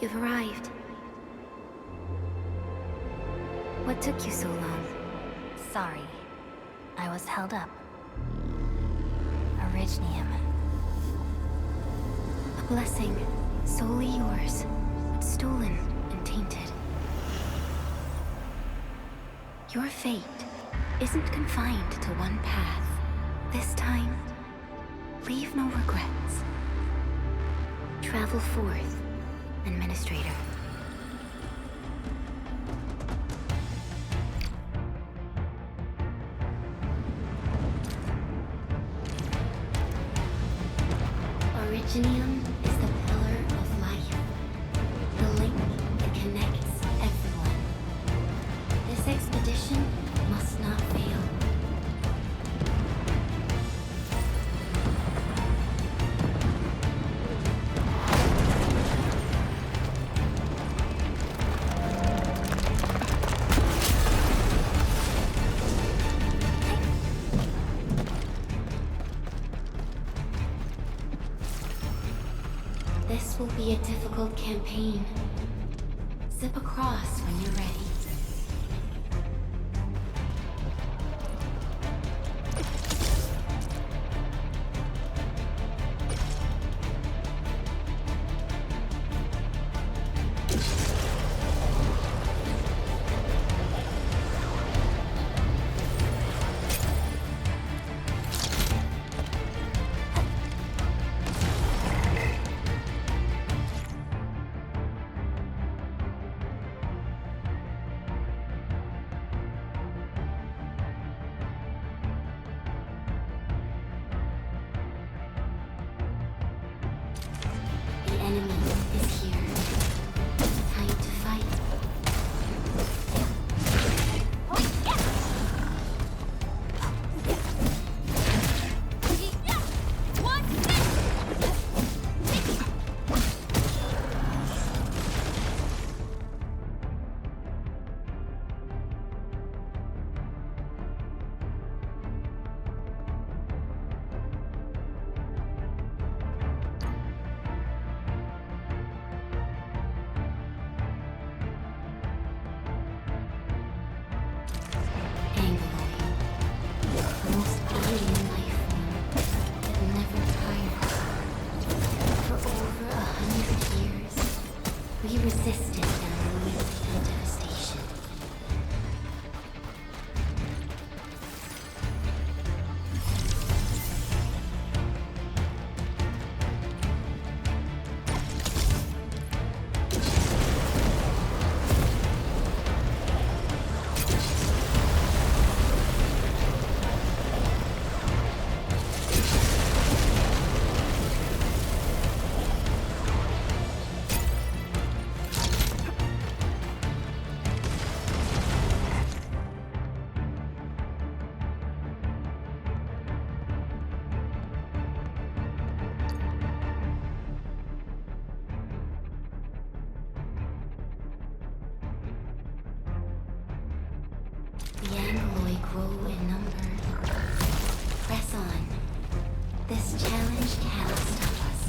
You've arrived. What took you so long? Sorry. I was held up. Orignium. A blessing, solely yours, but stolen and tainted. Your fate isn't confined to one path. This time, leave no regrets. Travel forth, Endministrator. Orignium is the pillar of life, the link that connects everyone. This expedition must not fail. This will be a difficult campaign. Zip across when you're ready. The enemy is here. Time to fight. The most alien life form that never tires. For over 100 years, we resisted their loyalty and devastation. The Angoloi grow in number. Press on. This challenge cannot stop us.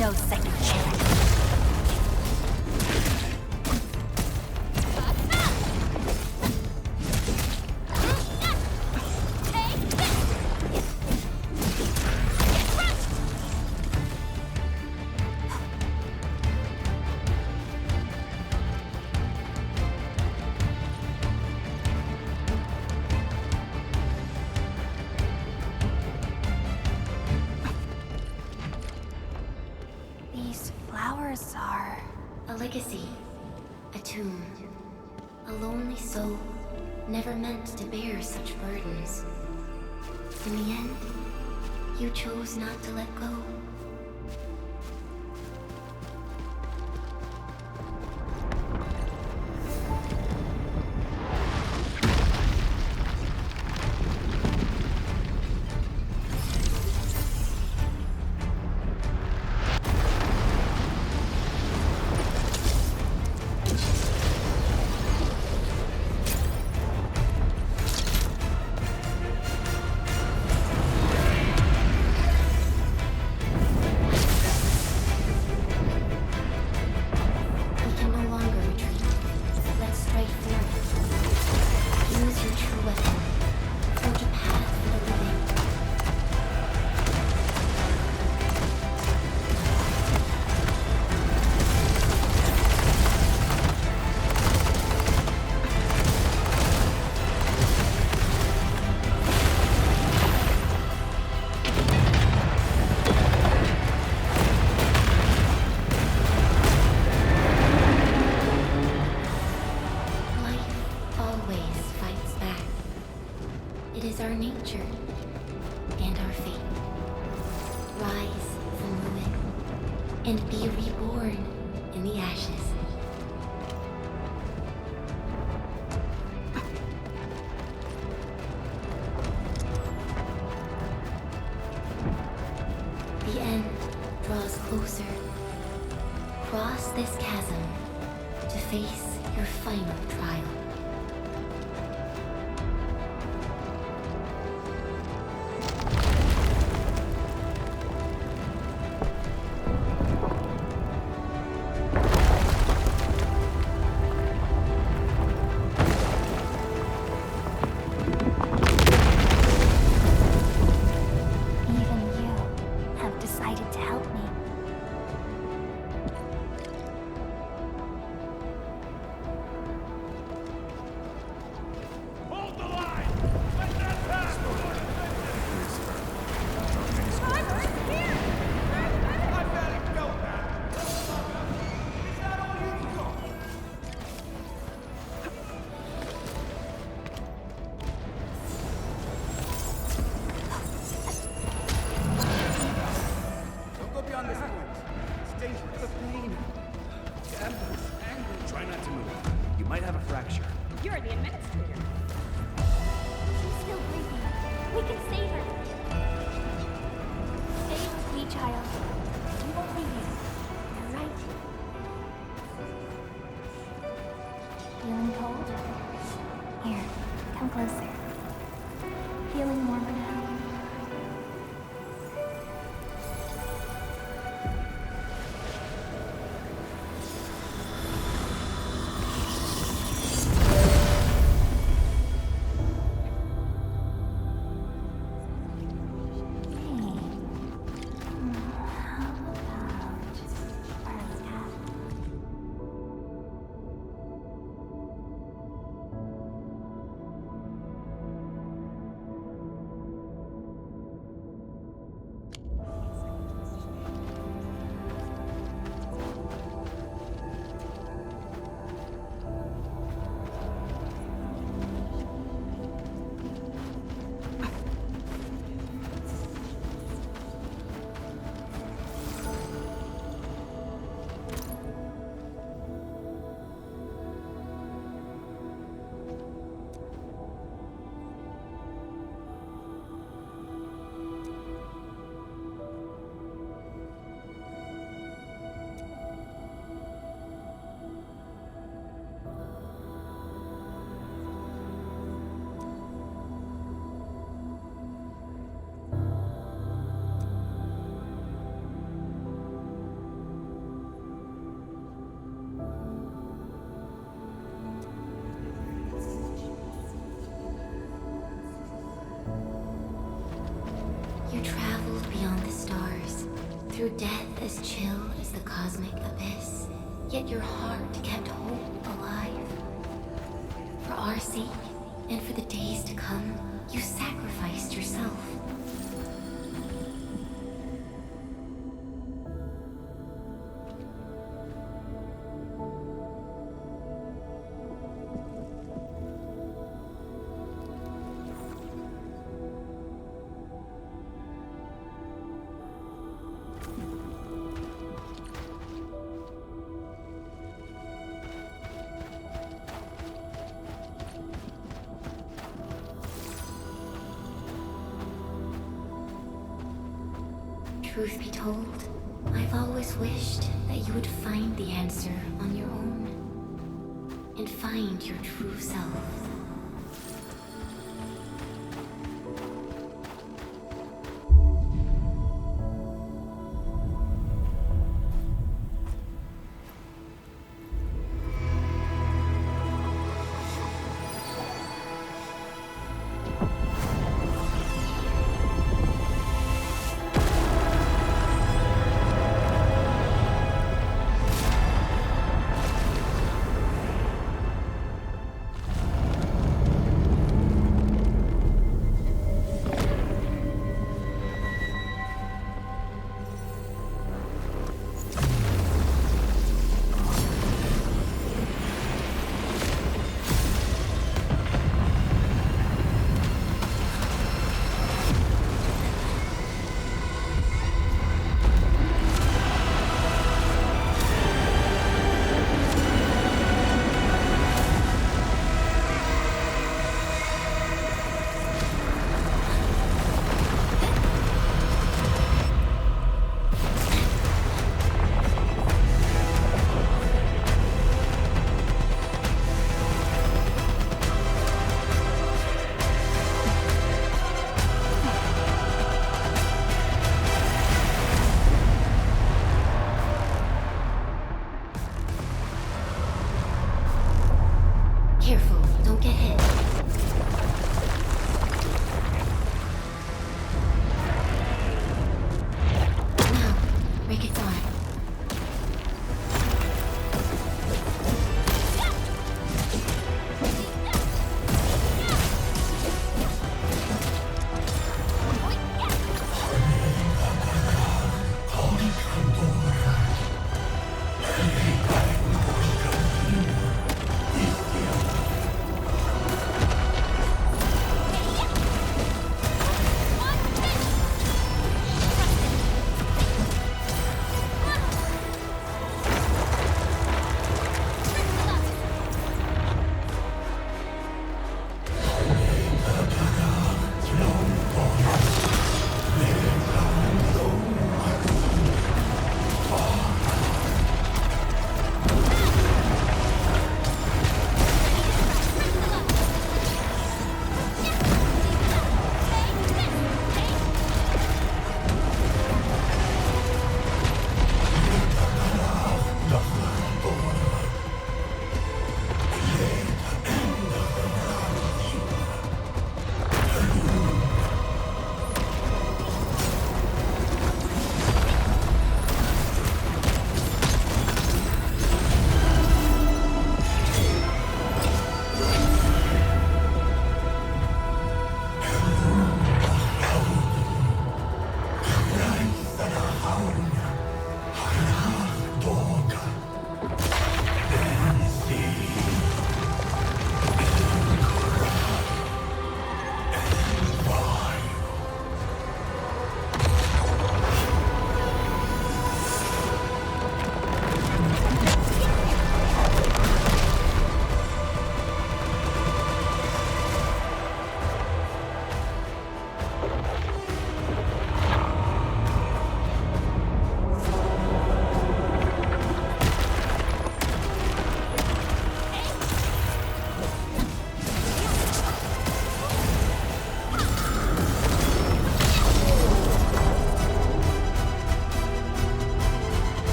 No second chance. The legacy. A tomb. A lonely soul, never meant to bear such burdens. In the end, you chose not to let go. And be reborn in the ashes. The end draws closer. Cross this chasm to face your final trial. Try not to move. You might have a fracture. You're the administrator. She's still breathing. We can save her. Stay with me, child. We won't leave you. You're right. Feeling cold? Here, come closer. Feeling warmer now? You traveled beyond the stars, through death as chill as the cosmic abyss, yet your heart kept hope alive. For our sake, and for the days to come, you sacrificed yourself. Truth be told, I've always wished that you would find the answer on your own. And find your true self.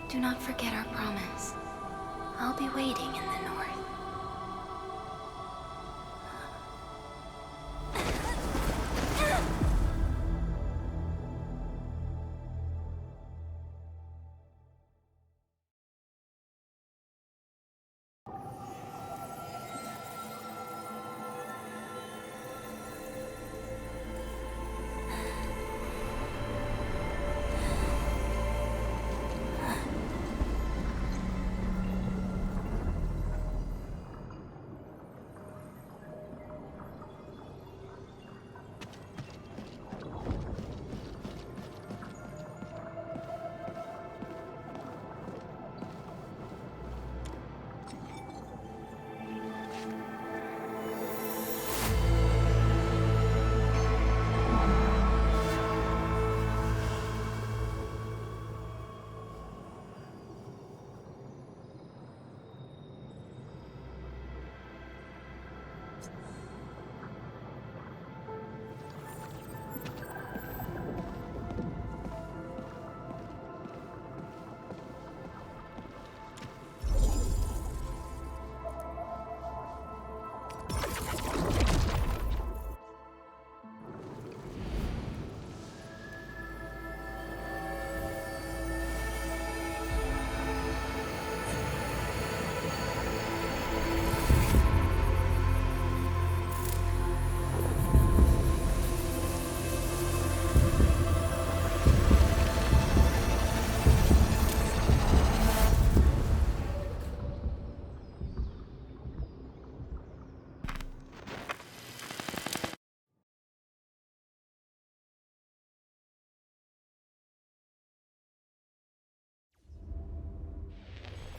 Do not forget our promise. I'll be waiting in the north.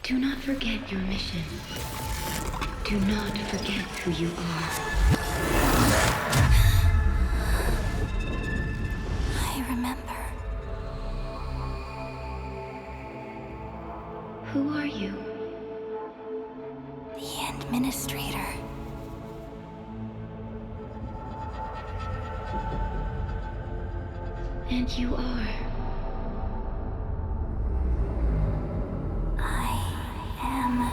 Do not forget your mission. Do not forget who you are. I remember. Who are you? The Endministrator. And you are. I am.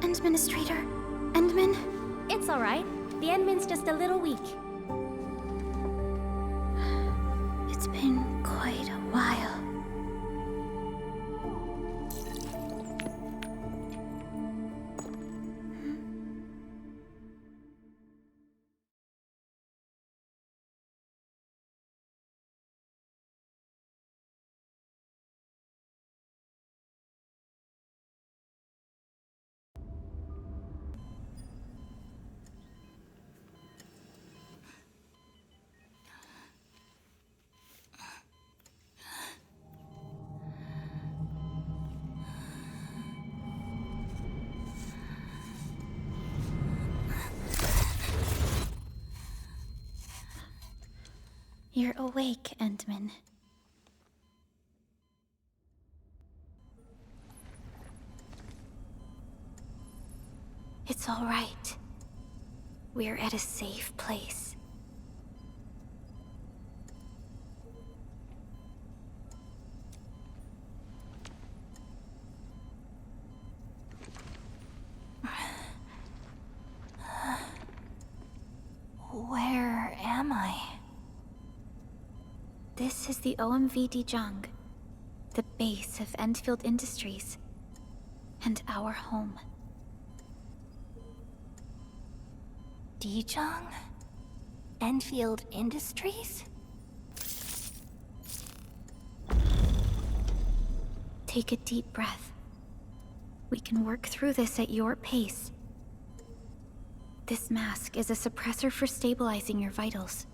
Endministrator? Endmin? It's all right. The Endman's just a little weak. It's been quite a while. You're awake, Endmin. It's all right. We're at a safe place. Where am I? This is the OMV Dijang, the base of Endfield Industries, and our home. Dijang? Endfield Industries? Take a deep breath. We can work through this at your pace. This mask is a suppressor for stabilizing your vitals.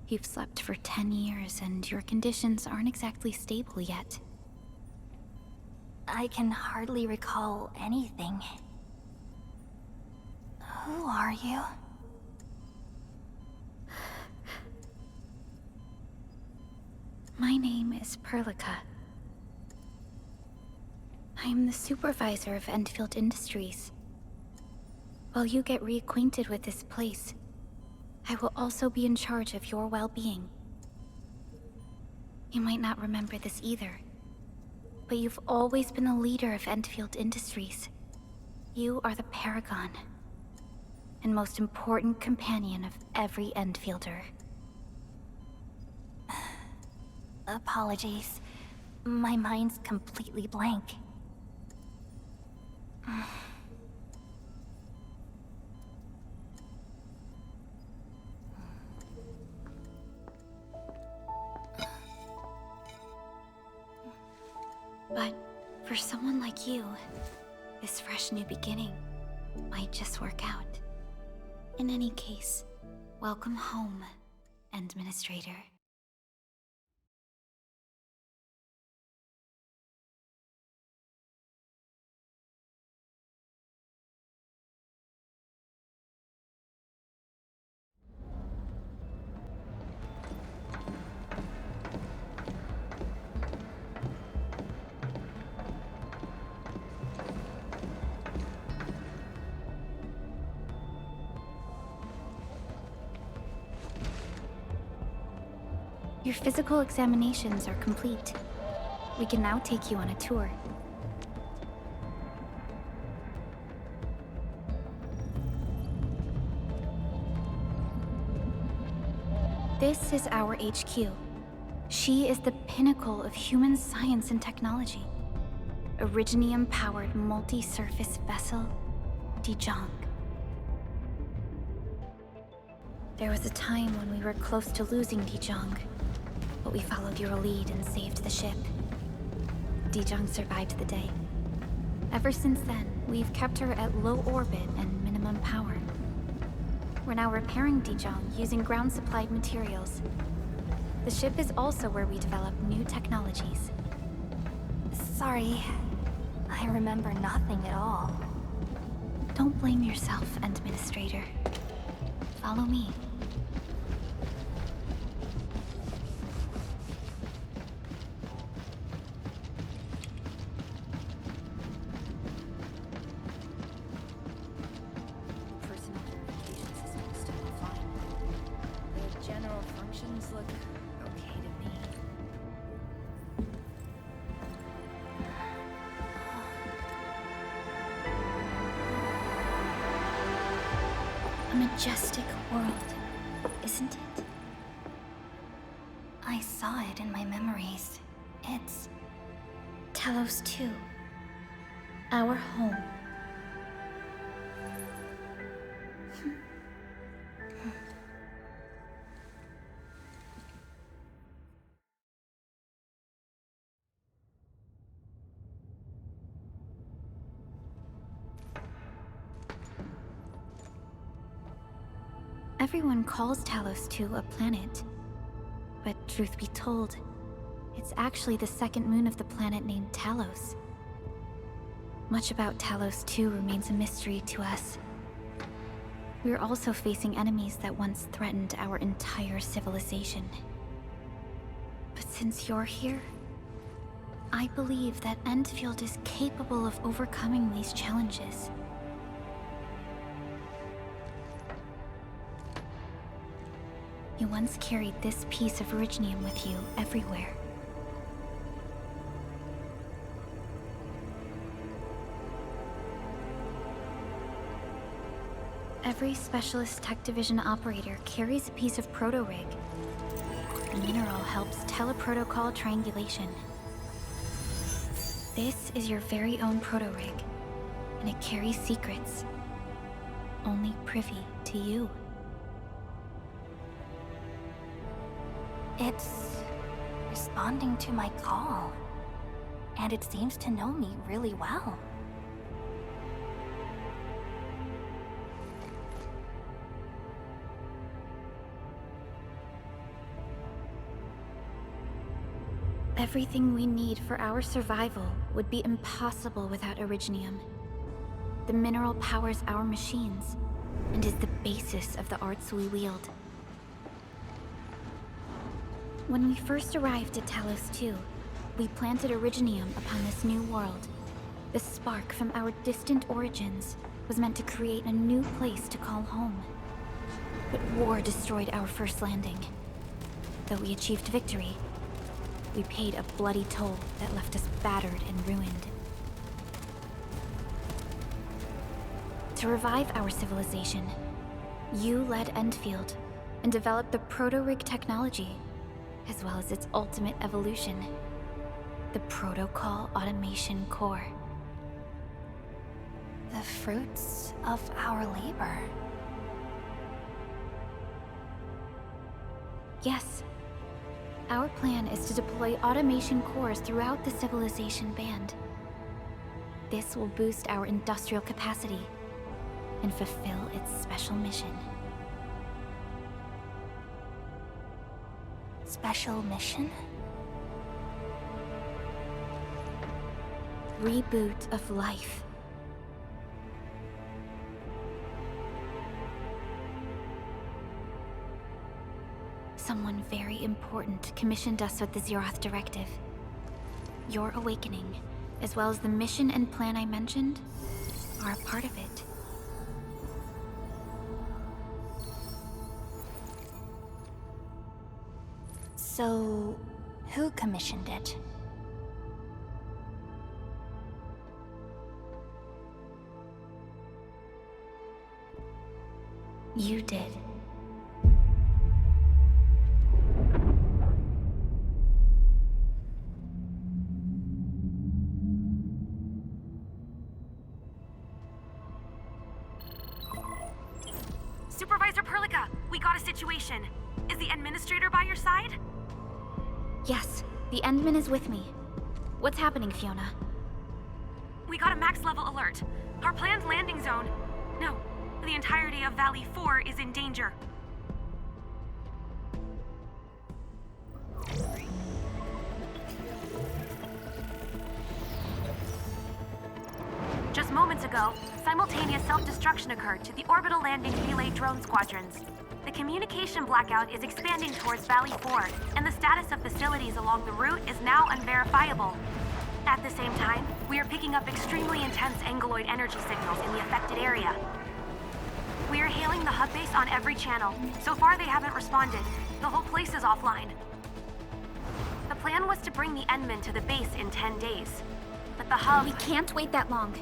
You've slept for 10 years, and your conditions aren't exactly stable yet. I can hardly recall anything. Who are you? My name is Perlica. I am the supervisor of Endfield Industries. While you get reacquainted with this place, I will also be in charge of your well-being. You might not remember this either, but you've always been the leader of Endfield Industries. You are the paragon, and most important companion of every Endfielder. Apologies. My mind's completely blank. But for someone like you, this fresh new beginning might just work out. In any case, welcome home, Endministrator. Your physical examinations are complete. We can now take you on a tour. This is our HQ. She is the pinnacle of human science and technology. Originium-powered multi-surface vessel, Dijong. There was a time when we were close to losing Dijong, but we followed your lead and saved the ship. Dijong survived the day. Ever since then, we've kept her at low orbit and minimum power. We're now repairing Dijong using ground-supplied materials. The ship is also where we develop new technologies. Sorry. I remember nothing at all. Don't blame yourself, Endministrator. Follow me. Personal verification system is still fine. The general functions look okay to me. A majestic world, isn't it? I saw it in my memories. It's... Talos 2. Our home. Everyone calls Talos 2 a planet. But truth be told, it's actually the second moon of the planet named Talos. Much about Talos 2 remains a mystery to us. We're also facing enemies that once threatened our entire civilization. But since you're here, I believe that Endfield is capable of overcoming these challenges. You once carried this piece of Originium with you everywhere. Every Specialist Tech Division operator carries a piece of proto-rig. The mineral helps teleprotocol triangulation. This is your very own proto-rig, and it carries secrets, only privy to you. It's responding to my call. and it seems to know me really well. Everything we need for our survival would be impossible without Originium. The mineral powers our machines, and is the basis of the arts we wield. When we first arrived at Talos 2, we planted Originium upon this new world. The spark from our distant origins was meant to create a new place to call home. But war destroyed our first landing. Though we achieved victory, we paid a bloody toll that left us battered and ruined. To revive our civilization, you led Endfiend and developed the proto-rig technology, as well as its ultimate evolution, the Protocol Automation Core. The fruits of our labor. Yes. Our plan is to deploy automation cores throughout the civilization band. This will boost our industrial capacity and fulfill its special mission. Special mission? Reboot of life. Someone very important commissioned us with the Zeroth Directive. Your awakening, as well as the mission and plan I mentioned, are a part of it. So, who commissioned it? You did. Supervisor Perlica, we got a situation. Is the Administrator by your side? Yes, the Endman is with me. What's happening, Fiona? We got a max-level alert. Our planned landing zone... No, the entirety of Valley 4 is in danger. Just moments ago, simultaneous self-destruction occurred to the orbital landing relay drone squadrons. The communication blackout is expanding towards Valley 4, and the status of facilities along the route is now unverifiable. At the same time, we are picking up extremely intense angeloid energy signals in the affected area. We are hailing the hub base on every channel. So far, they haven't responded. The whole place is offline. The plan was to bring the Endman to the base in 10 days. But the hub... We can't wait that long.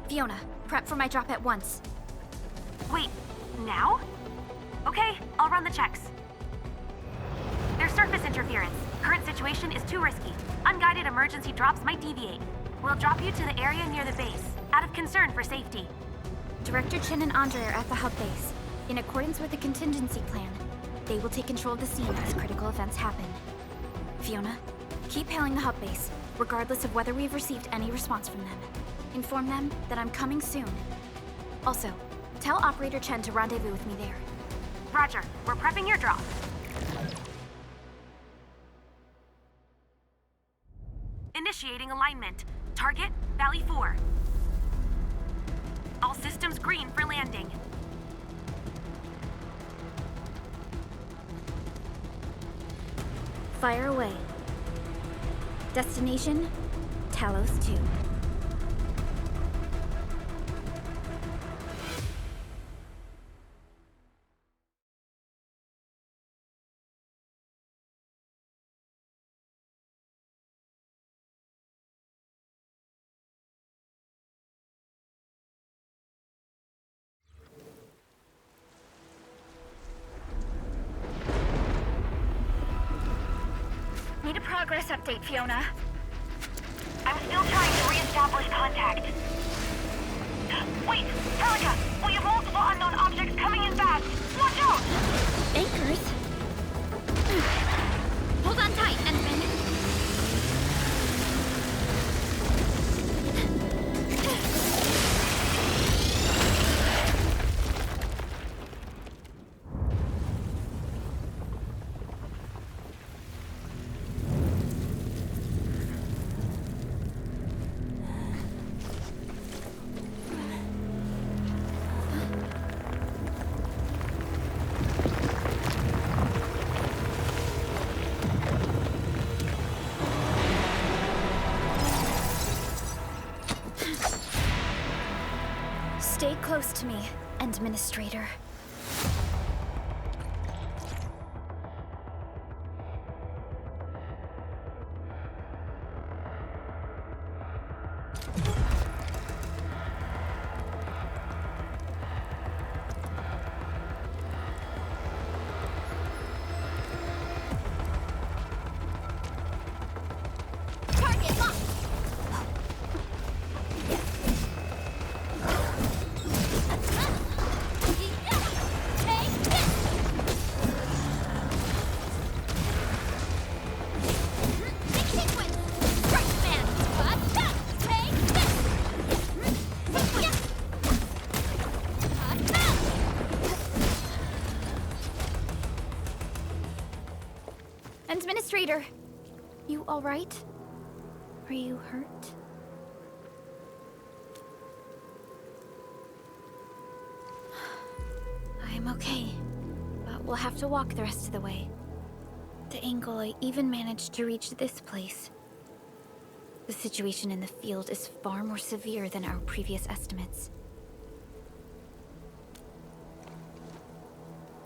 Fiona, prep for my drop at once. Wait, now? Okay, I'll run the checks. There's surface interference. Current situation is too risky. Unguided emergency drops might deviate. We'll drop you to the area near the base, out of concern for safety. Director Chen and Andre are at the hub base. In accordance with the contingency plan, they will take control of the scene as critical events happen. Fiona, keep hailing the hub base, regardless of whether we've received any response from them. Inform them that I'm coming soon. Also, tell Operator Chen to rendezvous with me there. Roger, we're prepping your drop. Initiating alignment. Target, Valley 4. All systems green for landing. Fire away. Destination, Talos 2. Need a progress update, Fiona. I'm still trying to re-establish contact. Wait, Perlica! We have multiple unknown objects coming in fast! Watch out! Anchors? Hold on tight, Endman. Stay close to me, Endministrator. Target locked! Take this! Big sequence! First man! Take this! Endministrator, you alright? Are you hurt? I'm okay, but we'll have to walk the rest of the way. The angle I even managed to reach this place. The situation in the field is far more severe than our previous estimates.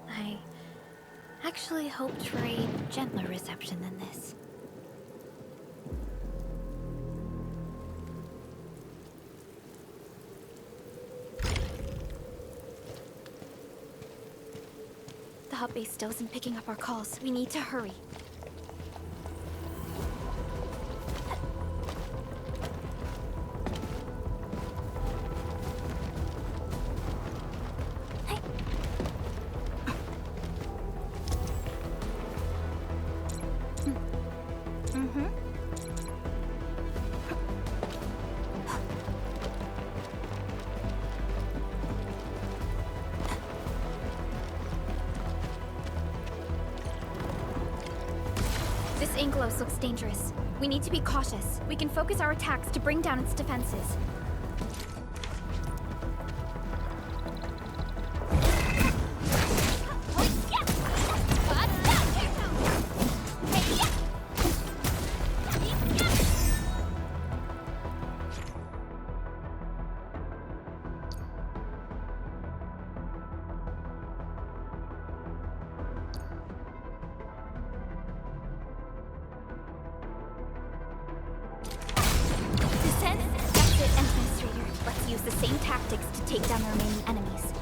I actually hoped for a gentler reception than this. The hub base still isn't picking up our calls. We need to hurry. This Angelos looks dangerous. We need to be cautious. We can focus our attacks to bring down its defenses. That's it, Endministrator. Let's use the same tactics to take down the remaining enemies.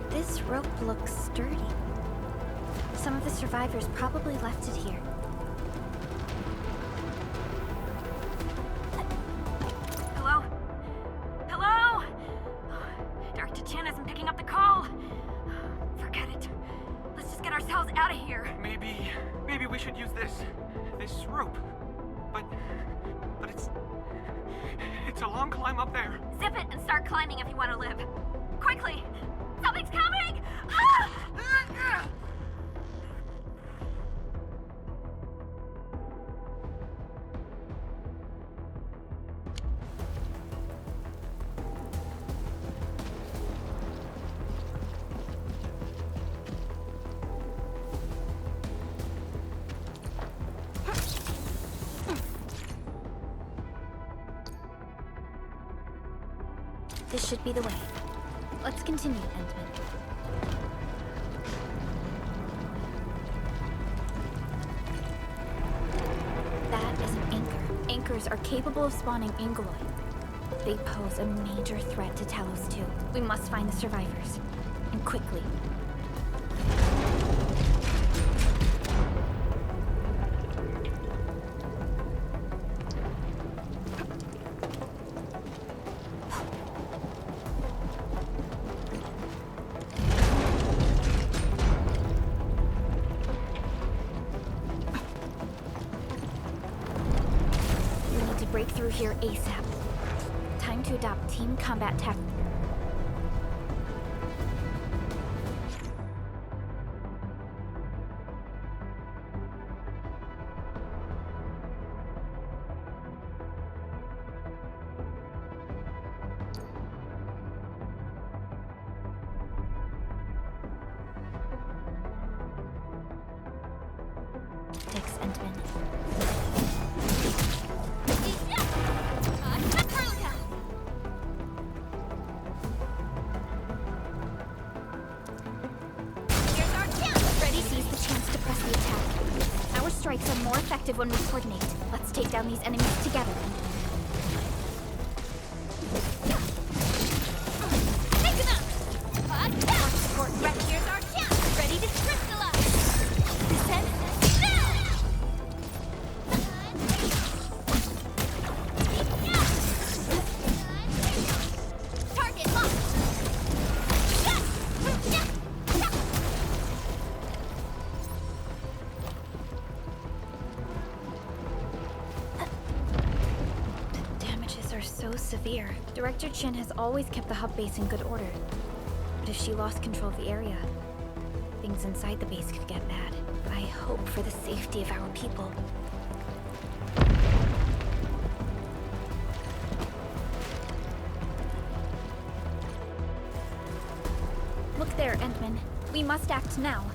This rope looks sturdy. Some of the survivors probably left it here. Hello? Hello? Director Chan isn't picking up the call. Forget it. Let's just get ourselves out of here. Maybe we should use this rope. But it's a long climb up there. Zip it and start climbing if you want to live. Quickly! Something's coming! Ah! This should be the way. Let's continue, Endman. That is an anchor. Anchors are capable of spawning Angeloi. They pose a major threat to Talos too. We must find the survivors. And quickly. Break through here ASAP. Time to adopt team combat tactics. effective when we coordinate. Let's take down these enemies together. Take them out! Support Right, here's our chance! Ready to crystallize! descend. Target locked! The damages are so severe. Director Chin has always kept the hub base in good order. But if she lost control of the area, things inside the base could get bad. I hope for the safety of our people. Look there, Endman. We must act now.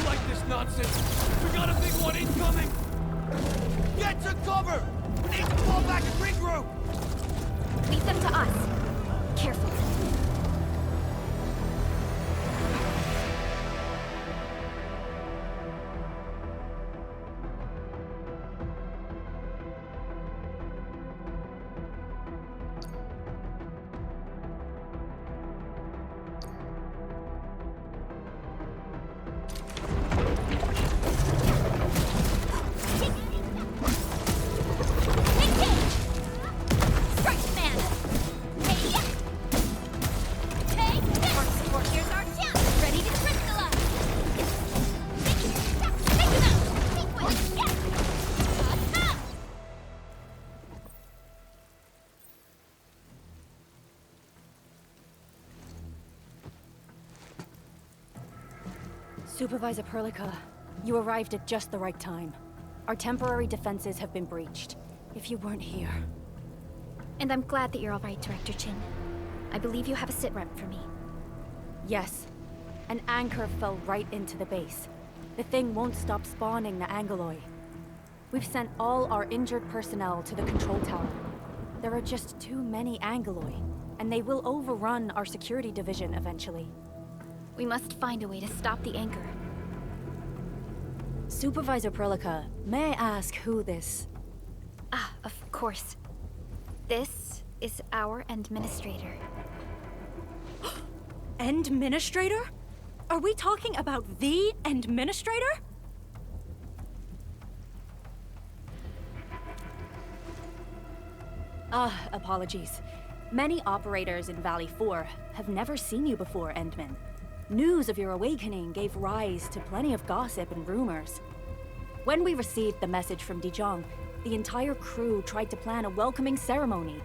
Like this nonsense. We got a big one incoming. Get to cover. We need to fall back and regroup. Leave them to us. Careful. Strike man! Hey! Take this! Support, here's our chance! Ready to crystallize! Take them out! Sequence! Yeah! Supervisor Perlica, you arrived at just the right time. Our temporary defenses have been breached. If you weren't here... And I'm glad that you're all right, Director Chin. I believe you have a sit rep for me. Yes. An anchor fell right into the base. The thing won't stop spawning the Angoloi. We've sent all our injured personnel to the control tower. There are just too many Angoloi, and they will overrun our security division eventually. We must find a way to stop the anchor. Supervisor Perlica, may I ask who this... Ah, of course. This is our Endministrator. Endministrator? Are we talking about the Endministrator? Apologies. Many operators in Valley 4 have never seen you before, Endman. News of your awakening gave rise to plenty of gossip and rumors. When we received the message from Dijon, the entire crew tried to plan a welcoming ceremony,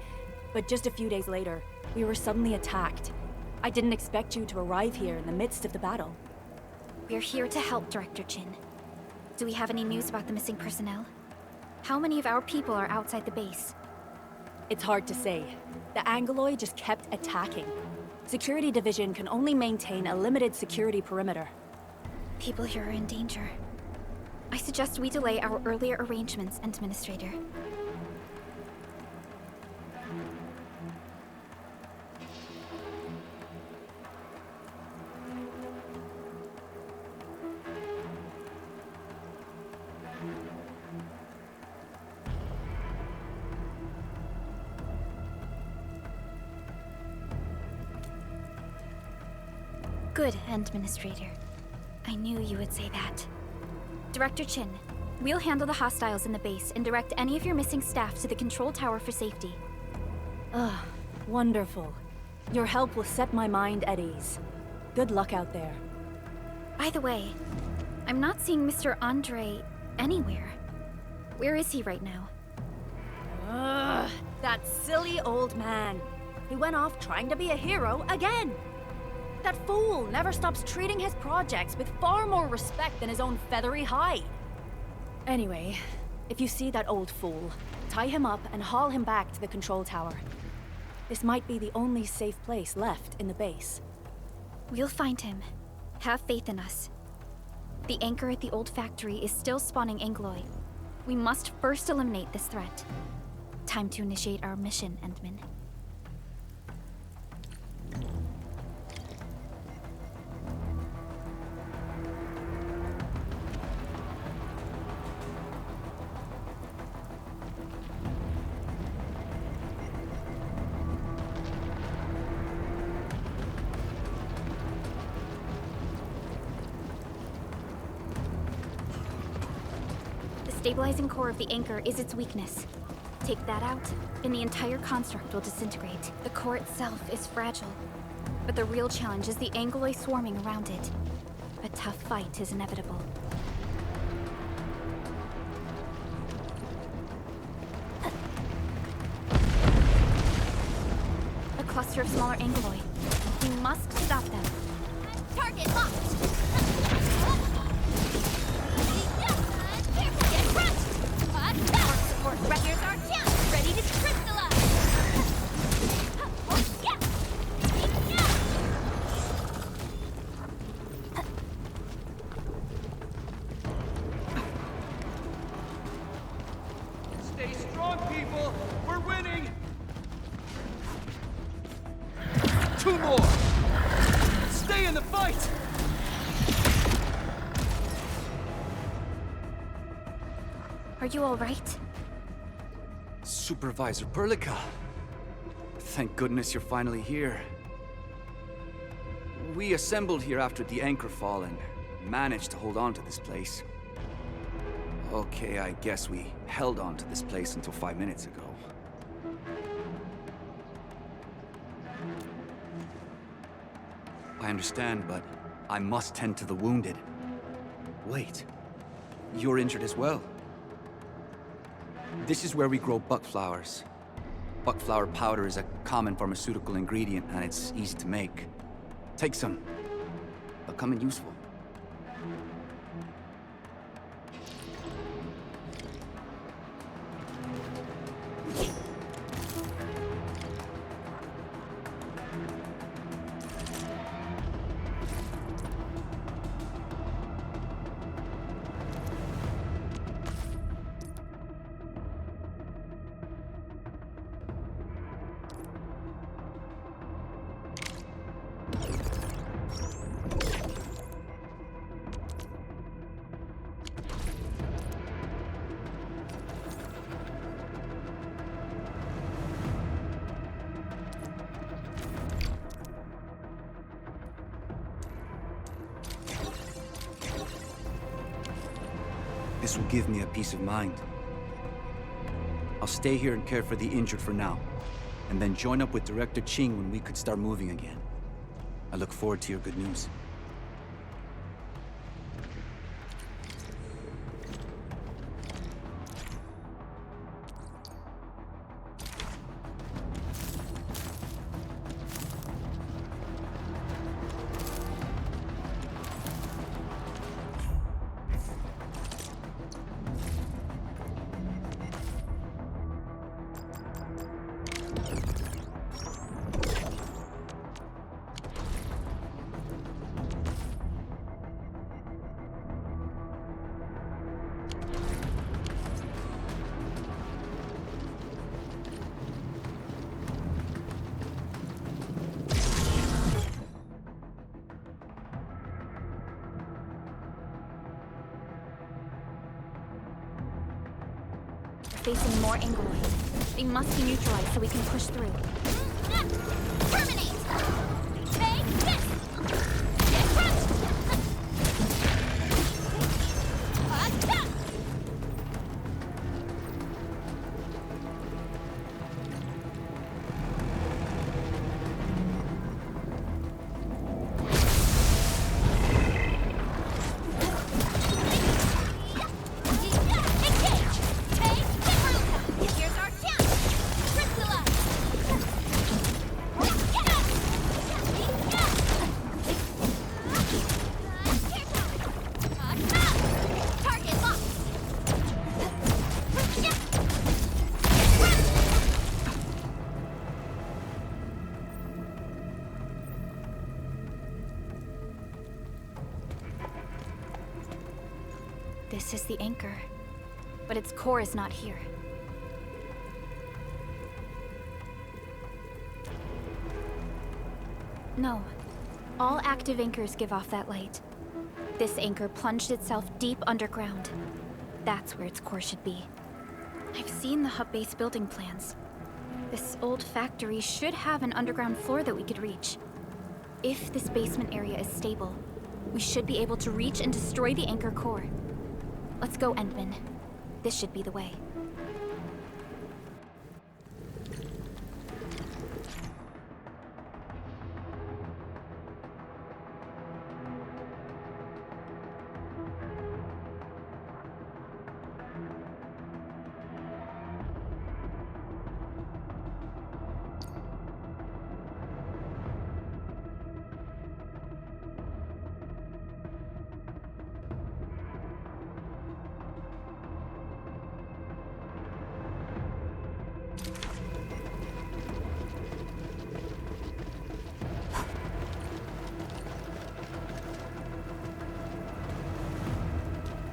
but just a few days later, we were suddenly attacked. I didn't expect you to arrive here in the midst of the battle. We're here to help, Director Chin. Do we have any news about the missing personnel? How many of our people are outside the base? It's hard to say. The Angoloi just kept attacking. Security Division can only maintain a limited security perimeter. People here are in danger. I suggest we delay our earlier arrangements, Administrator. Good, Administrator. I knew you would say that. Director Chin, we'll handle the hostiles in the base and direct any of your missing staff to the control tower for safety. Wonderful. Your help will set my mind at ease. Good luck out there. By the way, I'm not seeing Mr. Andre anywhere. Where is he right now? That silly old man. He went off trying to be a hero again. That fool never stops treating his projects with far more respect than his own feathery hide. Anyway, if you see that old fool, tie him up and haul him back to the control tower. This might be the only safe place left in the base. We'll find him. Have faith in us. The anchor at the old factory is still spawning Angoloi. We must first eliminate this threat. Time to initiate our mission, Endmin. The stabilizing core of the anchor is its weakness. Take that out, and the entire construct will disintegrate. The core itself is fragile, but the real challenge is the Angoloi swarming around it. A tough fight is inevitable. A cluster of smaller Angoloi. We must stop them. Target locked! Get crushed! Support, here's our chance! Ready to crystallize! Oh, yeah! Yeah! Stay strong, people! We're winning! 2 more! Stay in the fight! Are you all right? Supervisor Perlica. Thank goodness you're finally here. We assembled here after the anchor fall and managed to hold on to this place. Okay, I guess we held on to this place until 5 minutes ago. I understand, but I must tend to the wounded. Wait, you're injured as well? This is where we grow buckflowers. Buckflower powder is a common pharmaceutical ingredient, and it's easy to make. Take some. They'll come in useful. This will give me a peace of mind. I'll stay here and care for the injured for now, and then join up with Director Ching when we could start moving again. I look forward to your good news. Facing more Angoloi. They must be neutralized so we can push through. Terminate! Take this! Get crushed! Attack! Engage! Take this route! Here's our chance! Crystallize! Target locked! This is the anchor, but its core is not here. No. All active anchors give off that light. This anchor plunged itself deep underground. That's where its core should be. I've seen the hub base building plans. This old factory should have an underground floor that we could reach. If this basement area is stable, we should be able to reach and destroy the anchor core. Let's go, Endman. This should be the way.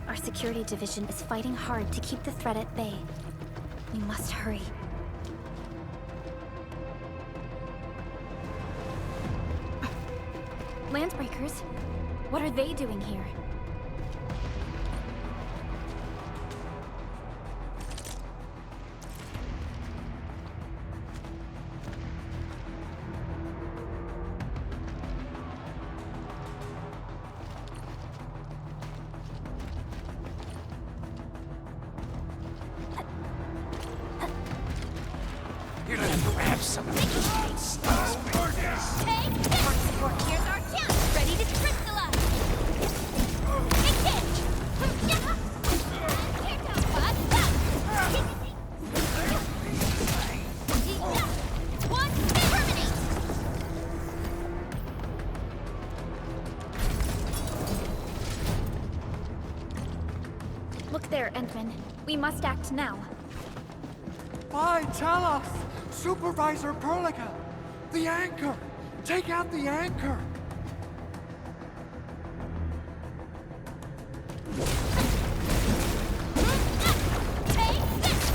Our security division is fighting hard to keep the threat at bay. We must hurry. Landbreakers? What are they doing here? You're gonna grab some of these stuff. Take this! Here's our chance! Ready to crystallize! Take this! Here comes Bud! One, terminate! Look there, Endman. We must act now. By Talos! Supervisor Perlica! The anchor! Take out the anchor! Take this!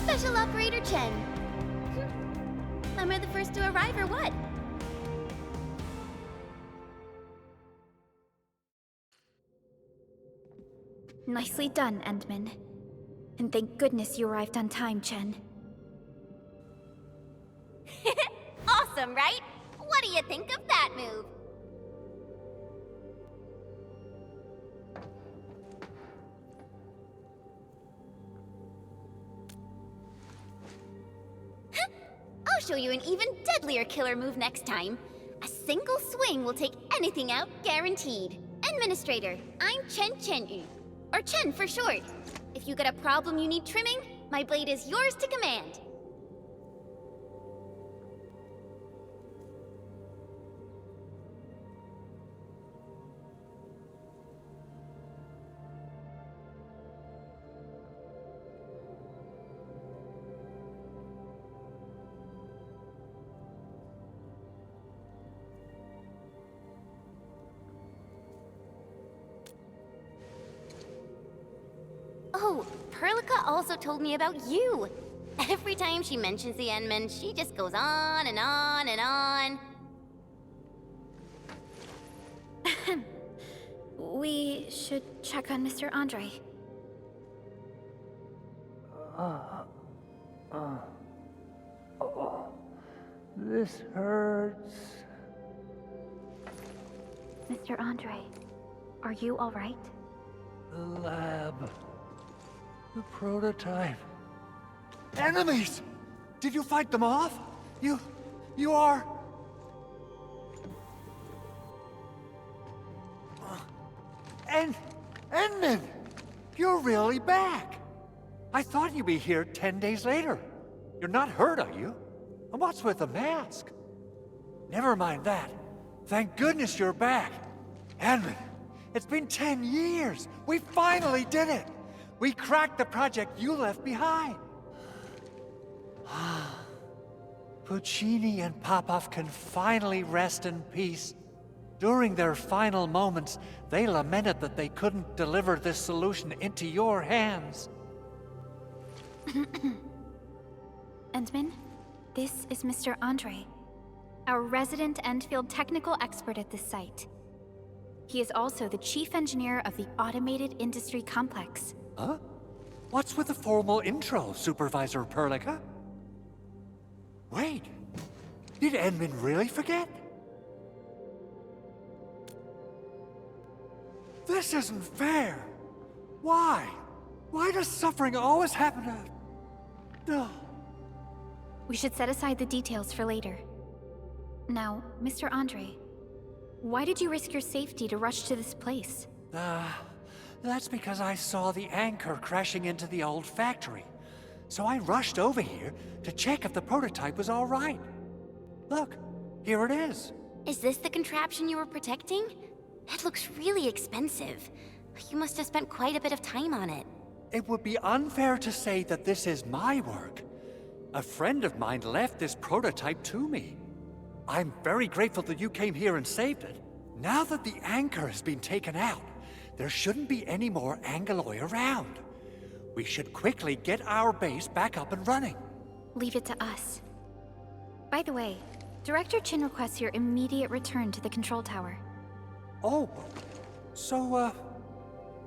Special Operator Chen. Am I the first to arrive or what? Nicely done, Endman. And thank goodness you arrived on time, Chen. Awesome, right? What do you think of that move? I'll show you an even deadlier killer move next time. A single swing will take anything out, guaranteed. Administrator, I'm Chen, or Chen for short. If you got a problem you need trimming, my blade is yours to command. Oh, Perlica also told me about you. Every time she mentions the Endmen, she just goes on and on and on. We should check on Mr. Andre. This hurts. Mr. Andre, are you all right? The lab. The prototype. Enemies! Did you fight them off? You are... Endman! You're really back! I thought you'd be here 10 days later. You're not hurt, are you? And what's with the mask? Never mind that. Thank goodness you're back. Endman, it's been 10 years. We finally did it. We cracked the project you left behind. Puccini and Popov can finally rest in peace. During their final moments, they lamented that they couldn't deliver this solution into your hands. Endman, this is Mr. Andre, our resident Endfield technical expert at this site. He is also the chief engineer of the Automated Industry Complex. Huh? What's with the formal intro, Supervisor Perlica? Wait, did Endman really forget? This isn't fair. Why? Why does suffering always happen to... No. We should set aside the details for later. Now, Mr. Andre, why did you risk your safety to rush to this place? That's because I saw the anchor crashing into the old factory. So I rushed over here to check if the prototype was all right. Look, here it is. Is this the contraption you were protecting? It looks really expensive. You must have spent quite a bit of time on it. It would be unfair to say that this is my work. A friend of mine left this prototype to me. I'm very grateful that you came here and saved it. Now that the anchor has been taken out, there shouldn't be any more Angeloi around. We should quickly get our base back up and running. Leave it to us. By the way, Director Chin requests your immediate return to the control tower. Oh, so,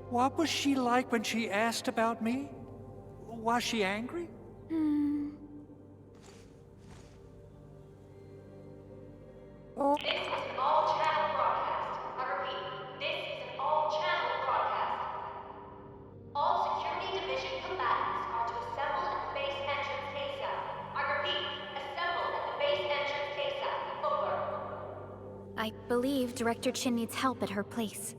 what was she like when she asked about me? Was she angry? This is an all-channel broadcast. I repeat, this is an all-channel broadcast. All security division combatants are to assemble at the base entrance ASAP. I repeat, assemble at the base entrance ASAP. Over. I believe Director Chin needs help at her place.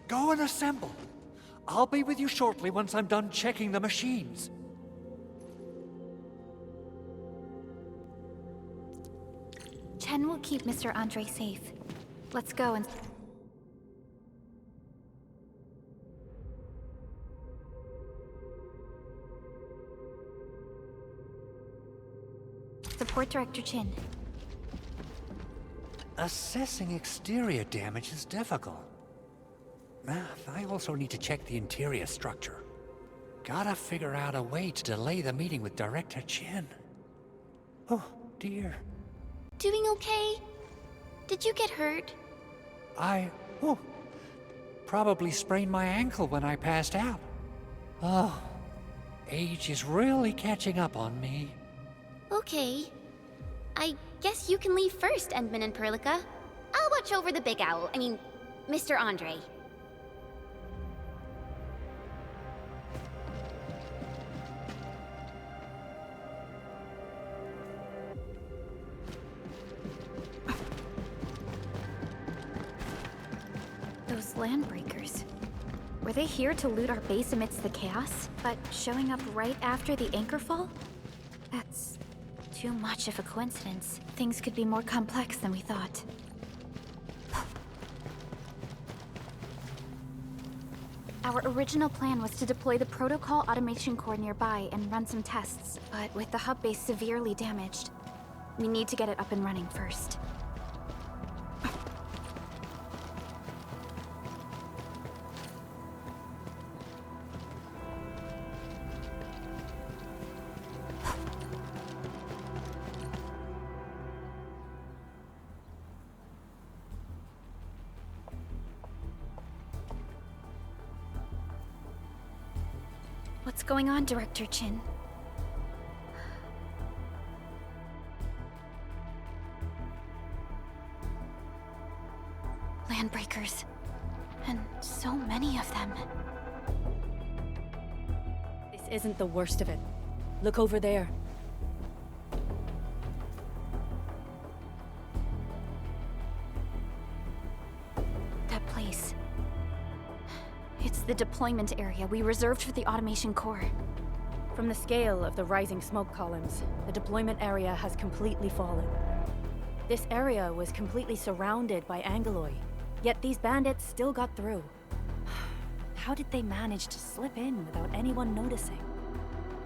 Go and assemble. I'll be with you shortly once I'm done checking the machines. Chen will keep Mr. Andre safe. Let's go and... Support Director Chin. Assessing exterior damage is difficult. I also need to check the interior structure. Gotta figure out a way to delay the meeting with Director Chin. Oh, dear. Doing okay? Did you get hurt? Probably sprained my ankle when I passed out. Oh, age is really catching up on me. Okay. I guess you can leave first, Endman and Perlica. I'll watch over the Big Owl. Mr. Andre. Those landbreakers. Were they here to loot our base amidst the chaos, but showing up right after the anchor fall? That's too much of a coincidence. Things could be more complex than we thought. Our original plan was to deploy the protocol automation core nearby and run some tests, but with the hub base severely damaged, we need to get it up and running first. What's going on, Director Chin? Landbreakers. And so many of them. This isn't the worst of it. Look over there. That place. It's the deployment area we reserved for the automation core. From the scale of the rising smoke columns, the deployment area has completely fallen. This area was completely surrounded by Angeloi, yet these bandits still got through. How did they manage to slip in without anyone noticing?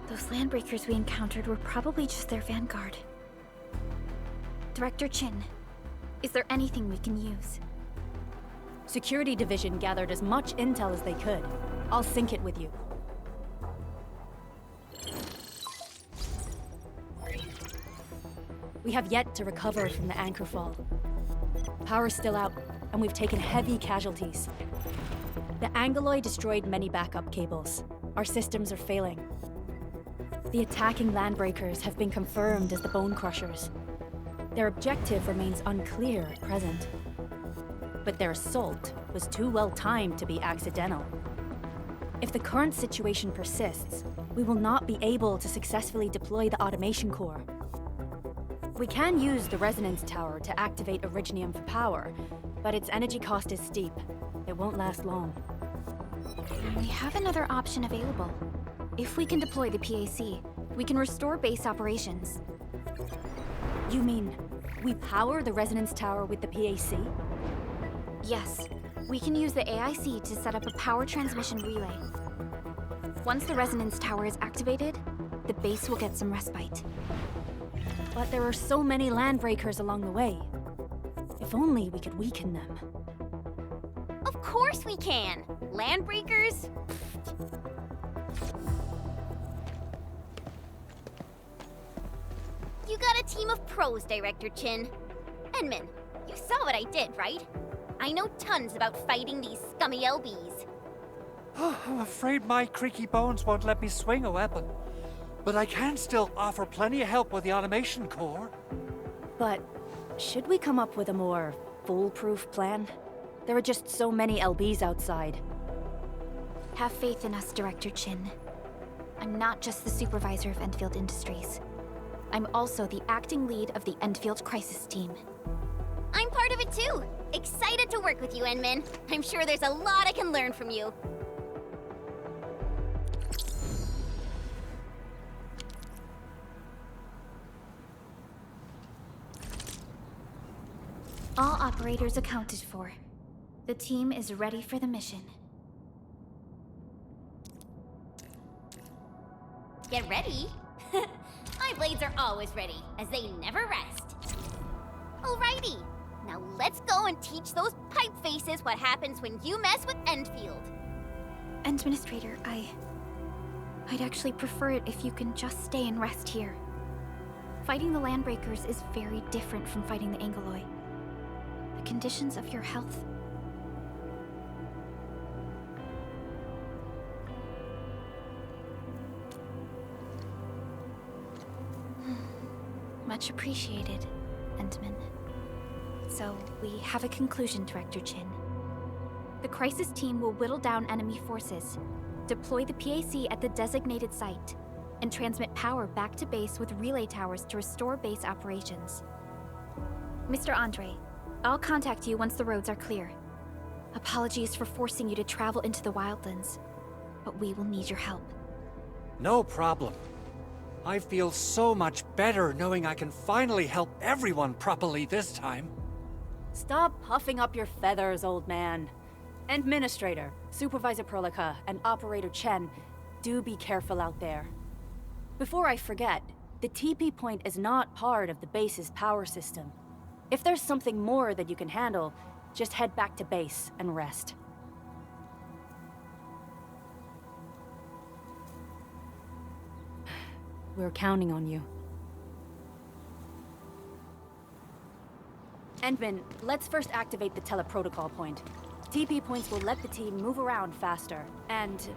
Those landbreakers we encountered were probably just their vanguard. Director Chin, is there anything we can use? Security Division gathered as much intel as they could. I'll sync it with you. We have yet to recover from the anchor fall. Power's still out, and we've taken heavy casualties. The Angeloi destroyed many backup cables. Our systems are failing. The attacking landbreakers have been confirmed as the Bone Crushers. Their objective remains unclear at present. But their assault was too well timed to be accidental. If the current situation persists, we will not be able to successfully deploy the automation core. We can use the resonance tower to activate Originium for power, but its energy cost is steep. It won't last long. We have another option available. If we can deploy the PAC, we can restore base operations. You mean, we power the resonance tower with the PAC? Yes, we can use the AIC to set up a power transmission relay. Once the resonance tower is activated, the base will get some respite. But there are so many landbreakers along the way. If only we could weaken them. Of course we can! Landbreakers? You got a team of pros, Director Chin. Endman, you saw what I did, right? I know tons about fighting these scummy LBs. I'm afraid my creaky bones won't let me swing a weapon. But I can still offer plenty of help with the automation core. But should we come up with a more foolproof plan? There are just so many LBs outside. Have faith in us, Director Chin. I'm not just the supervisor of Endfield Industries. I'm also the acting lead of the Endfield Crisis Team. I'm part of it too! Excited to work with you, Endman. I'm sure there's a lot I can learn from you. All operators accounted for. The team is ready for the mission. Get ready? My blades are always ready, as they never rest. Alrighty, now let's go and teach those pipe faces what happens when you mess with Endfield. Endministrator, I'd actually prefer it if you can just stay and rest here. Fighting the Landbreakers is very different from fighting the Angeloi. The conditions of your health... Much appreciated, Endman. So, we have a conclusion, Director Chin. The Crisis Team will whittle down enemy forces, deploy the PAC at the designated site, and transmit power back to base with relay towers to restore base operations. Mr. Andre, I'll contact you once the roads are clear. Apologies for forcing you to travel into the wildlands, but we will need your help. No problem. I feel so much better knowing I can finally help everyone properly this time. Stop puffing up your feathers, old man. Endministrator, Supervisor Prolica, and Operator Chen, do be careful out there. Before I forget, the TP point is not part of the base's power system. If there's something more that you can handle, just head back to base and rest. We're counting on you. Endman, let's first activate the teleprotocol point. TP points will let the team move around faster, and...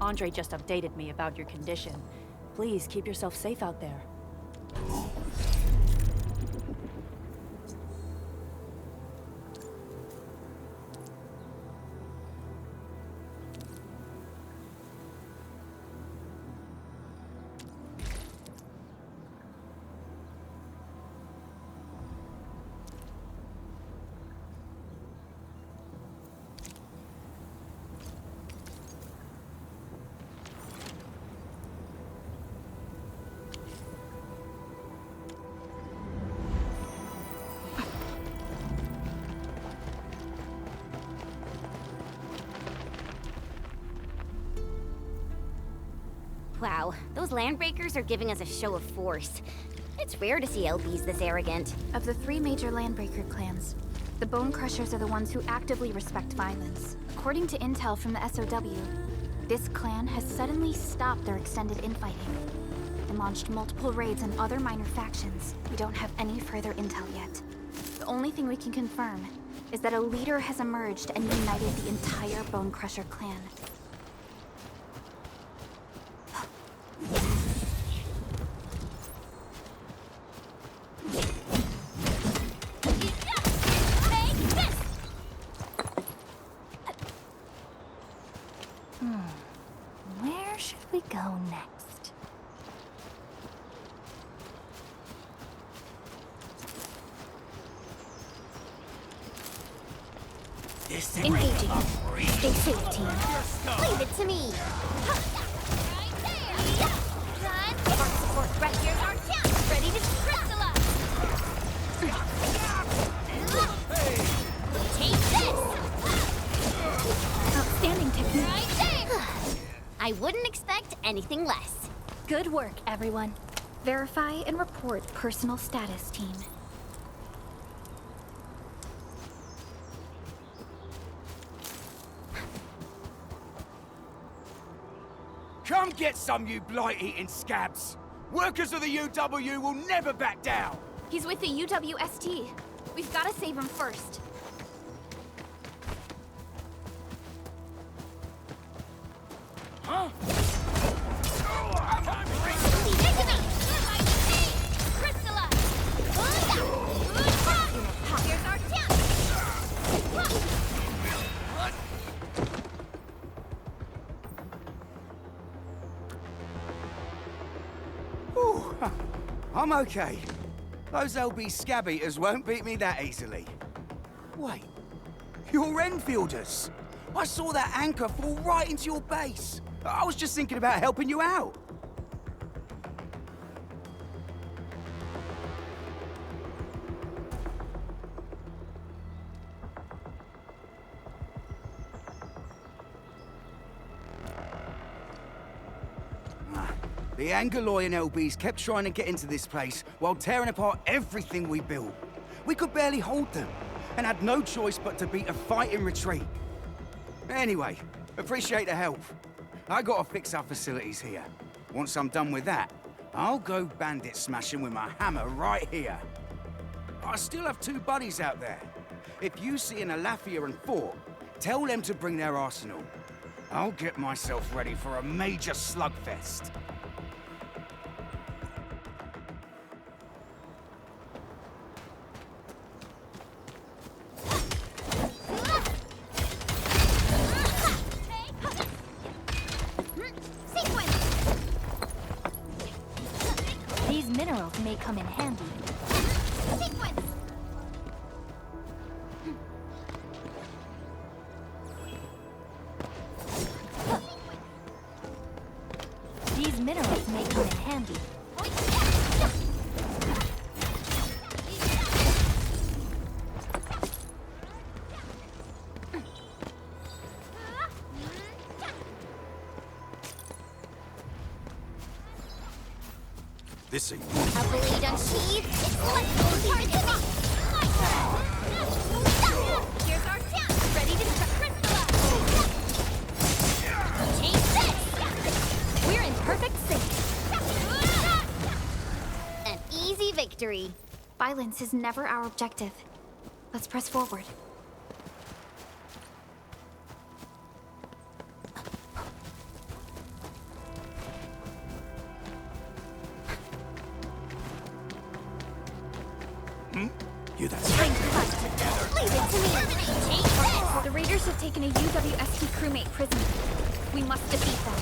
Andre just updated me about your condition. Please keep yourself safe out there. Wow, those landbreakers are giving us a show of force. It's rare to see LBs this arrogant. Of the 3 major Landbreaker clans, the Bone Crushers are the ones who actively respect violence. According to intel from the SOW, this clan has suddenly stopped their extended infighting and launched multiple raids on other minor factions. We don't have any further intel yet. The only thing we can confirm is that a leader has emerged and united the entire Bone Crusher clan. Where should we go next? Engaging. Stay safe, team. Leave it to me. Spark support right here's our chance. Ready to crystallize. Take this. Outstanding technique. Right there. I wouldn't expect anything less. Good work, everyone. Verify and report personal status, team. Come get some, you blight-eating scabs! Workers of the UW will never back down! He's with the UWST. We've got to save him first. Huh? Here's our chance. Whew. I'm okay. Those LB scab eaters won't beat me that easily. Wait, you're Enfielders. I saw that anchor fall right into your base. I was just thinking about helping you out. The Angaloy and LBs kept trying to get into this place while tearing apart everything we built. We could barely hold them, and had no choice but to beat a fighting retreat. Anyway, appreciate the help. I gotta fix our facilities here. Once I'm done with that, I'll go bandit smashing with my hammer right here. I still have 2 buddies out there. If you see an Alafia and Fort, tell them to bring their arsenal. I'll get myself ready for a major slugfest. These minerals may come in handy. Sequence. These minerals may come in handy. This ain't A blade unsheathed. It's left target. Here's our chance. Ready to crystallize. Take this. We're in perfect sync. An easy victory. Violence is never our objective. Let's press forward. have taken a UWST crewmate prisoner. We must defeat them.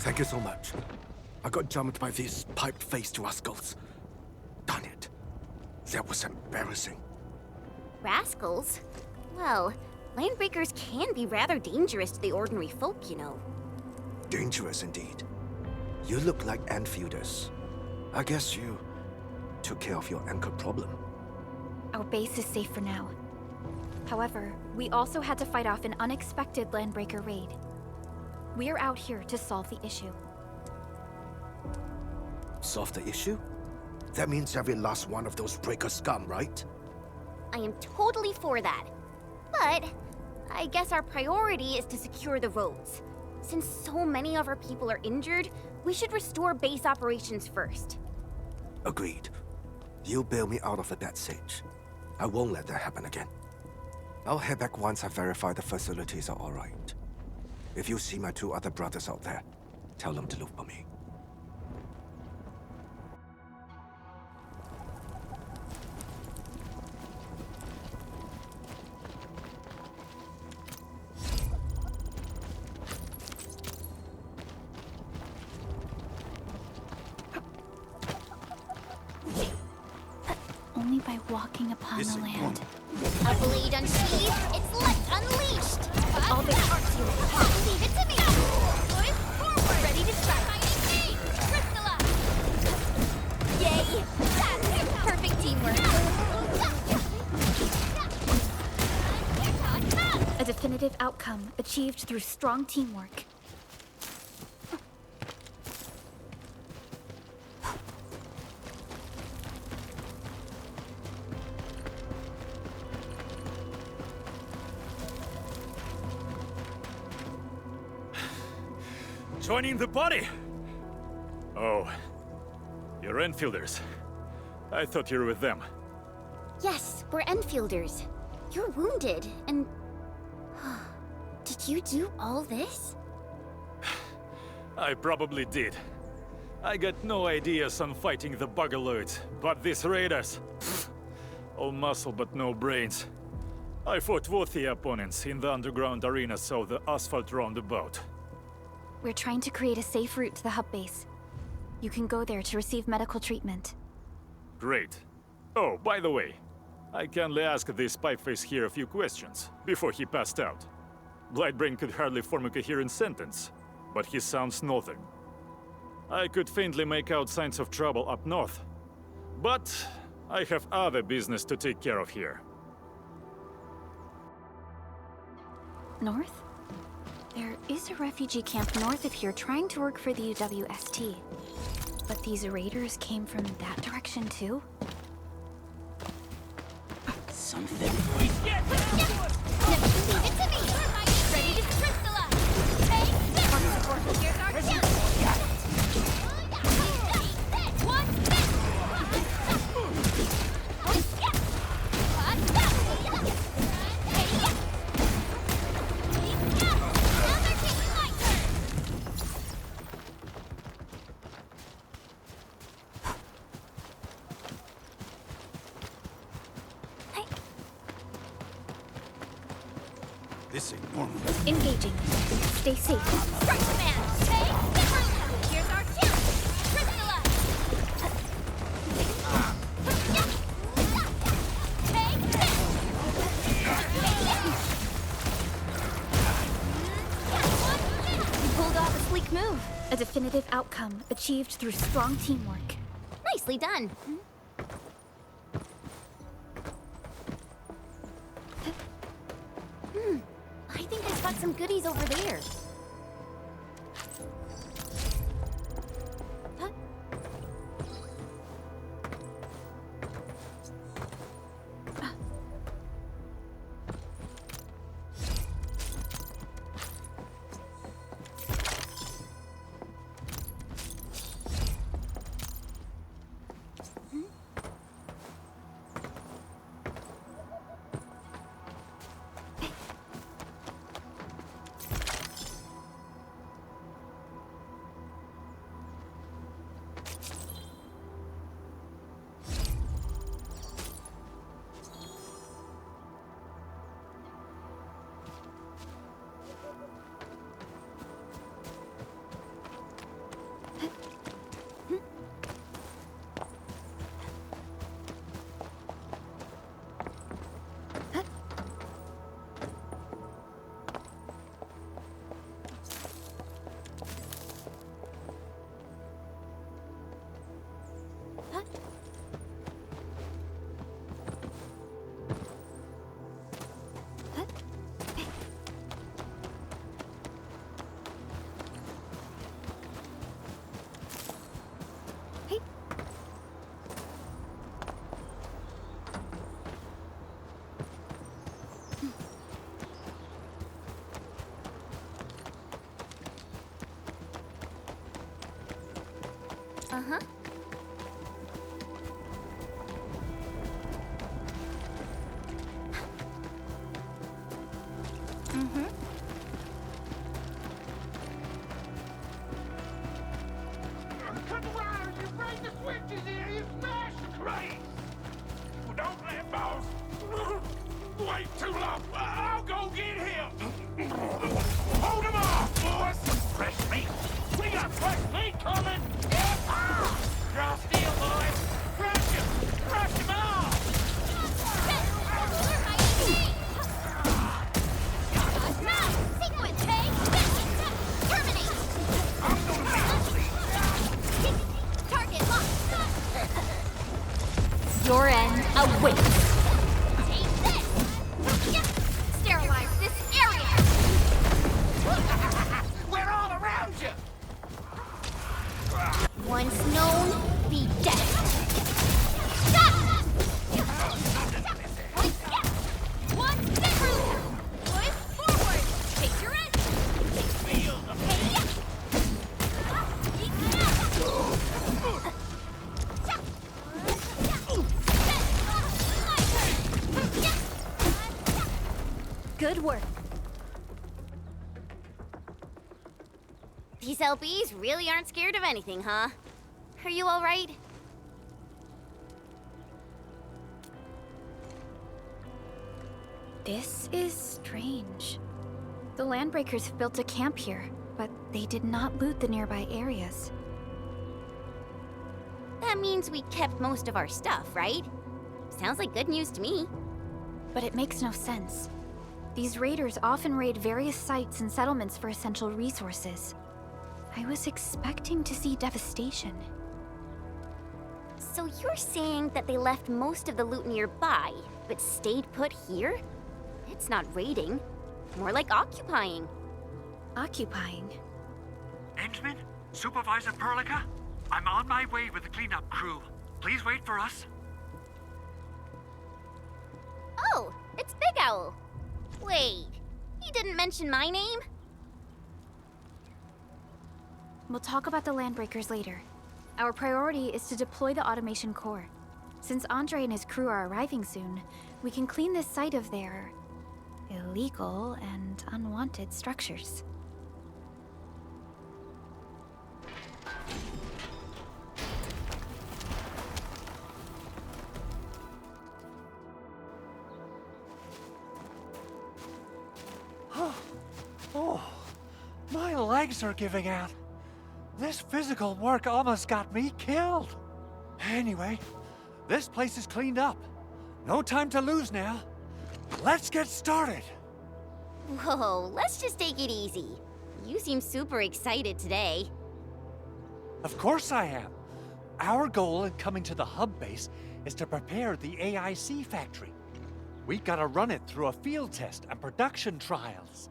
Thank you so much. I got jumped by these pipe-faced rascals. Darn it. That was embarrassing. Rascals? Well, landbreakers can be rather dangerous to the ordinary folk, you know. Dangerous indeed. You look like Endfielders. I guess you took care of your anchor problem. Our base is safe for now. However, we also had to fight off an unexpected landbreaker raid. We're out here to solve the issue. Solve the issue? That means every last one of those breaker scum, right? I am totally for that. But I guess our priority is to secure the roads. Since so many of our people are injured, we should restore base operations first. Agreed. You bail me out of a bad sitch. I won't let that happen again. I'll head back once I verify the facilities are all right. If you see my 2 other brothers out there, tell them to look for me. Only by walking upon the land. A blade unsheathed, its left unleashed! All the parts you Leave it to me! Foot forward! Ready to strike! Crystallize! Yay! That's perfect teamwork! A definitive outcome achieved through strong teamwork. Joining the party! Oh, you're Enfielders. I thought you were with them. Yes, we're Enfielders. You're wounded, and... Did you do all this? I probably did. I got no ideas on fighting the Buggerloids, but these raiders... all muscle but no brains. I fought worthy opponents in the underground arena so the asphalt roundabout. We're trying to create a safe route to the hub base. You can go there to receive medical treatment. Great. Oh, by the way, I kindly asked this pipeface here a few questions before he passed out. Blightbrain could hardly form a coherent sentence, but he sounds northern. I could faintly make out signs of trouble up north, but I have other business to take care of here. North? There is a refugee camp north of here trying to work for the UWST. But these raiders came from that direction too? Something. Leave it to me! Ready to crystallize! Take this! Here's our chance! This ain't normal. Engaging. Stay safe. Strike command! Take the room! Here's our chance! Crystallize! Take this! You pulled off a sleek move. A definitive outcome achieved through strong teamwork. Nicely done. I think I spot some goodies over there. Huh? Uh-huh. Mm-hmm. Cut the wires, you break the switches here, you smash the crates! Well, don't let boss wait too long. I'll go get him! Hold him off, boys! Fresh meat! We got fresh meat coming! Draw steel, boys! Crush him! Crush him off! Sequence, hey! Terminate! I'm gonna be Target locked! Your end awaits. Take this! Sterilize this area! We're all around you! Once known, be dead. Once through. Push forward. Take your edge. Feel the Good work. These LBs really aren't scared of anything, huh? Are you all right? This is strange. The Landbreakers have built a camp here, but they did not loot the nearby areas. That means we kept most of our stuff, right? Sounds like good news to me. But it makes no sense. These raiders often raid various sites and settlements for essential resources. I was expecting to see devastation. So you're saying that they left most of the loot nearby, but stayed put here? It's not raiding. More like occupying. Occupying? Endman? Supervisor Perlica? I'm on my way with the cleanup crew. Please wait for us. Oh, it's Big Owl. Wait, he didn't mention my name? We'll talk about the Landbreakers later. Our priority is to deploy the automation core. Since Andre and his crew are arriving soon, we can clean this site of their illegal and unwanted structures. Oh, my legs are giving out. This physical work almost got me killed. Anyway, this place is cleaned up. No time to lose now. Let's get started. Whoa, let's just take it easy. You seem super excited today. Of course I am. Our goal in coming to the hub base is to prepare the AIC factory. We gotta run it through a field test and production trials.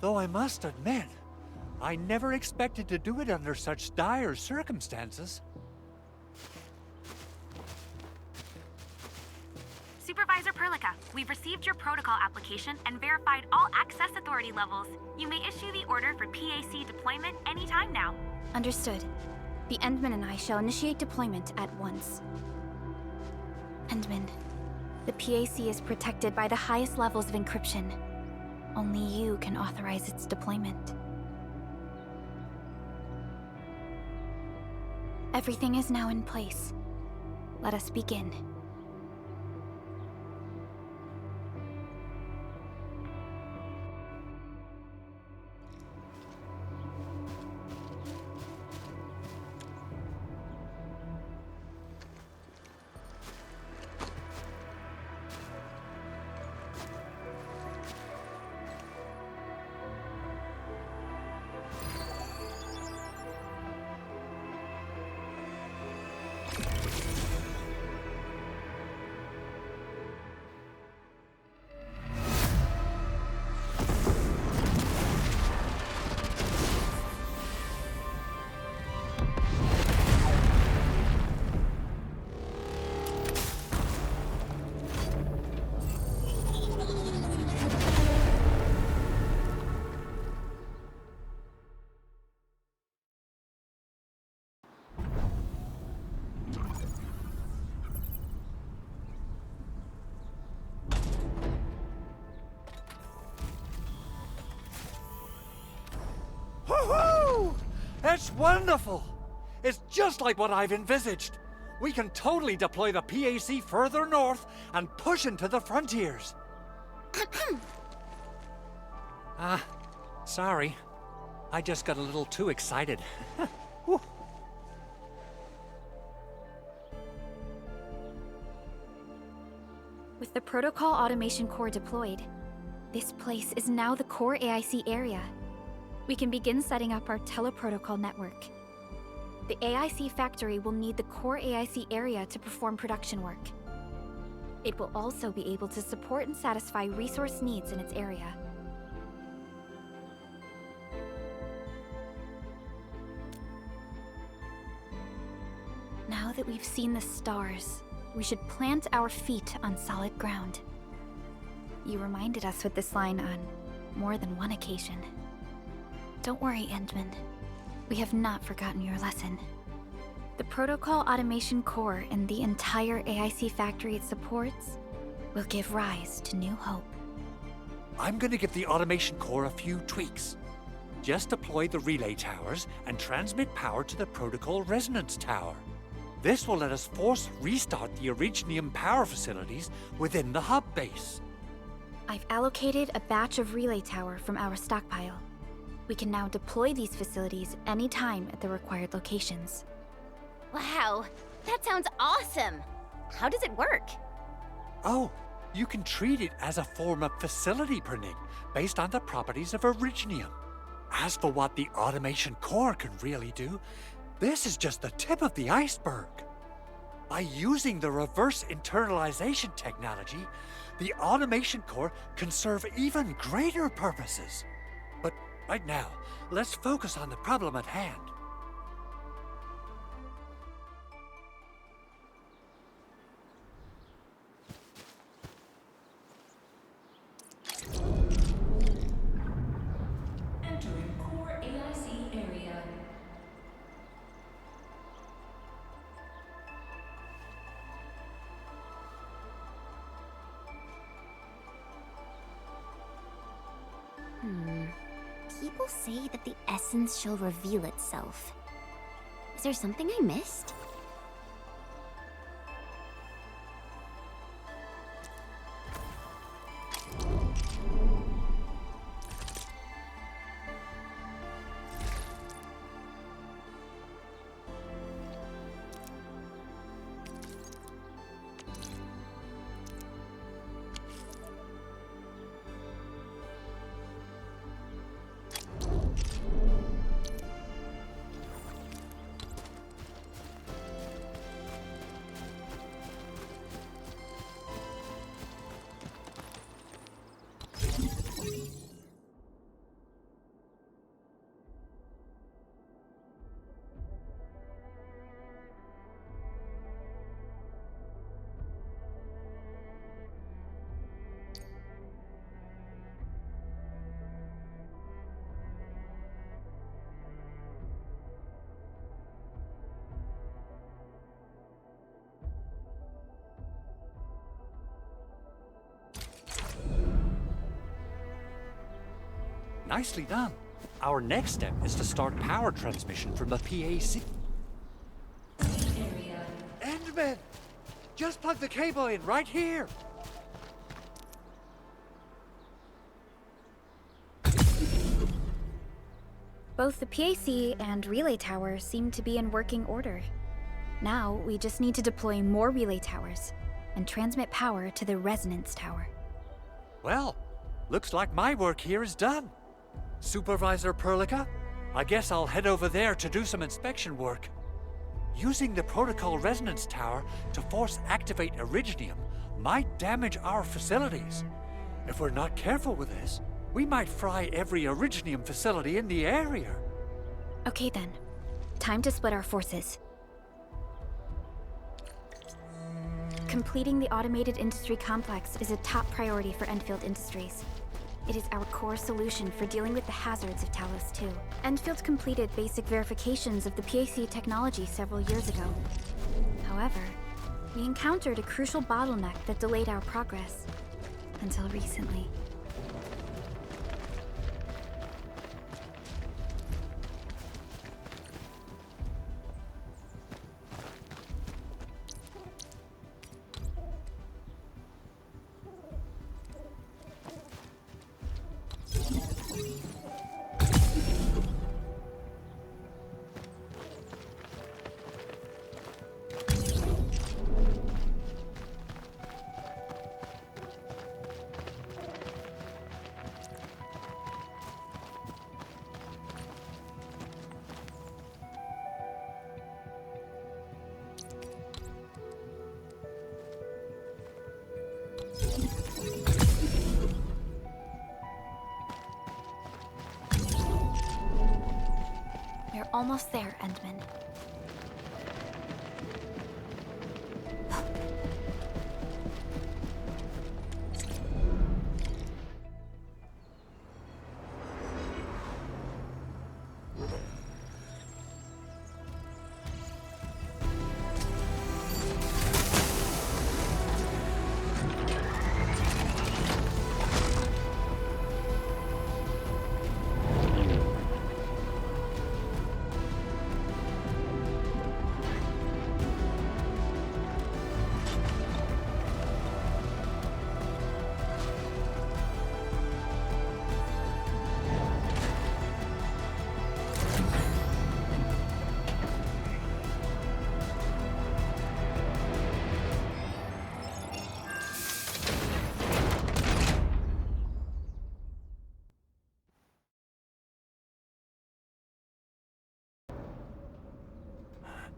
Though I must admit, I never expected to do it under such dire circumstances. Supervisor Perlica, we've received your protocol application and verified all access authority levels. You may issue the order for PAC deployment anytime now. Understood. The Endman and I shall initiate deployment at once. Endman, the PAC is protected by the highest levels of encryption. Only you can authorize its deployment. Everything is now in place. Let us begin. That's wonderful! It's just like what I've envisaged. We can totally deploy the PAC further north and push into the frontiers. Sorry. I just got a little too excited. Whew. With the Protocol Automation Core deployed, this place is now the core AIC area. We can begin setting up our teleprotocol network. The AIC factory will need the core AIC area to perform production work. It will also be able to support and satisfy resource needs in its area. Now that we've seen the stars, we should plant our feet on solid ground. You reminded us with this line on more than one occasion. Don't worry, Endman. We have not forgotten your lesson. The Protocol Automation Core and the entire AIC factory it supports will give rise to new hope. I'm gonna give the Automation Core a few tweaks. Just deploy the relay towers and transmit power to the Protocol Resonance Tower. This will let us force restart the Originium power facilities within the hub base. I've allocated a batch of relay tower from our stockpile. We can now deploy these facilities anytime at the required locations. Wow, that sounds awesome! How does it work? Oh, you can treat it as a form of facility pernig based on the properties of Originium. As for what the Automation Core can really do, this is just the tip of the iceberg. By using the reverse internalization technology, the Automation Core can serve even greater purposes. But right now, let's focus on the problem at hand. Entering core AIC area. People say that the essence shall reveal itself. Is there something I missed? Nicely done. Our next step is to start power transmission from the PAC. Endman! Just plug the cable in right here! Both the PAC and relay tower seem to be in working order. Now, we just need to deploy more relay towers and transmit power to the resonance tower. Well, looks like my work here is done. Supervisor Perlica, I guess I'll head over there to do some inspection work. Using the Protocol Resonance Tower to force activate Originium might damage our facilities. If we're not careful with this, we might fry every Originium facility in the area. Okay then. Time to split our forces. Completing the automated industry complex is a top priority for Endfield Industries. It is our core solution for dealing with the hazards of Talos 2. Endfield completed basic verifications of the PAC technology several years ago. However, we encountered a crucial bottleneck that delayed our progress. Until recently. Almost there, Endman.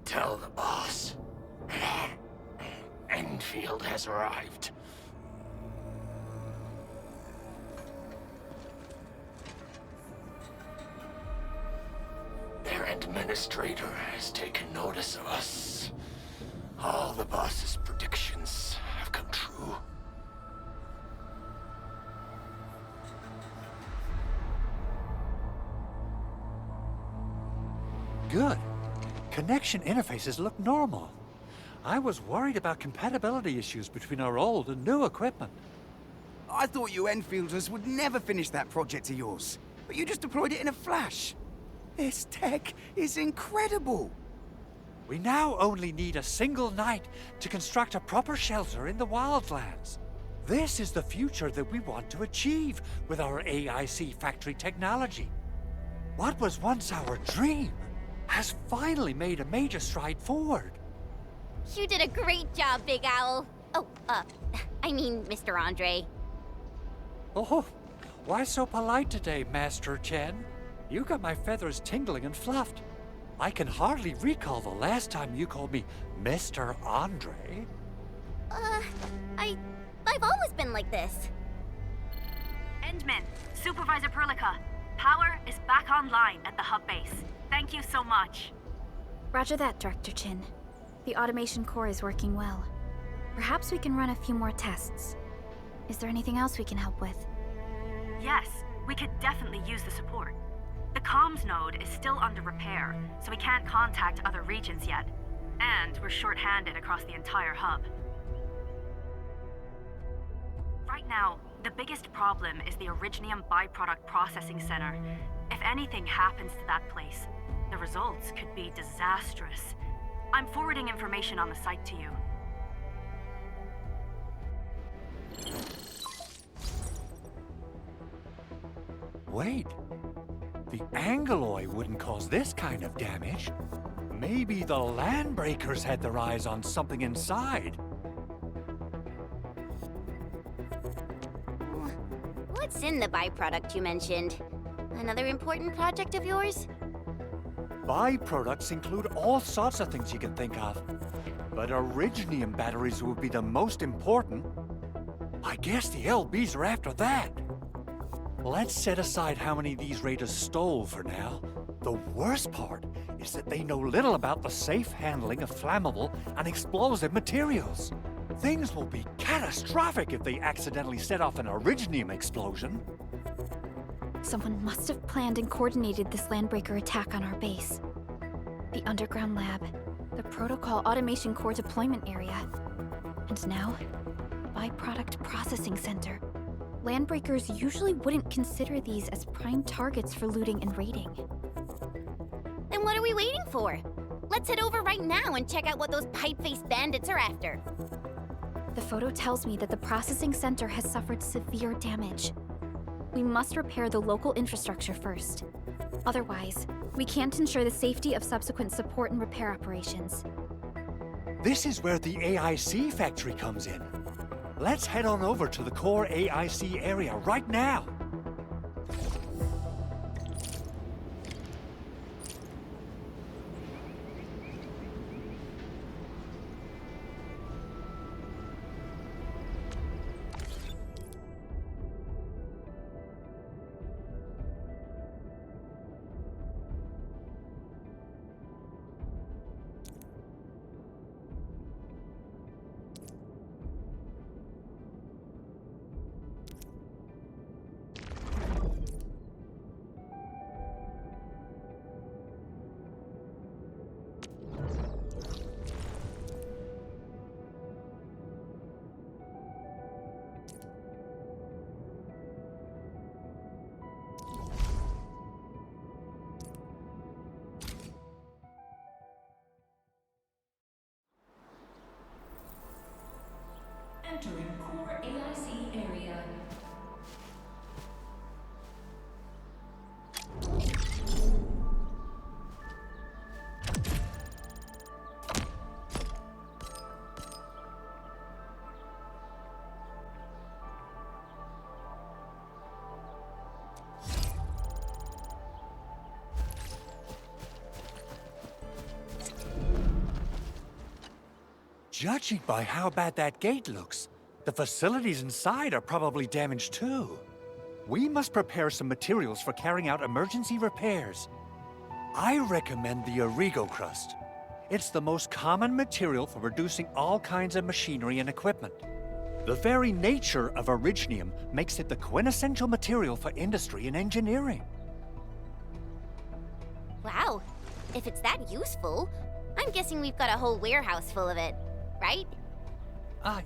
Tell the boss. Enfield has arrived. Their administrator has taken notice of us. All the boss's predictions have come true. Good. Connection interfaces look normal. I was worried about compatibility issues between our old and new equipment. I thought you Enfielders would never finish that project of yours, but you just deployed it in a flash. This tech is incredible. We now only need a single night to construct a proper shelter in the wildlands. This is the future that we want to achieve with our AIC factory technology. What was once our dream has finally made a major stride forward. You did a great job, Big Owl. Oh, I mean, Mr. Andre. Oh, why so polite today, Master Chen? You got my feathers tingling and fluffed. I can hardly recall the last time you called me Mr. Andre. I've always been like this. Endman, Supervisor Perlica, power is back online at the hub base. Thank you so much. Roger that, Director Chin. The automation core is working well. Perhaps we can run a few more tests. Is there anything else we can help with? Yes, we could definitely use the support. The comms node is still under repair, so we can't contact other regions yet. And we're short-handed across the entire hub. Right now, the biggest problem is the Originium byproduct processing center. If anything happens to that place, the results could be disastrous. I'm forwarding information on the site to you. Wait. The Angeloy wouldn't cause this kind of damage. Maybe the Landbreakers had their eyes on something inside. What's in the byproduct you mentioned? Another important project of yours? Byproducts include all sorts of things you can think of. But Originium batteries would be the most important. I guess the LBs are after that. Let's set aside how many these raiders stole for now. The worst part is that they know little about the safe handling of flammable and explosive materials. Things will be catastrophic if they accidentally set off an Originium explosion. Someone must have planned and coordinated this Landbreaker attack on our base. The underground lab, the protocol automation core deployment area, and now, the byproduct processing center. Landbreakers usually wouldn't consider these as prime targets for looting and raiding. Then what are we waiting for? Let's head over right now and check out what those pipe-faced bandits are after. The photo tells me that the processing center has suffered severe damage. We must repair the local infrastructure first. Otherwise, we can't ensure the safety of subsequent support and repair operations. This is where the AIC factory comes in. Let's head on over to the core AIC area right now. Entering core AIC area. Judging by how bad that gate looks, the facilities inside are probably damaged too. We must prepare some materials for carrying out emergency repairs. I recommend the Origo crust. It's the most common material for producing all kinds of machinery and equipment. The very nature of originium makes it the quintessential material for industry and engineering. Wow, if it's that useful, I'm guessing we've got a whole warehouse full of it, right?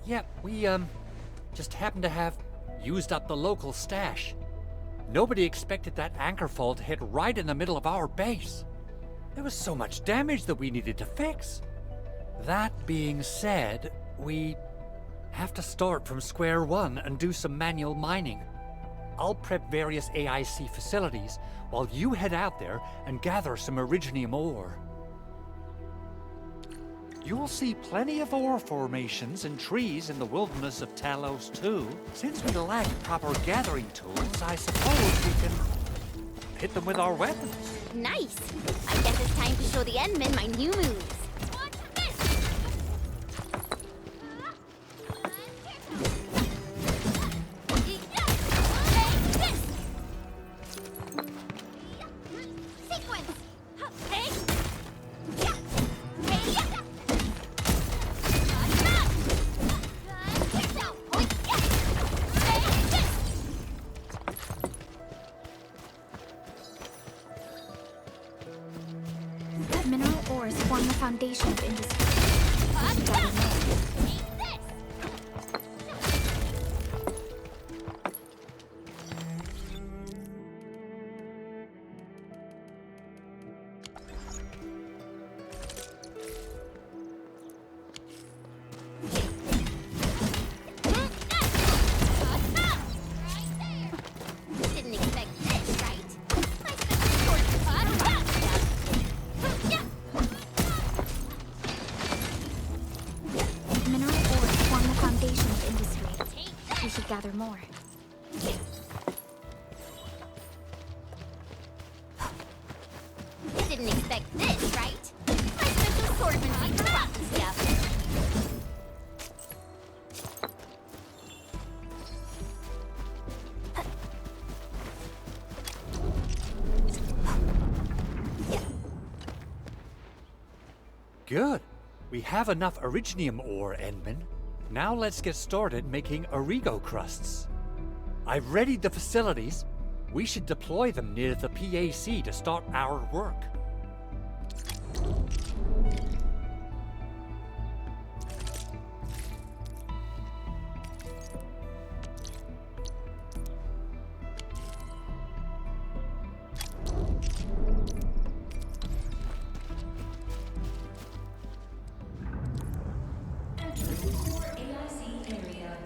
Yeah, we, just happen to have used up the local stash. Nobody expected that anchor fall to hit right in the middle of our base. There was so much damage that we needed to fix. That being said, we have to start from square one and do some manual mining. I'll prep various AIC facilities while you head out there and gather some originium ore. You'll see plenty of ore formations and trees in the wilderness of Talos too. Since we lack proper gathering tools, I suppose we can hit them with our weapons. Nice! I guess it's time to show the Endmen my new moves. Watch this! Sequence! Hey! Mineral ores form the foundation of industry. Didn't expect this, right? My special Mineral ores form the foundation of industry. We should gather more. Didn't expect this, right? My special swordsmanship for rotten stuff. Good. We have enough originium ore, Endman. Now let's get started making Origo crusts. I've readied the facilities. We should deploy them near the PAC to start our work. Entering core AIC area.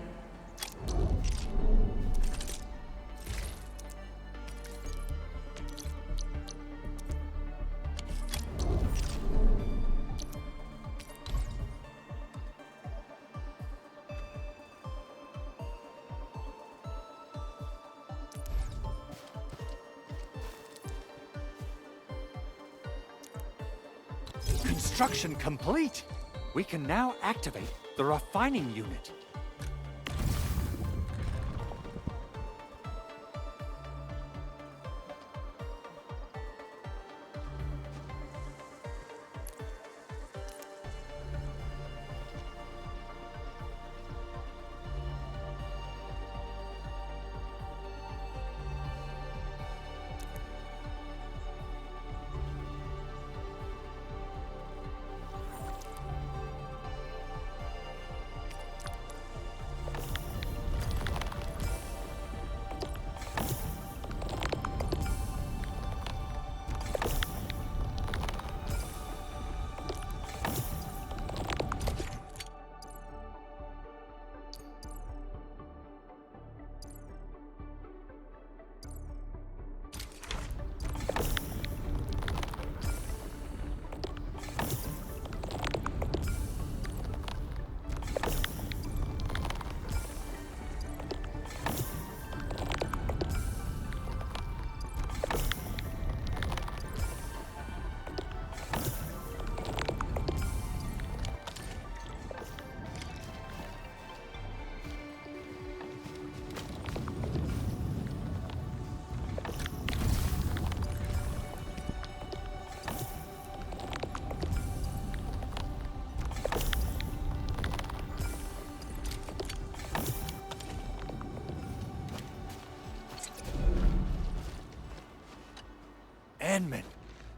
Construction complete. We can now activate the refining unit.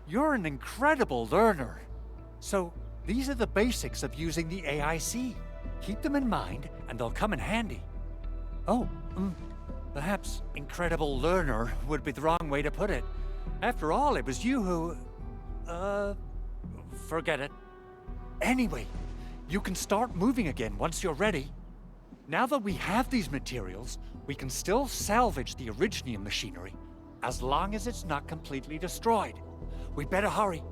You're an incredible learner. So, these are the basics of using the AIC. Keep them in mind, and they'll come in handy. Oh, perhaps incredible learner would be the wrong way to put it. After all, it was you who... forget it. Anyway, you can start moving again once you're ready. Now that we have these materials, we can still salvage the Originium machinery, as long as it's not completely destroyed. We better hurry.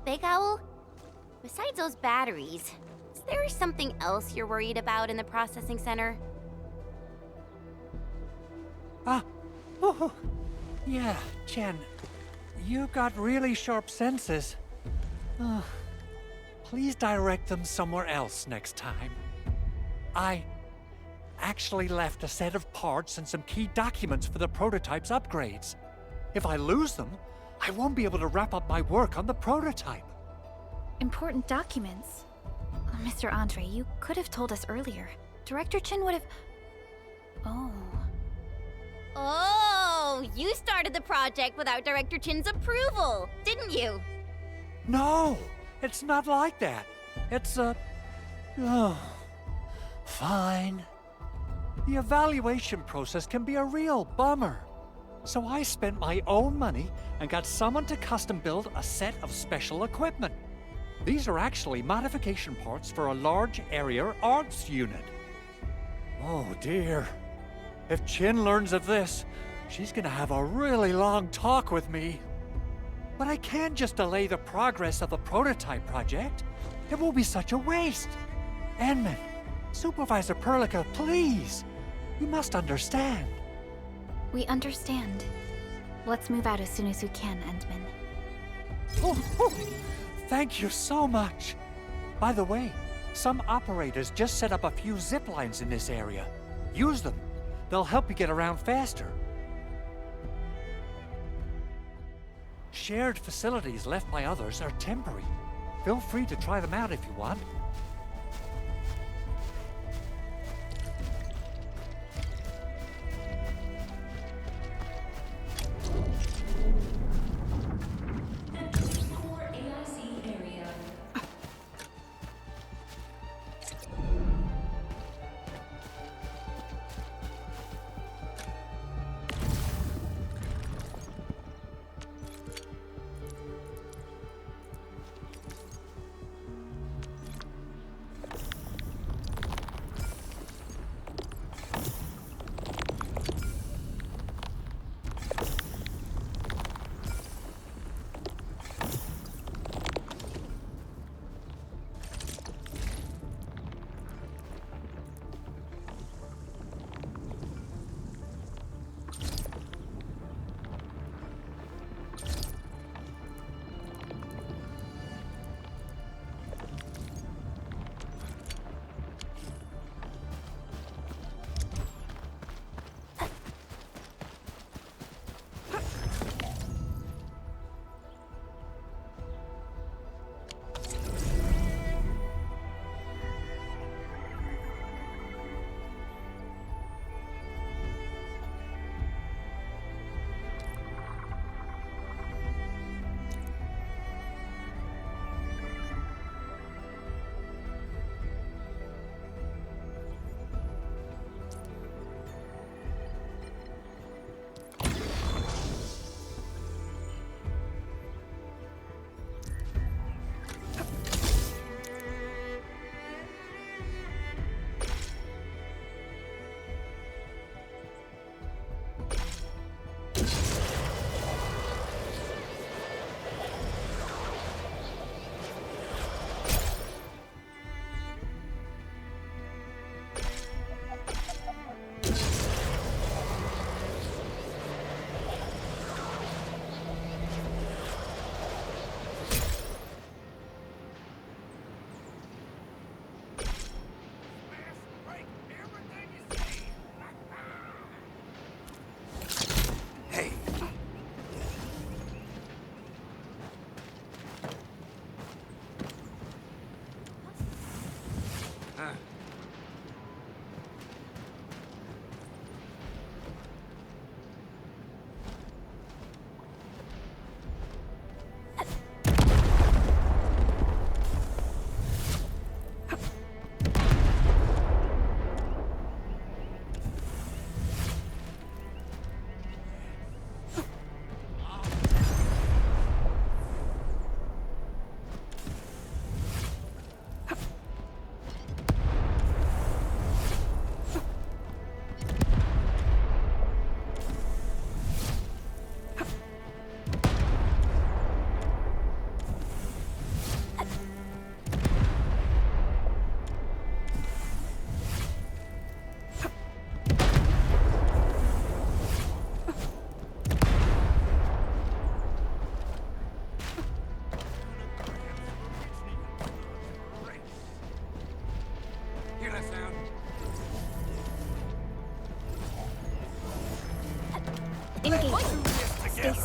Big Owl? Besides those batteries, is there something else you're worried about in the processing center? Yeah, Chen. You got really sharp senses. Please direct them somewhere else next time. I actually left a set of parts and some key documents for the prototype's upgrades. If I lose them, I won't be able to wrap up my work on the prototype. Important documents? Mr. Andre, you could have told us earlier. Director Chin would have... Oh, you started the project without Director Chin's approval, didn't you? No, it's not like that. It's fine. The evaluation process can be a real bummer. So I spent my own money and got someone to custom build a set of special equipment. These are actually modification parts for a large area arts unit. Oh dear. If Chin learns of this, she's gonna have a really long talk with me. But I can't just delay the progress of the prototype project. It will be such a waste. Endman, Supervisor Perlica, please. You must understand. We understand. Let's move out as soon as we can, Endman. Thank you so much. By the way, some operators just set up a few zip lines in this area. Use them. They'll help you get around faster. Shared facilities left by others are temporary. Feel free to try them out if you want. Core AIC area.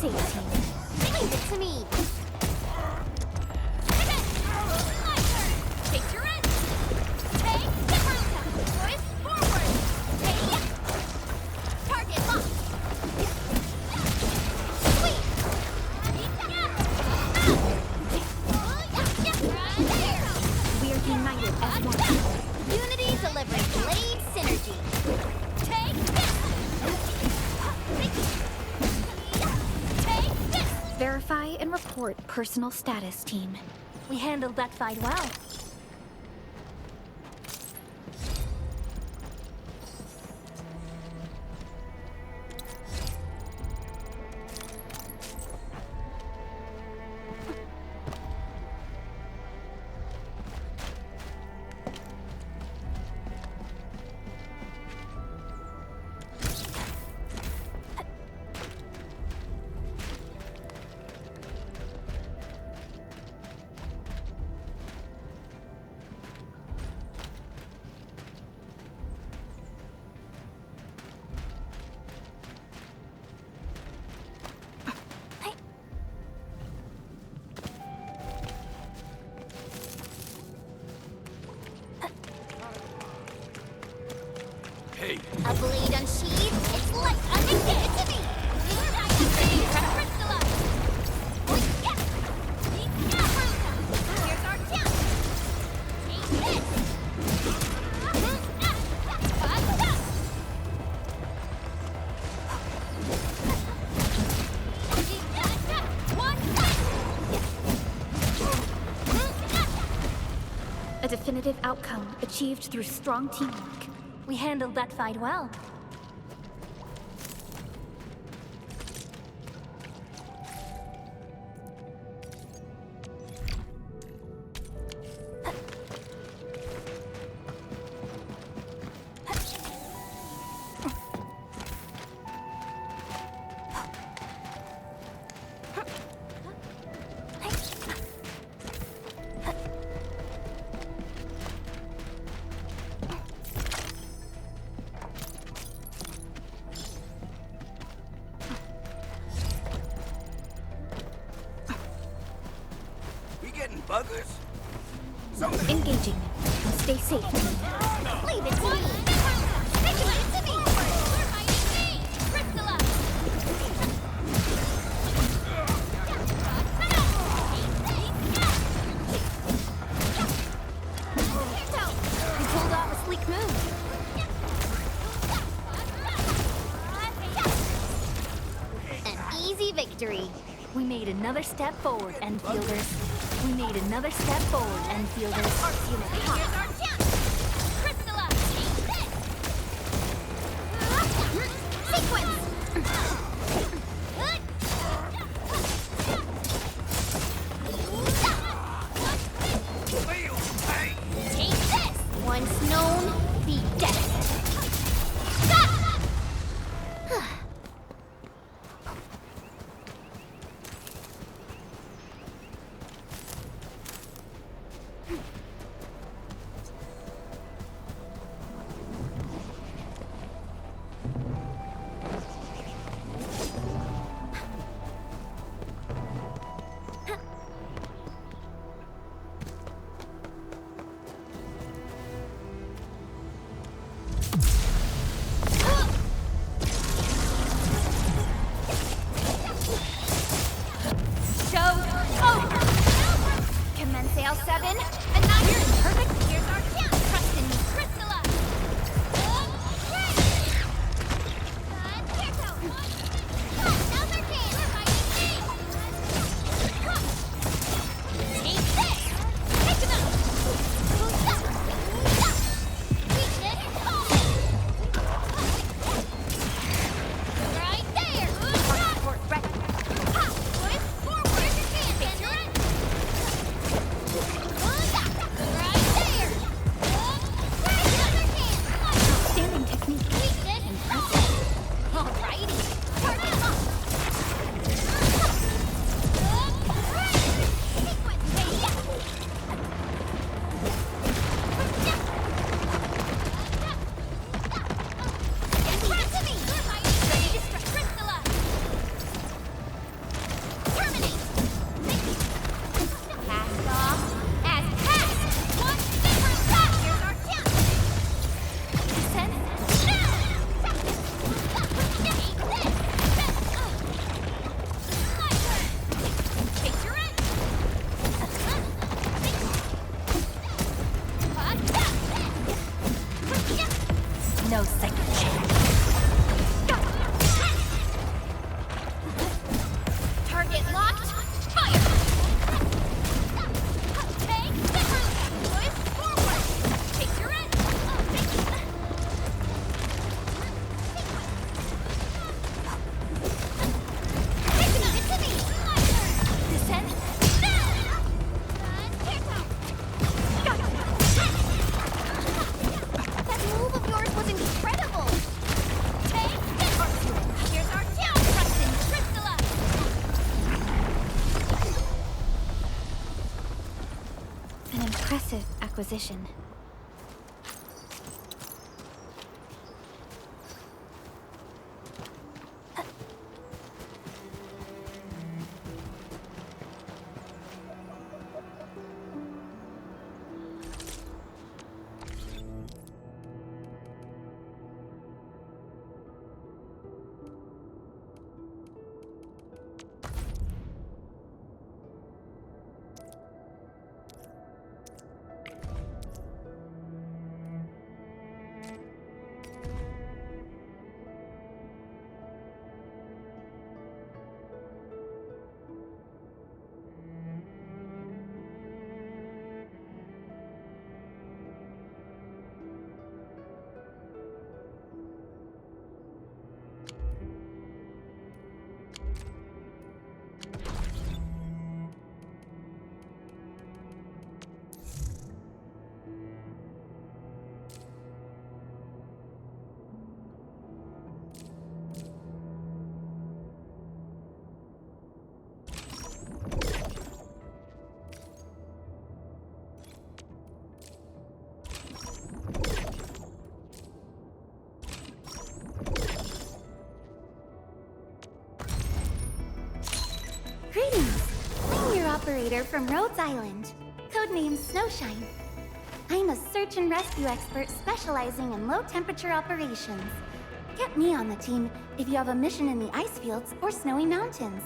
safe, team. Leave it to me. My turn. Take your end. Take the route. Push forward. Take. Target locked. Sweet. Right there. We are united as one. Unity delivering blade synergy. Take this. Take this. Verify and report personal status, team. We handled that fight well. A blade unsheathed. It's like give it to me. Here's our chance. Take this. A definitive outcome achieved through strong teamwork. We handled that fight well. Buggers? Engaging. Stay safe, team. Leave it to me. Leave it to me. We're fighting me. Crystalla. We pulled off a sleek move. An easy victory. We made another step forward, Endfielders. We made another step forward, Endfielders. Arc unit hot. Here's our chance. Crystalla. Sequence. Take this. Once known, be destined. Sail 7, and 9 years. Perfect. Here's our chance. Trust in me, Crystalla. Another chance. Take this. Pick him up. Weakness falling. Right there. Support ready. Push forward. Here's your chance. Take your end. impressive acquisition. Greetings! I'm your operator from Rhodes Island, codenamed Snowshine. I'm a search and rescue expert specializing in low-temperature operations. Get me on the team if you have a mission in the ice fields or snowy mountains.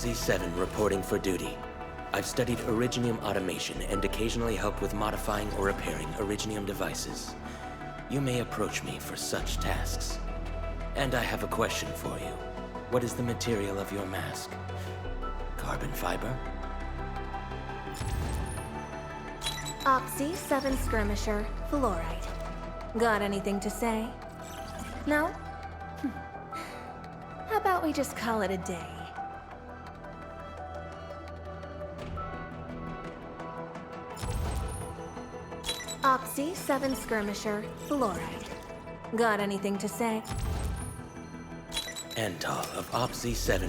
OPZ-7 reporting for duty. I've studied Originium automation and occasionally help with modifying or repairing Originium devices. You may approach me for such tasks. And I have a question for you. What is the material of your mask? Carbon fiber? Opsy 7 Skirmisher, Fluorite. Got anything to say? No? How about we just call it a day? Opsy 7 Skirmisher, Fluorite. Got anything to say? Antal of Opsy 7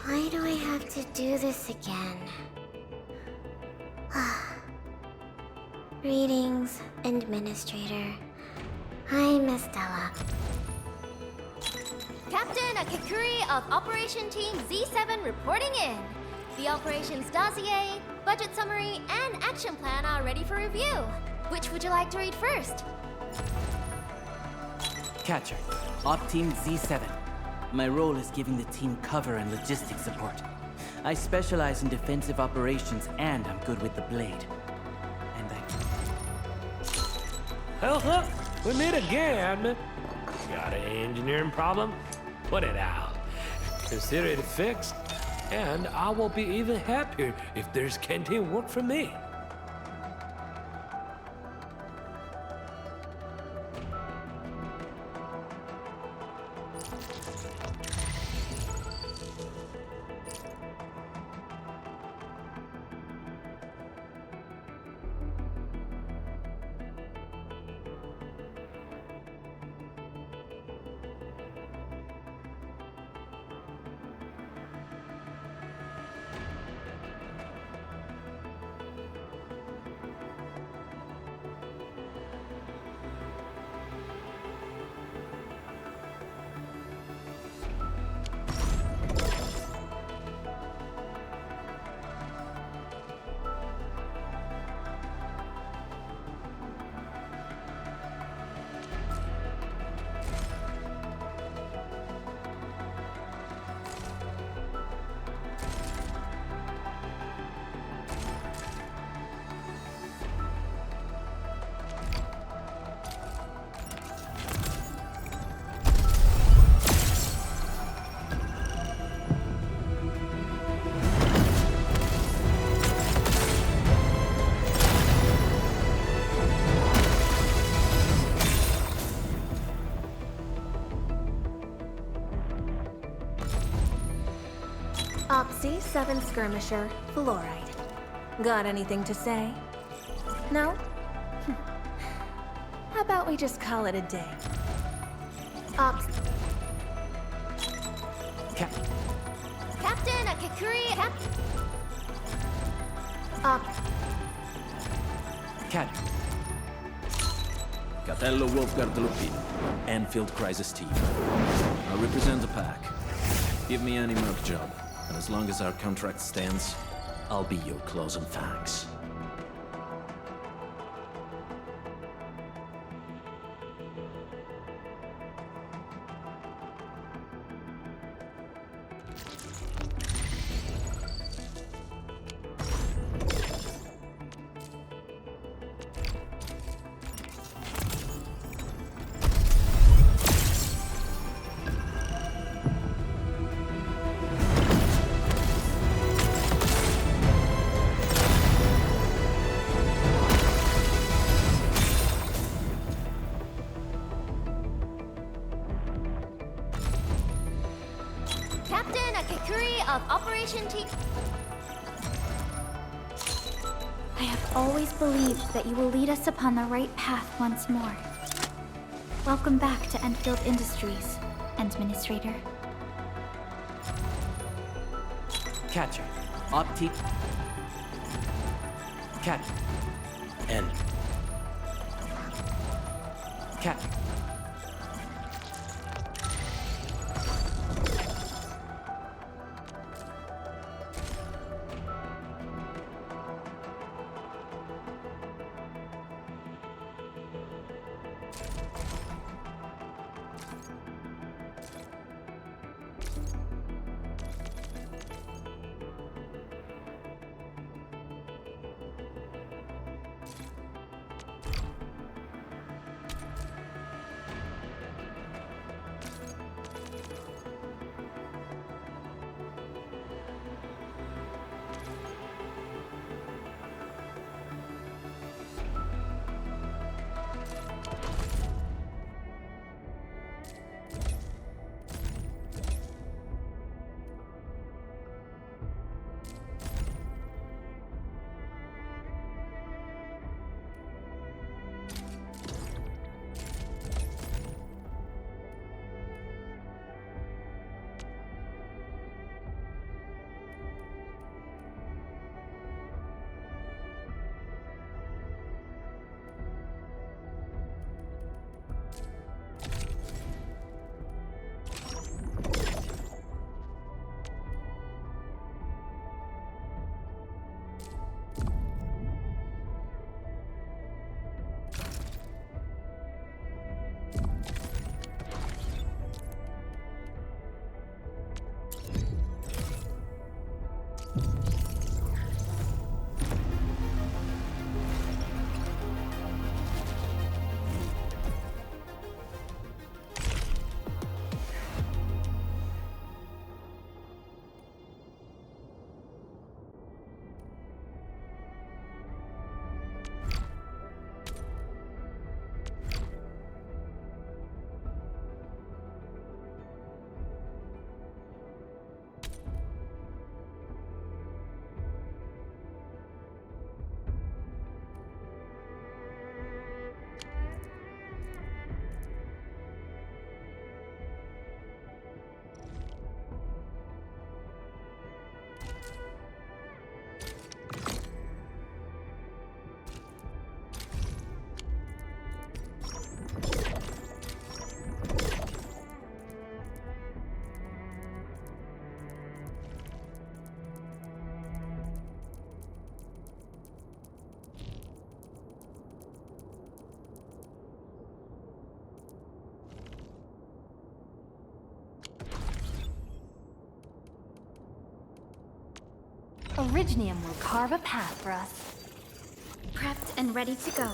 Why do I have to do this again? Greetings, Endministrator. I'm Estella. Captain Akikuri of Operation Team Z7 reporting in. The operations dossier, budget summary, and action plan are ready for review. Which would you like to read first? Catcher, Op Team Z7. My role is giving the team cover and logistics support. I specialize in defensive operations and I'm good with the blade. And Well, we meet again. Got an engineering problem? Put it out. Consider it fixed, and I will be even happier if there's canteen work for me. Opsy 7 Skirmisher, Fluorite. Got anything to say? No? How about we just call it a day? Ops... Captain Akikuri... Catcher. Catello Wolfgard Lupin, Endfield Crisis Team. I represent the pack. Give me any merc job, and as long as our contract stands, I'll be your claws and fangs. Captain Akikuri of Operation Team... I have always believed that you will lead us upon the right path once more. Welcome back to Endfield Industries, Endministrator. Catcher. Opti... Catcher. End. Catcher. Originium will carve a path for us. Prepped and ready to go.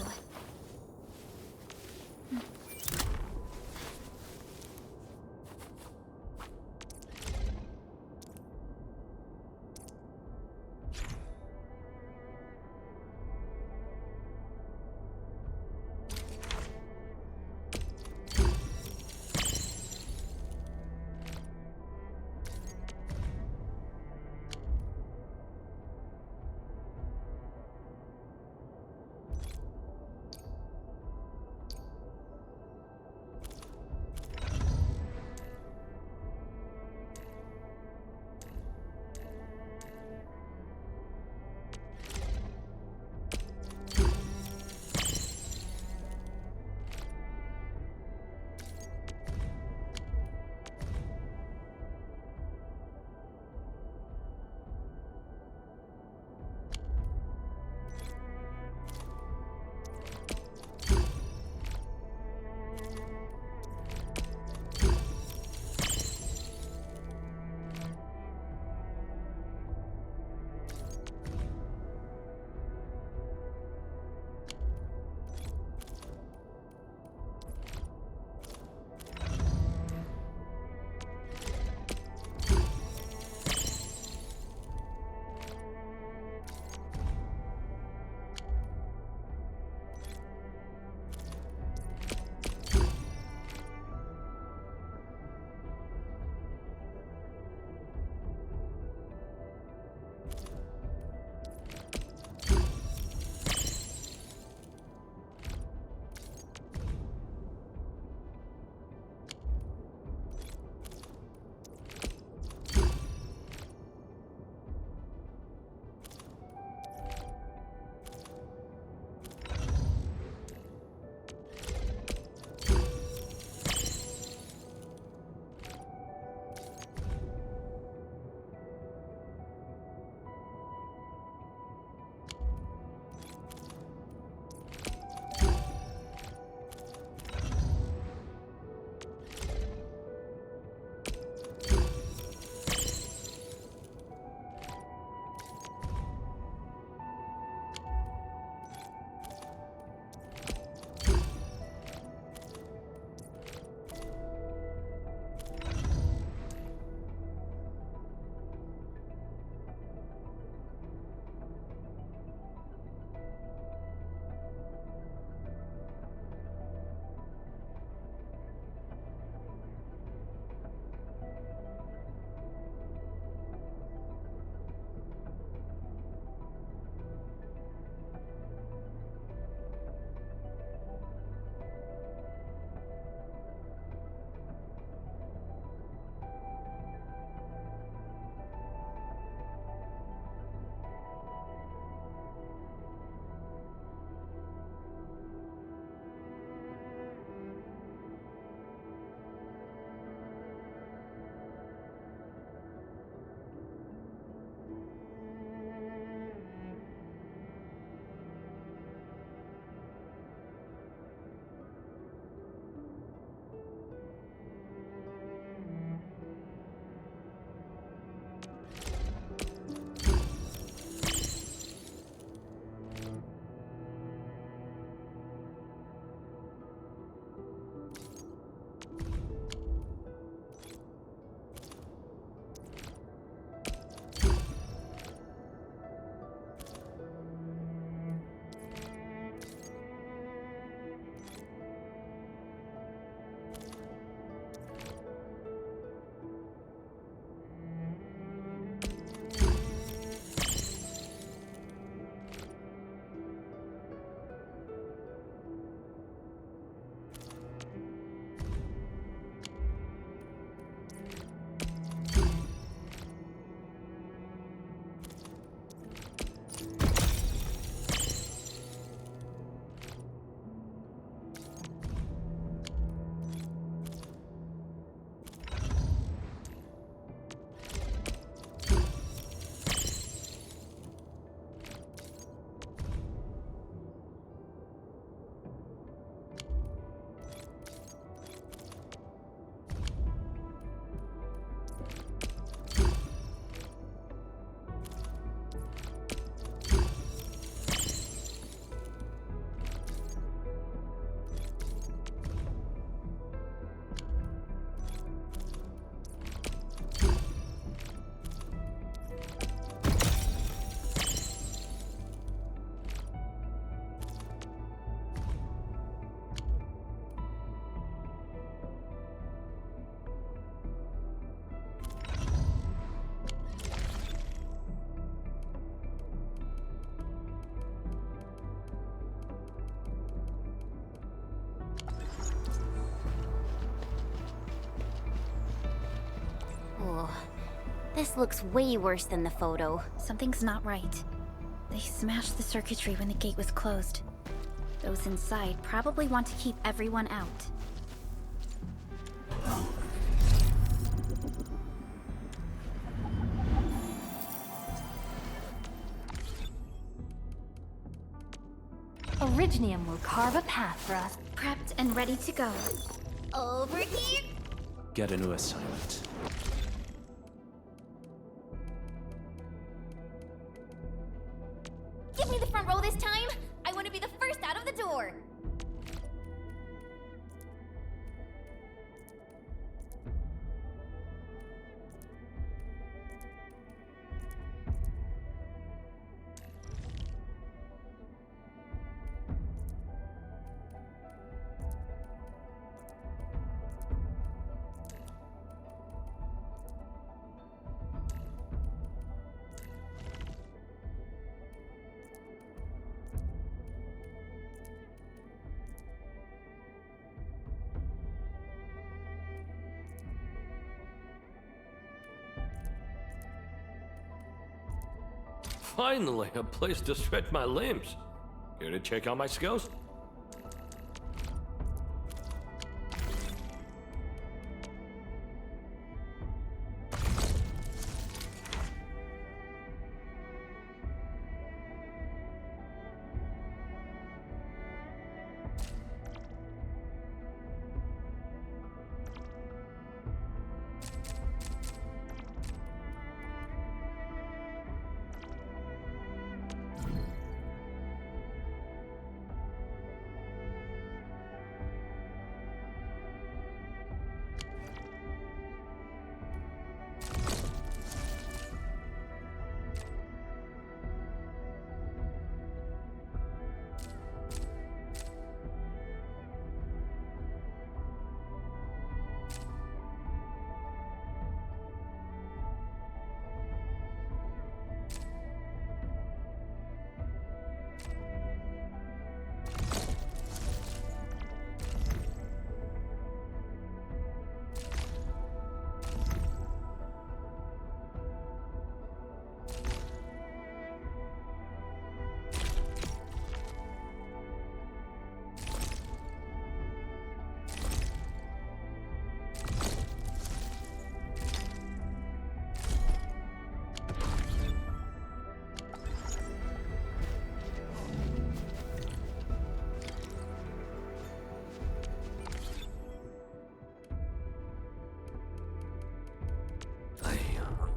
This looks way worse than the photo. Something's not right. They smashed the circuitry when the gate was closed. Those inside probably want to keep everyone out. Originium will carve a path for us. Prepped and ready to go. Over here! Get a new assignment. Give me the front row this time! I want to be the first out of the door! Finally, a place to stretch my limbs. Here to check out my skills?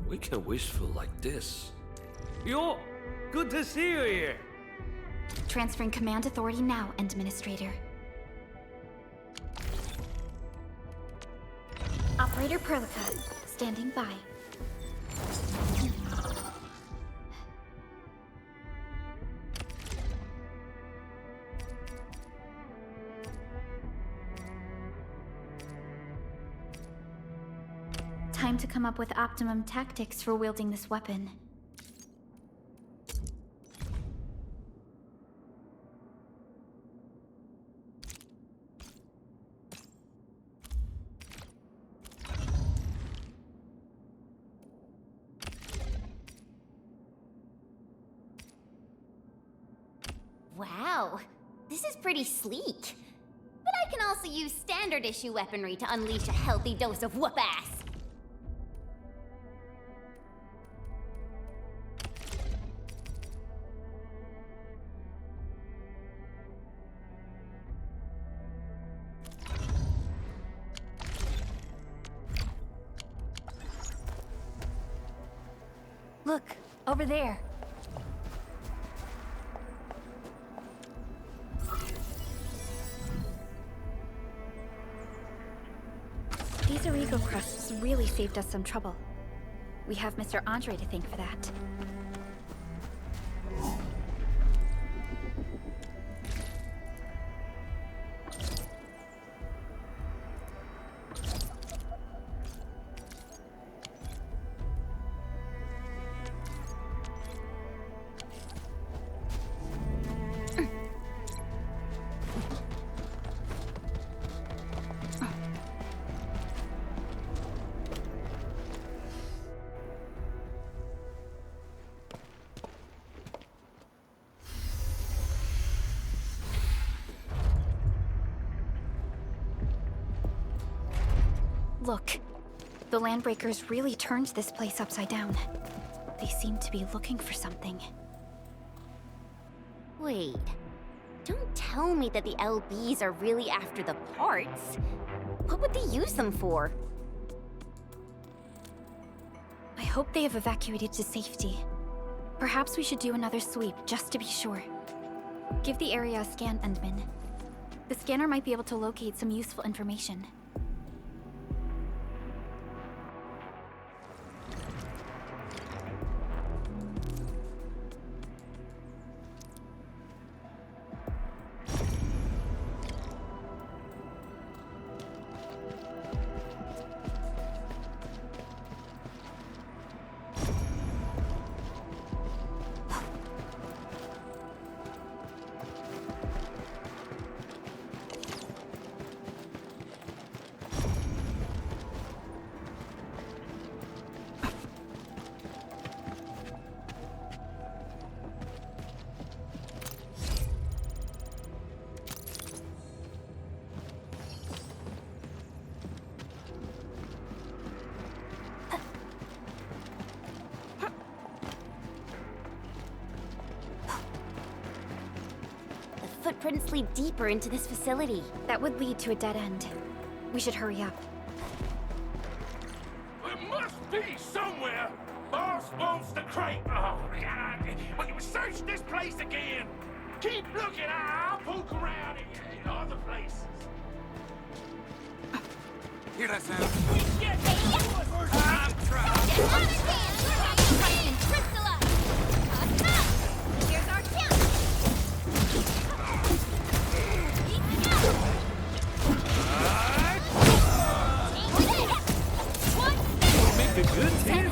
We can wishful like this. Yo, good to see you here. Transferring command authority now, Endministrator. Operator Perlica, standing by. Time to come up with optimum tactics for wielding this weapon. Wow, this is pretty sleek. But I can also use standard issue weaponry to unleash a healthy dose of whoop-ass. Look, over there. These Origo crusts really saved us some trouble. We have Mr. Andre to thank for that. Look, the Landbreakers really turned this place upside down. They seem to be looking for something. Wait. Don't tell me that the LBs are really after the parts. What would they use them for? I hope they have evacuated to safety. Perhaps we should do another sweep, just to be sure. Give the area a scan, Endman. The scanner might be able to locate some useful information. Footprints lead deeper into this facility. That would lead to a dead end. We should hurry up. There must be somewhere. Boss wants the crate. Oh, God. But we search this place again. Keep looking. I'll poke around in other places. Hear that sound? I'm trying. Here's our camp. Make a good team.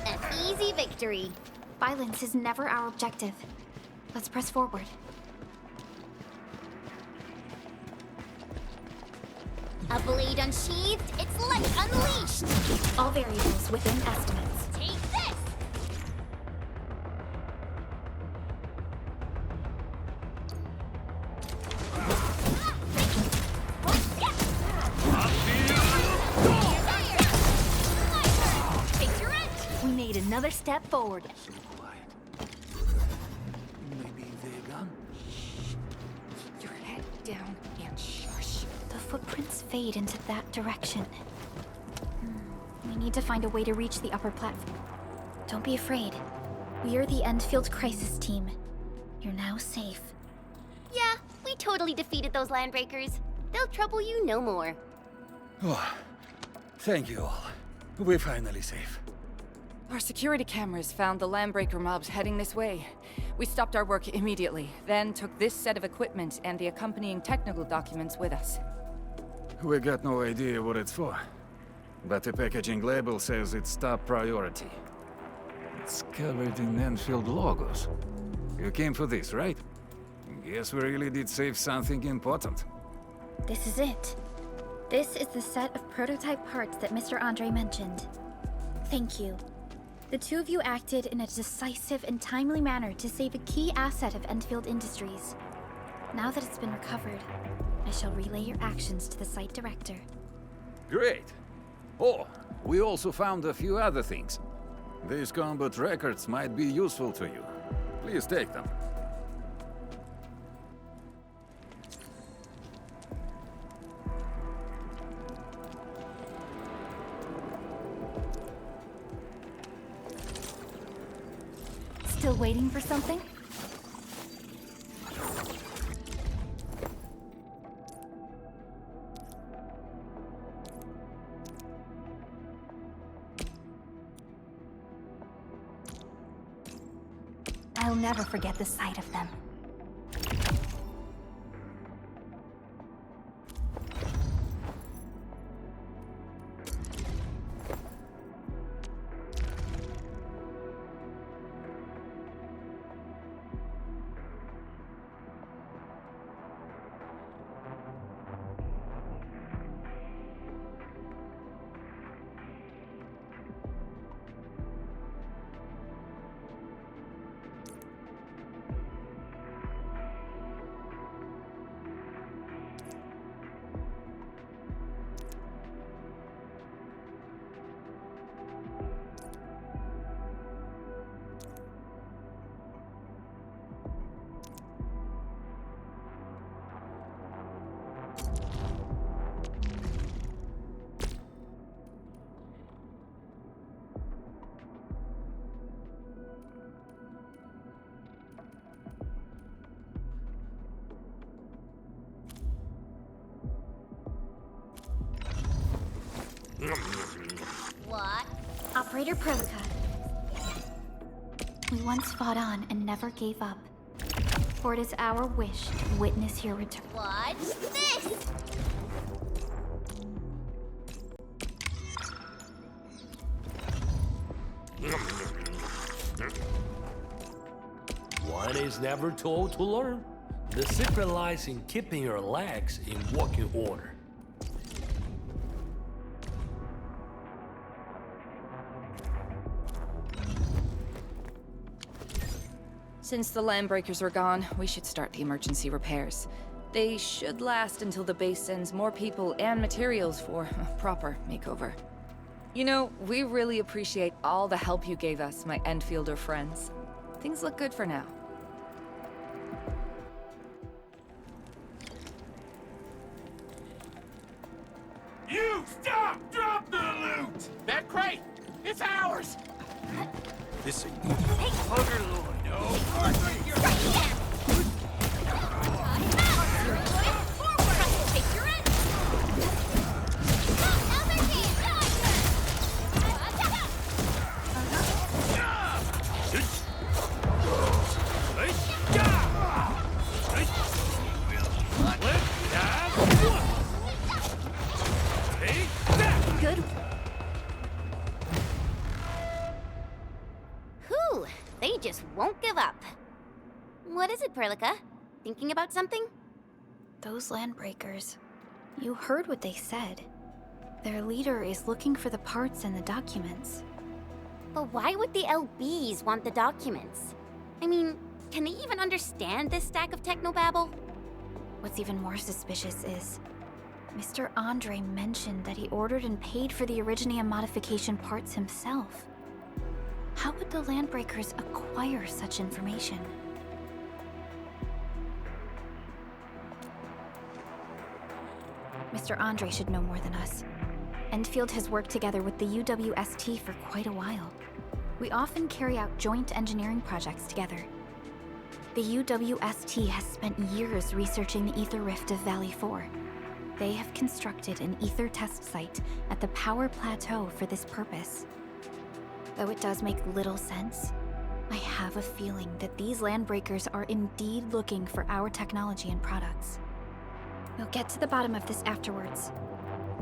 An easy victory. Violence is never our objective. Let's press forward. A blade unsheathed, its light unleashed. All variables within estimates. Take this! Take your end! We made another step forward. So quiet. Maybe they're gone? Keep your head down and shush. The footprints fade into that direction. We need to find a way to reach the upper platform. Don't be afraid. We are the Endfield crisis team. You're now safe. Yeah, we totally defeated those Landbreakers. They'll trouble you no more. Oh, thank you all. We're finally safe. Our security cameras found the Landbreaker mobs heading this way. We stopped our work immediately, then took this set of equipment and the accompanying technical documents with us. We got no idea what it's for. But the packaging label says it's top priority. It's covered in Enfield logos. You came for this, right? Guess we really did save something important. This is it. This is the set of prototype parts that Mr. Andre mentioned. Thank you. The two of you acted in a decisive and timely manner to save a key asset of Enfield Industries. Now that it's been recovered, I shall relay your actions to the site director. Great. Oh, we also found a few other things. These combat records might be useful to you. Please take them. Still waiting for something? I'll never forget the sight of them. Operator Prolica. We once fought on and never gave up. For it is our wish to witness your return. Watch this! One is never told to learn. The secret lies in keeping your legs in working order. Since the Landbreakers are gone, we should start the emergency repairs. They should last until the base sends more people and materials for a proper makeover. You know, we really appreciate all the help you gave us, my Endfielder friends. Things look good for now. You stop! Drop the loot! That crate! It's ours! This ain't... Hey! Overlord! Good. Whew, they just won't give up. What is it, Prolica? Thinking about something? Those Landbreakers. You heard what they said. Their leader is looking for the parts and the documents. But why would the LBs want the documents? I mean, can they even understand this stack of technobabble? What's even more suspicious is... Mr. Andre mentioned that he ordered and paid for the Originium modification parts himself. How would the Landbreakers acquire such information? Mr. Andre should know more than us. Endfield has worked together with the UWST for quite a while. We often carry out joint engineering projects together. The UWST has spent years researching the ether rift of Valley 4. They have constructed an ether test site at the Power Plateau for this purpose. Though it does make little sense, I have a feeling that these Landbreakers are indeed looking for our technology and products. We'll get to the bottom of this afterwards.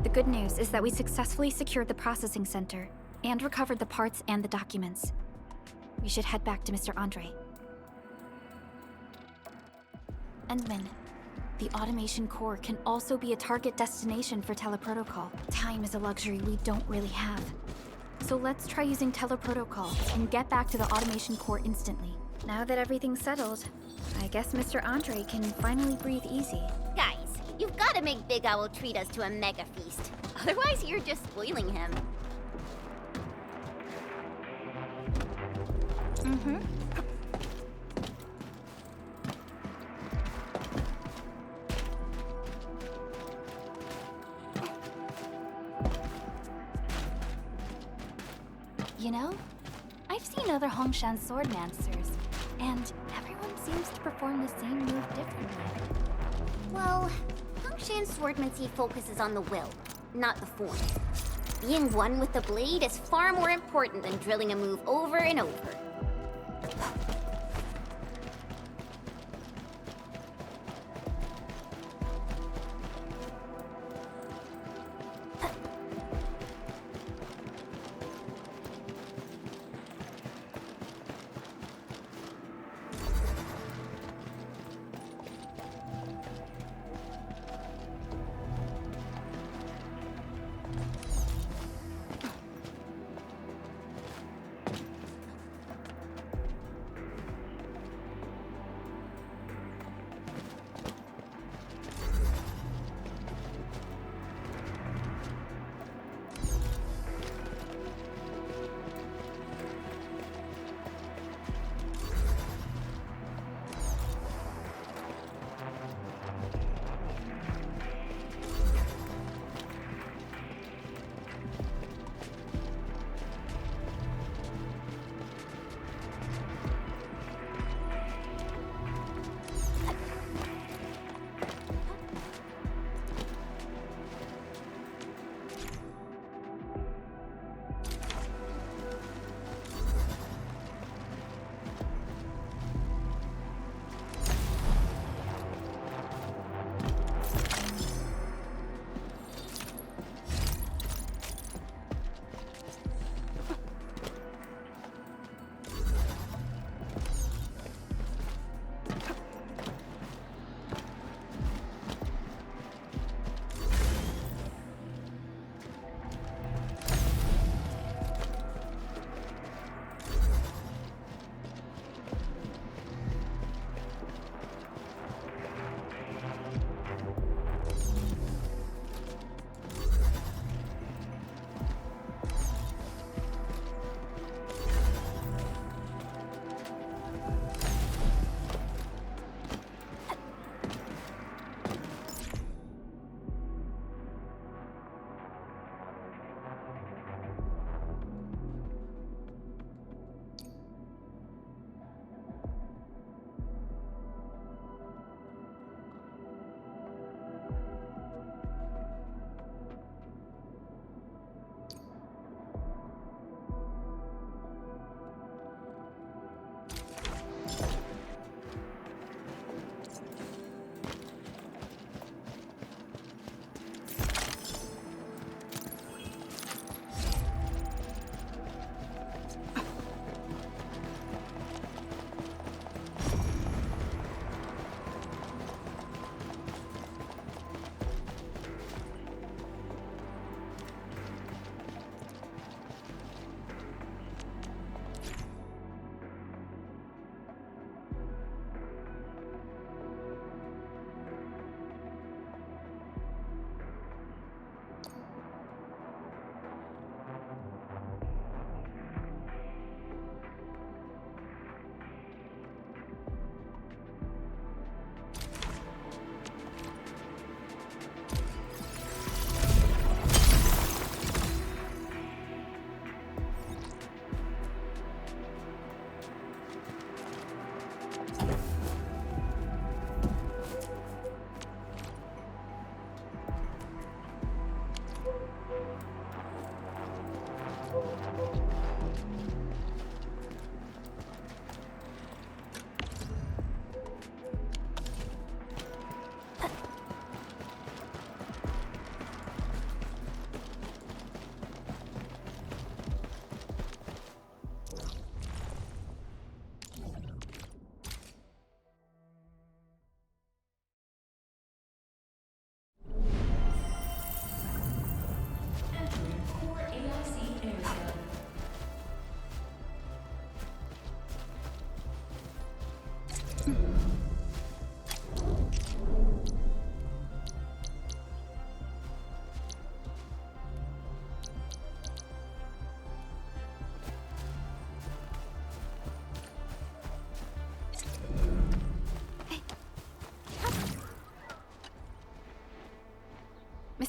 The good news is that we successfully secured the processing center and recovered the parts and the documents. We should head back to Mr. Andre. Endman, the automation core can also be a target destination for teleprotocol. Time is a luxury we don't really have. So let's try using teleprotocol and get back to the automation core instantly. Now that everything's settled, I guess Mr. Andre can finally breathe easy. Guys, you've got to make Big Owl treat us to a mega feast. Otherwise, you're just spoiling him. Mm-hmm. You know, I've seen other Hongshan swordmancers, and everyone seems to perform the same move differently. Well, Hongshan swordmancy focuses on the will, not the form. Being one with the blade is far more important than drilling a move over and over.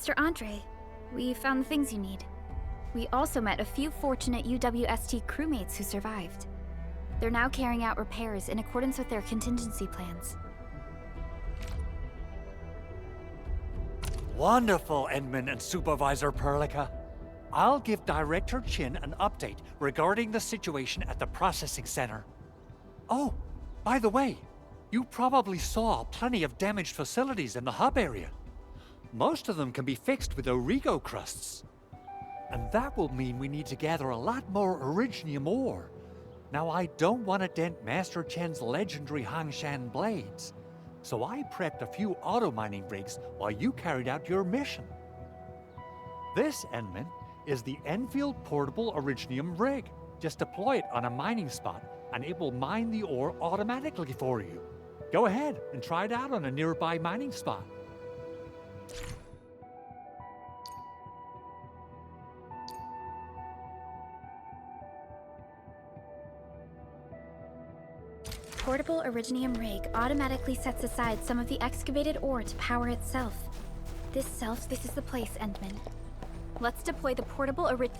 Master Andre, we found the things you need. We also met a few fortunate UWST crewmates who survived. They're now carrying out repairs in accordance with their contingency plans. Wonderful, Endman and Supervisor Perlica. I'll give Director Chin an update regarding the situation at the processing center. Oh, by the way, you probably saw plenty of damaged facilities in the hub area. Most of them can be fixed with Origo crusts. And that will mean we need to gather a lot more Originium ore. Now, I don't want to dent Master Chen's legendary Hangshan blades, so I prepped a few auto-mining rigs while you carried out your mission. This, Endman, is the Enfield Portable Originium rig. Just deploy it on a mining spot, and it will mine the ore automatically for you. Go ahead and try it out on a nearby mining spot. Portable Originium rig automatically sets aside some of the excavated ore to power itself. This is the place, Endman. Let's deploy the portable Originium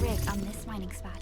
rig on this mining spot.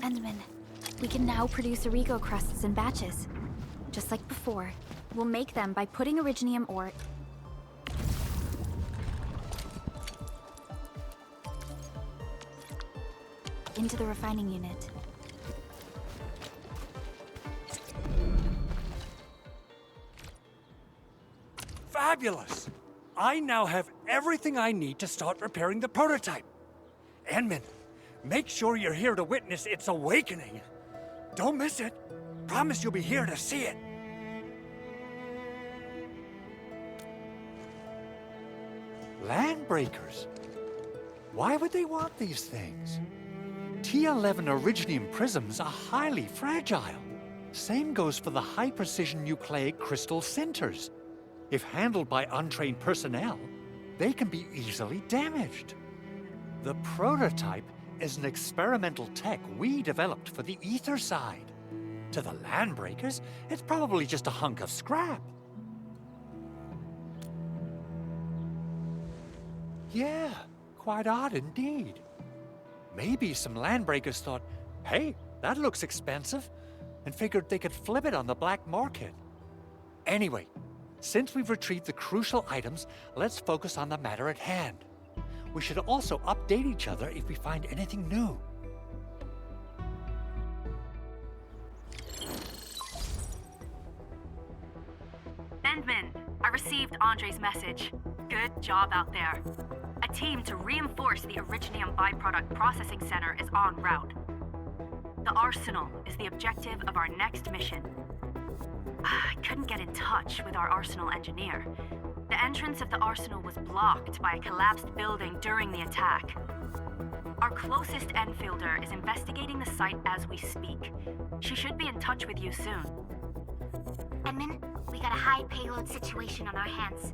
Endman, we can now produce Origo crusts in batches. Just like before, we'll make them by putting Originium ore into the refining unit. Fabulous! I now have everything I need to start repairing the prototype. Endman, make sure you're here to witness its awakening. Don't miss it. Promise you'll be here to see it. Landbreakers? Why would they want these things? T11 Originium prisms are highly fragile. Same goes for the high-precision nucleic crystal sinters. If handled by untrained personnel, they can be easily damaged. The prototype is an experimental tech we developed for the ether side. To the Landbreakers, it's probably just a hunk of scrap. Yeah, quite odd indeed. Maybe some Landbreakers thought, hey, that looks expensive, and figured they could flip it on the black market. Anyway, since we've retrieved the crucial items, let's focus on the matter at hand. We should also update each other if we find anything new. Endman, I received Andre's message. Good job out there. A team to reinforce the Originium byproduct processing center is en route. The arsenal is the objective of our next mission. I couldn't get in touch with our arsenal engineer. The entrance of the arsenal was blocked by a collapsed building during the attack. Our closest Enfielder is investigating the site as we speak. She should be in touch with you soon. Endman, we got a high payload situation on our hands.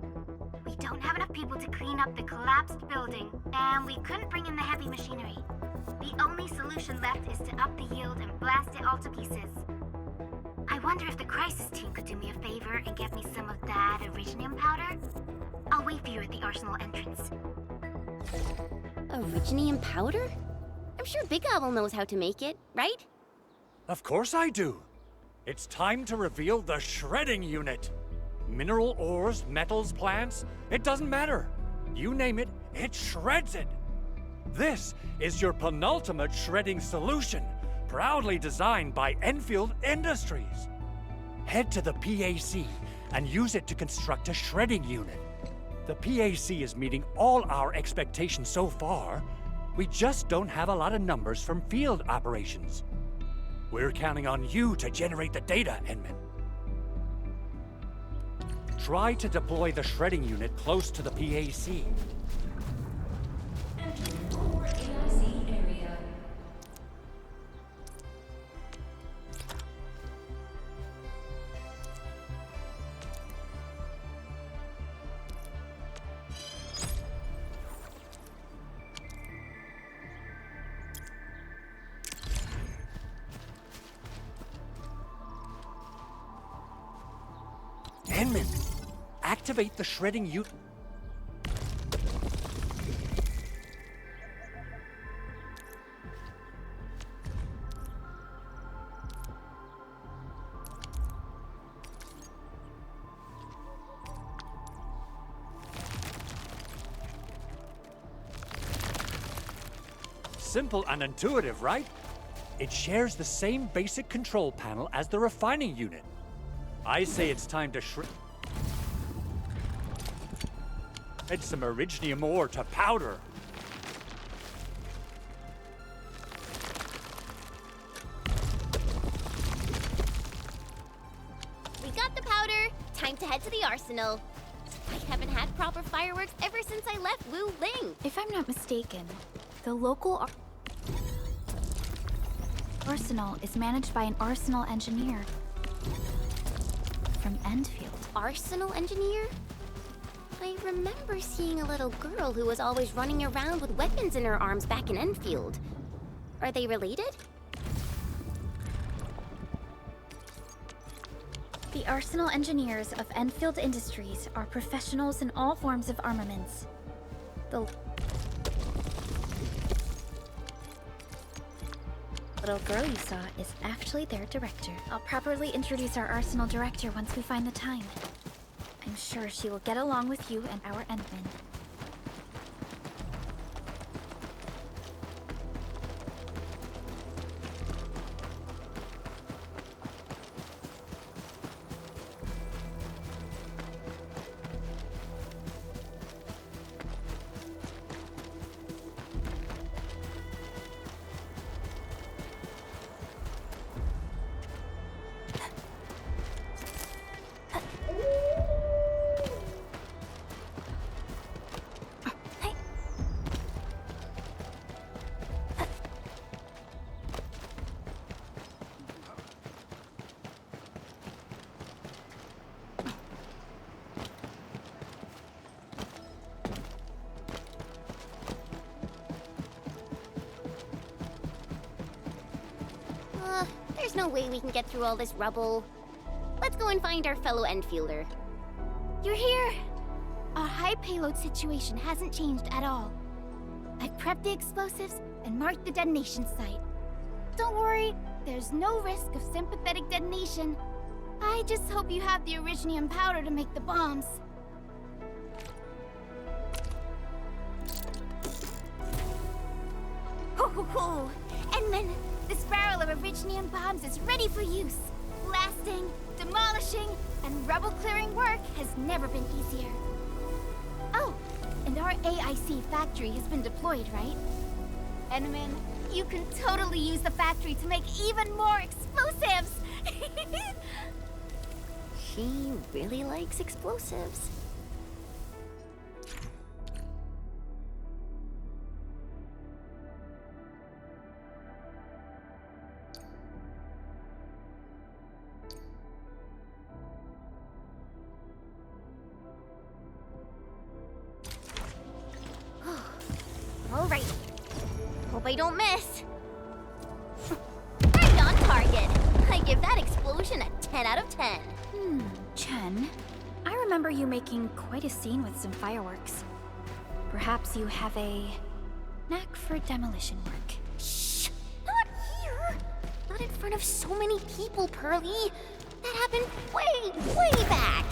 We don't have enough people to clean up the collapsed building, and we couldn't bring in the heavy machinery. The only solution left is to up the yield and blast it all to pieces. I wonder if the crisis team could do me a favor and get me some of that Originium powder? I'll wait for you at the arsenal entrance. Originium powder? I'm sure Big Owl knows how to make it, right? Of course I do. It's time to reveal the shredding unit. Mineral ores, metals, plants, it doesn't matter. You name it, it shreds it. This is your penultimate shredding solution, proudly designed by Endfield Industries. Head to the PAC and use it to construct a shredding unit. The PAC is meeting all our expectations so far. We just don't have a lot of numbers from field operations. We're counting on you to generate the data, Endman. Try to deploy the shredding unit close to the PAC. Endman, activate the shredding unit. Simple and intuitive, right? It shares the same basic control panel as the refining unit. I say it's time to shred some Originium ore to powder. We got the powder. Time to head to the arsenal. I haven't had proper fireworks ever since I left Wu Ling. If I'm not mistaken, the local arsenal is managed by an arsenal engineer from Endfield. Arsenal engineer? I remember seeing a little girl who was always running around with weapons in her arms back in Endfield. Are they related? The arsenal engineers of Endfield Industries are professionals in all forms of armaments. The little girl you saw is actually their director. I'll properly introduce our arsenal director once we find the time. I'm sure she will get along with you and our Endman. There's no way we can get through all this rubble. Let's go and find our fellow Enfielder. You're here! Our high payload situation hasn't changed at all. I've prepped the explosives and marked the detonation site. Don't worry, there's no risk of sympathetic detonation. I just hope you have the Originium powder to make the bombs. Ho ho ho! Endman, this barrel of Originium bombs is ready for use. Blasting, demolishing, and rubble-clearing work has never been easier. Oh, and our AIC factory has been deployed, right? Endman, you can totally use the factory to make even more explosives! She really likes explosives. Alright. Hope I don't miss. Right on target. I give that explosion a 10 out of 10. Chen, I remember you making quite a scene with some fireworks. Perhaps you have a knack for demolition work. Shh! Not here! Not in front of so many people, Pearly. That happened way back.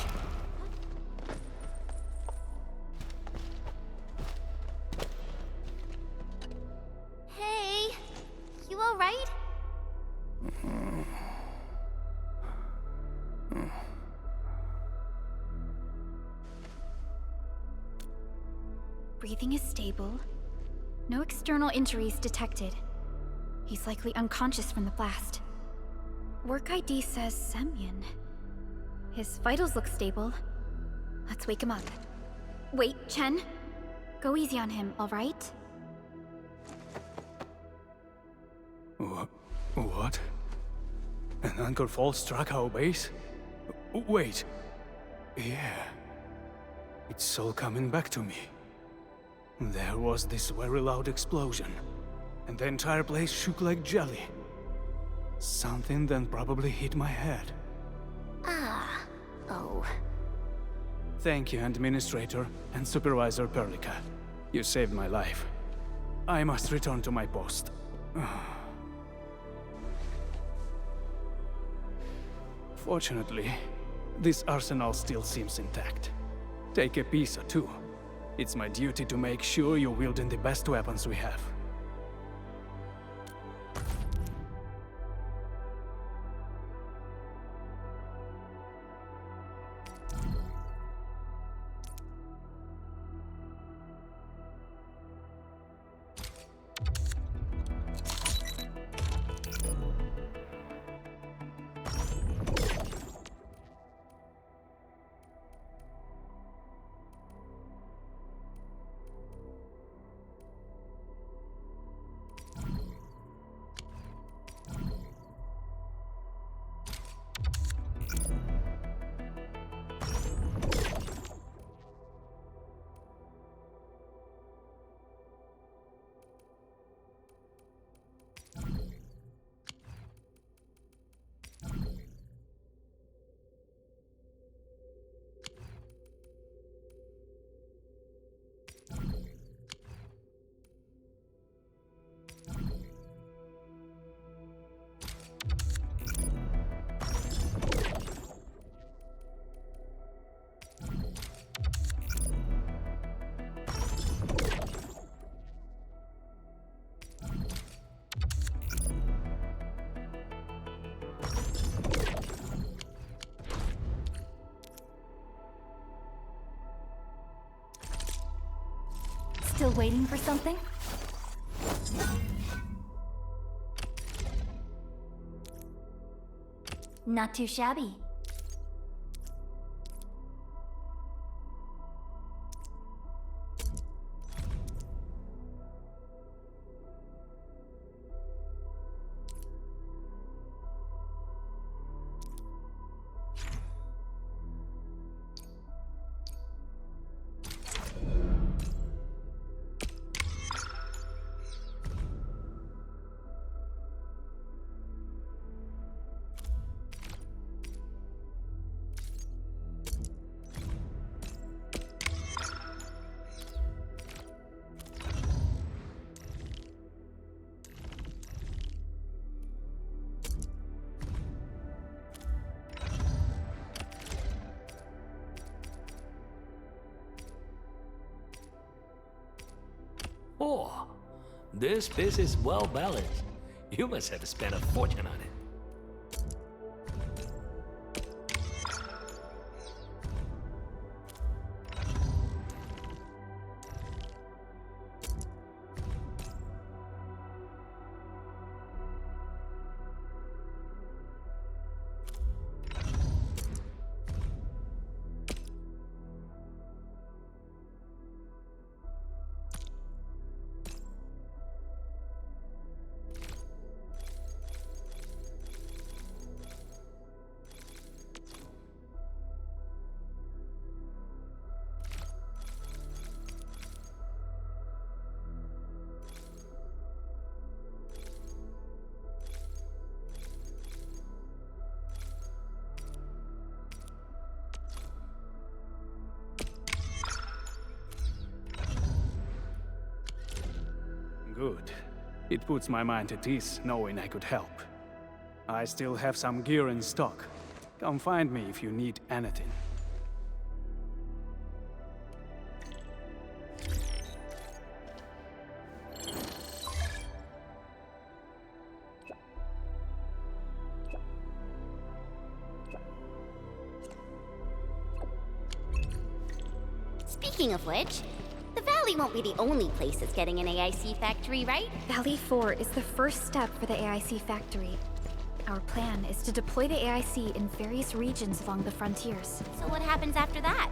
Breathing is stable. No external injuries detected. He's likely unconscious from the blast. Work ID says Semyon. His vitals look stable. Let's wake him up. Wait, Chen. Go easy on him, alright? What? An anchor fault struck our base? Wait. Yeah. It's all coming back to me. There was this very loud explosion, and the entire place shook like jelly. Something then probably hit my head. Ah. Oh. Thank you, Administrator and Supervisor Perlica. You saved my life. I must return to my post. Fortunately, this arsenal still seems intact. Take a piece or two. It's my duty to make sure you're wielding the best weapons we have. Still waiting for something? Not too shabby. Oh, this piece is well balanced. You must have spent a fortune on it. Good. It puts my mind at ease knowing I could help. I still have some gear in stock. Come find me if you need anything. Speaking of which, the Valley won't be the only place that's getting an AIC factory, right? Valley 4 is the first step for the AIC factory. Our plan is to deploy the AIC in various regions along the frontiers. So what happens after that?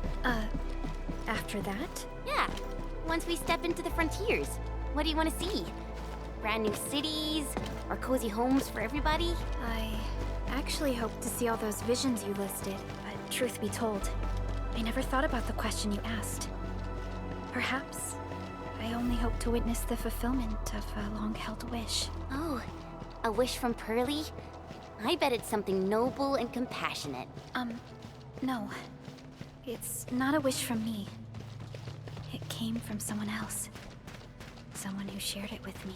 After that? Yeah, once we step into the frontiers, what do you want to see? Brand new cities? Or cozy homes for everybody? I actually hoped to see all those visions you listed, but truth be told, I never thought about the question you asked. Perhaps I only hope to witness the fulfillment of a long-held wish. Oh, a wish from Pearly? I bet it's something noble and compassionate. No. It's not a wish from me. It came from someone else. Someone who shared it with me.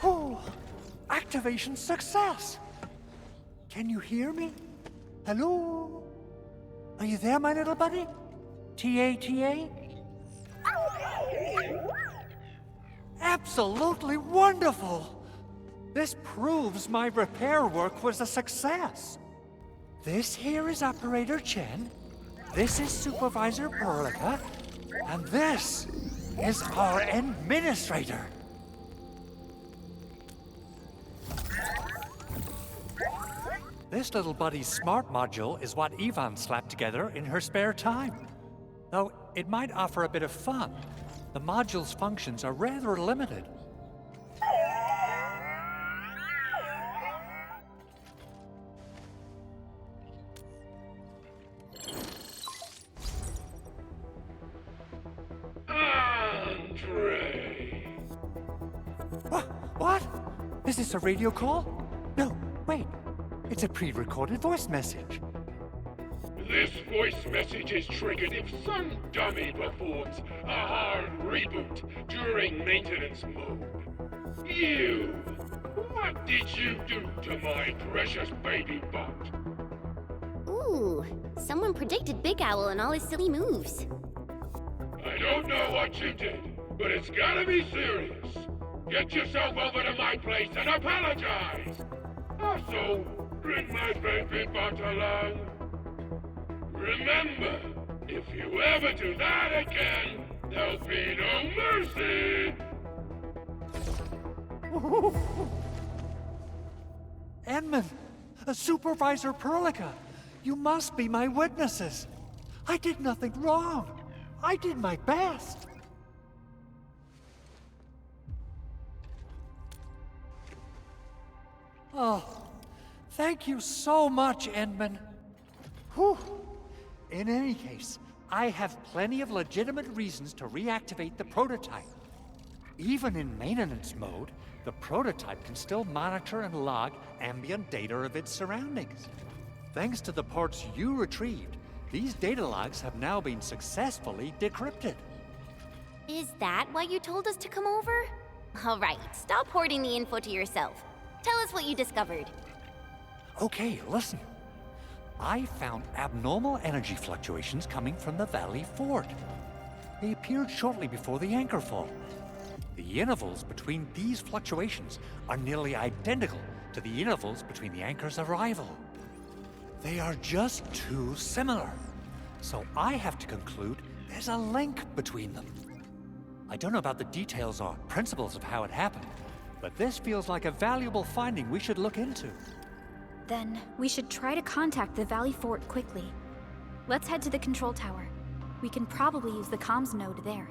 Oh, activation success! Can you hear me? Hello? Are you there, my little buddy? T-A-T-A? Absolutely wonderful! This proves my repair work was a success. This here is Operator Chen, this is Supervisor Perlica, and this is our Endministrator. This little buddy's smart module is what Ivan slapped together in her spare time. Though it might offer a bit of fun, the module's functions are rather limited. Andre! What? Is this a radio call? No, wait. It's a pre-recorded voice message. This voice message is triggered if some dummy performs a hard reboot during maintenance mode. You! What did you do to my precious baby bot? Ooh, someone predicted Big Owl and all his silly moves. I don't know what you did, but it's gotta be serious. Get yourself over to my place and apologize! Also, bring my baby bot along. Remember, if you ever do that again, there'll be no mercy! Edmund, Supervisor Perlica, you must be my witnesses. I did nothing wrong. I did my best. Oh, thank you so much, Edmund. Whew. In any case, I have plenty of legitimate reasons to reactivate the prototype. Even in maintenance mode, the prototype can still monitor and log ambient data of its surroundings. Thanks to the parts you retrieved, these data logs have now been successfully decrypted. Is that why you told us to come over? All right, stop hoarding the info to yourself. Tell us what you discovered. Okay, listen. I found abnormal energy fluctuations coming from the Valley Fort. They appeared shortly before the anchor fall. The intervals between these fluctuations are nearly identical to the intervals between the anchor's arrival. They are just too similar. So I have to conclude there's a link between them. I don't know about the details or principles of how it happened, but this feels like a valuable finding we should look into. Then we should try to contact the Valley Fort quickly. Let's head to the control tower. We can probably use the comms node there.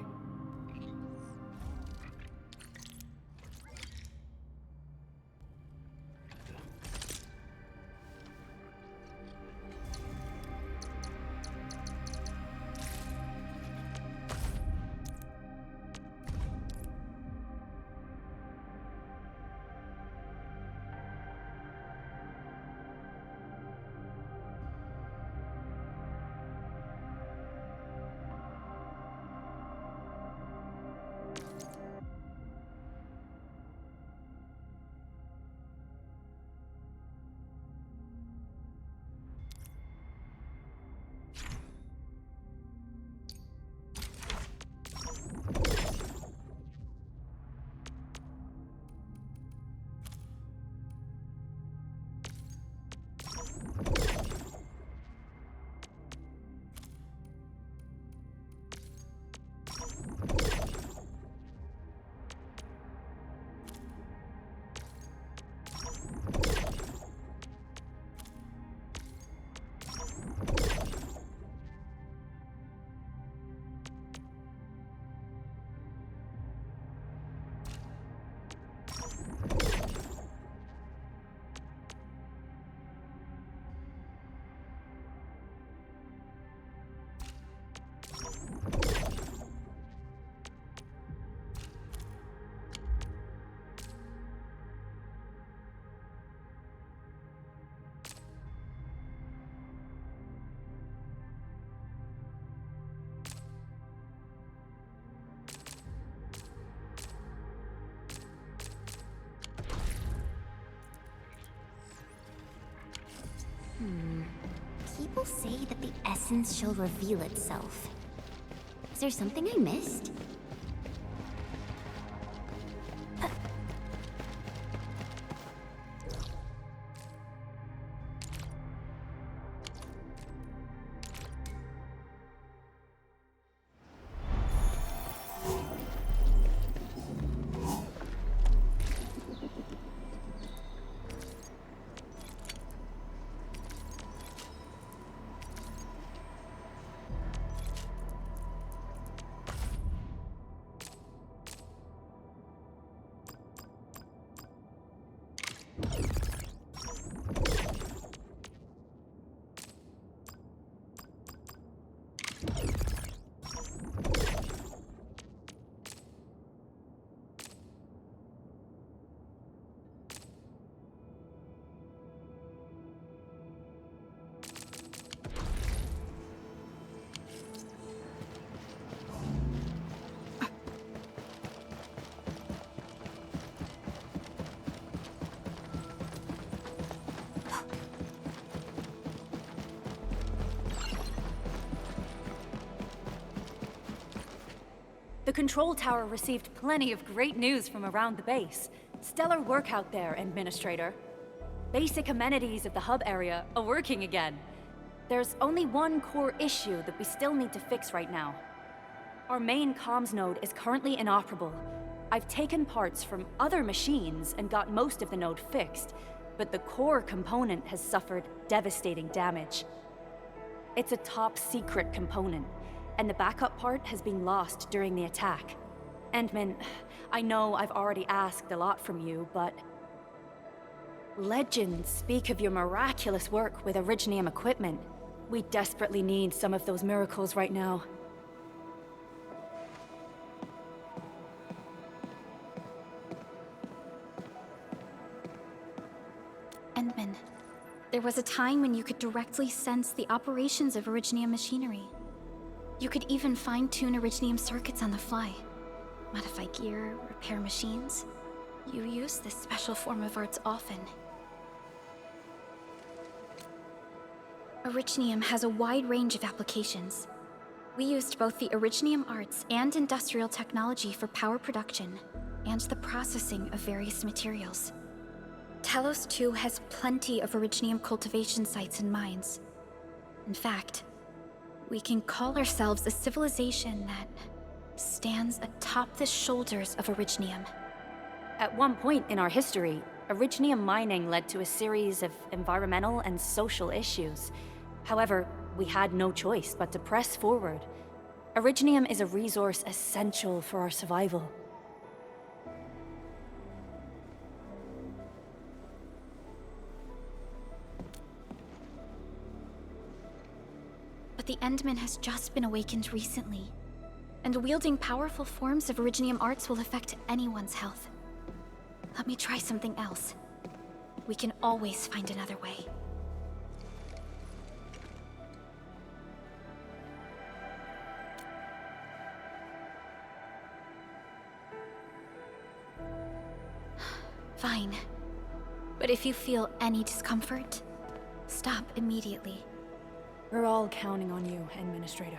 people say that the essence shall reveal itself. Is there something I missed? The control tower received plenty of great news from around the base. Stellar work out there, Administrator. Basic amenities of the hub area are working again. There's only one core issue that we still need to fix right now. Our main comms node is currently inoperable. I've taken parts from other machines and got most of the node fixed, but the core component has suffered devastating damage. It's a top-secret component, and the backup part has been lost during the attack. Endman, I know I've already asked a lot from you, but... legends speak of your miraculous work with Originium equipment. We desperately need some of those miracles right now. Endman, there was a time when you could directly sense the operations of Originium machinery. You could even fine-tune Originium circuits on the fly. Modify gear, repair machines. You use this special form of arts often. Originium has a wide range of applications. We used both the Originium arts and industrial technology for power production, and the processing of various materials. Talos 2 has plenty of Originium cultivation sites and mines. In fact, we can call ourselves a civilization that stands atop the shoulders of Originium. At one point in our history, Originium mining led to a series of environmental and social issues. However, we had no choice but to press forward. Originium is a resource essential for our survival. But the Endman has just been awakened recently, and wielding powerful forms of Originium arts will affect anyone's health. Let me try something else. We can always find another way. Fine. But if you feel any discomfort, stop immediately. We're all counting on you, Administrator.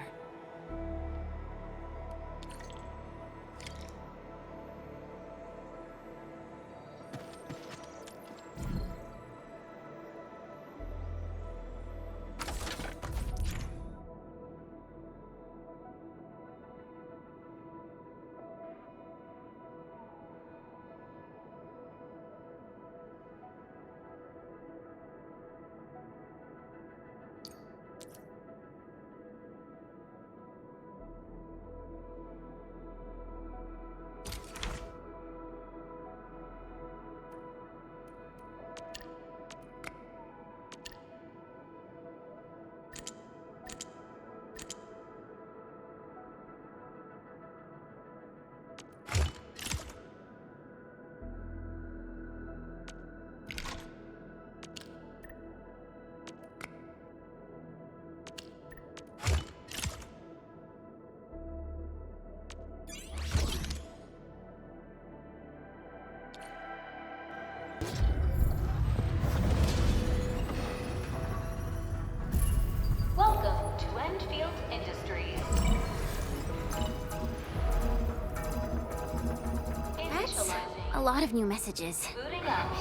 lot of new messages. Booting up.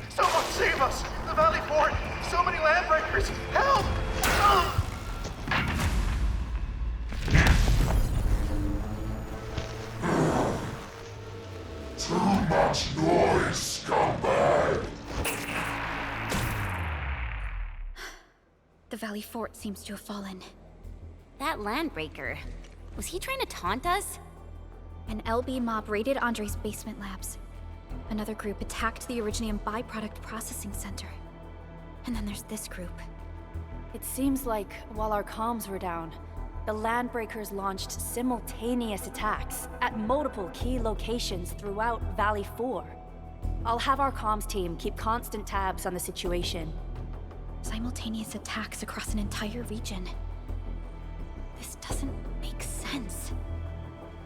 Someone save us! The Valley Fort! So many landbreakers! Help! Too much noise, scumbag! The Valley Fort seems to have fallen. That landbreaker, was he trying to taunt us? An LB mob raided Andre's basement labs. Another group attacked the Originium byproduct processing center. And then there's this group. It seems like while our comms were down, the Landbreakers launched simultaneous attacks at multiple key locations throughout Valley 4. I'll have our comms team keep constant tabs on the situation. Simultaneous attacks across an entire region. This doesn't make sense.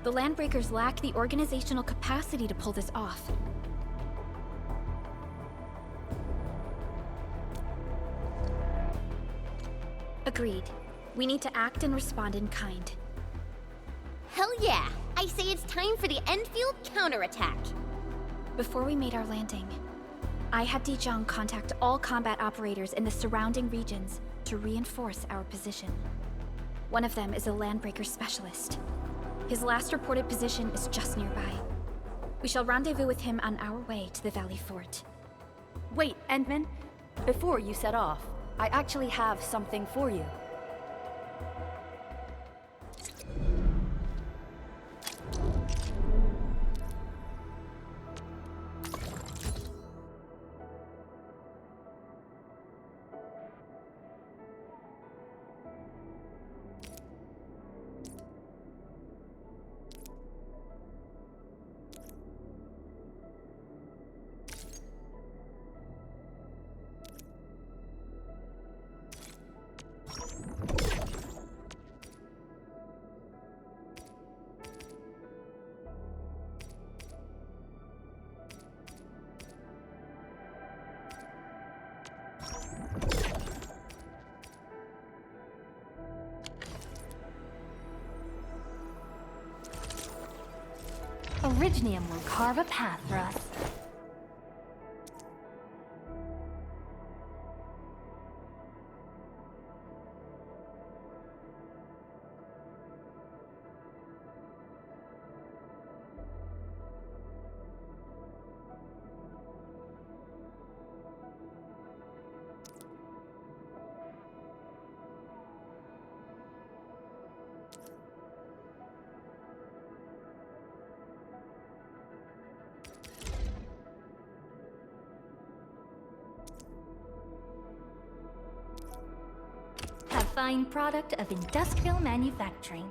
The Landbreakers lack the organizational capacity to pull this off. Agreed. We need to act and respond in kind. Hell yeah! I say it's time for the Endfield counterattack. Before we made our landing, I had Dijong contact all combat operators in the surrounding regions to reinforce our position. One of them is a Landbreaker specialist. His last reported position is just nearby. We shall rendezvous with him on our way to the Valley Fort. Wait, Endman. Before you set off, I actually have something for you. Originium will carve a path for us. A fine product of industrial manufacturing.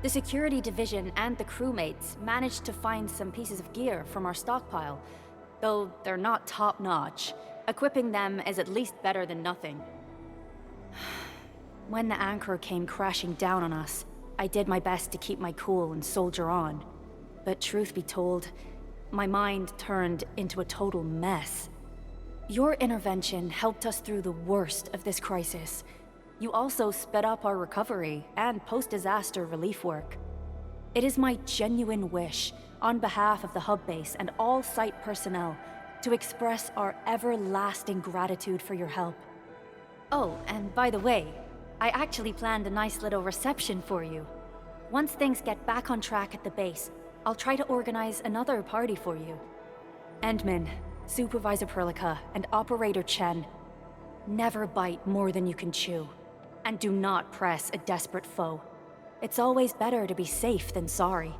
The security division and the crewmates managed to find some pieces of gear from our stockpile, though they're not top-notch. Equipping them is at least better than nothing. When the anchor came crashing down on us, I did my best to keep my cool and soldier on. But truth be told, my mind turned into a total mess. Your intervention helped us through the worst of this crisis. You also sped up our recovery and post-disaster relief work. It is my genuine wish, on behalf of the hub base and all site personnel, to express our everlasting gratitude for your help. Oh, and by the way, I actually planned a nice little reception for you. Once things get back on track at the base, I'll try to organize another party for you. Endman, Supervisor Perlica, and Operator Chen, never bite more than you can chew. And do not press a desperate foe. It's always better to be safe than sorry.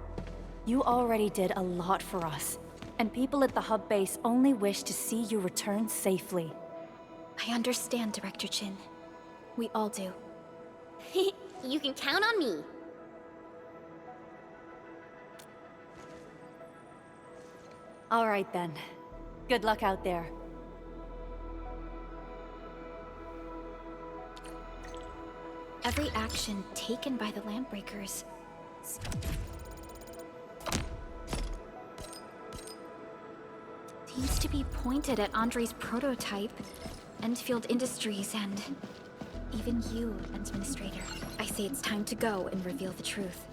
You already did a lot for us, and people at the hub base only wish to see you return safely. I understand, Director Chin. We all do. You can count on me. All right then. Good luck out there. Every action taken by the Landbreakers seems to be pointed at Andre's prototype, Endfield Industries, and even you, Endministrator. I say it's time to go and reveal the truth.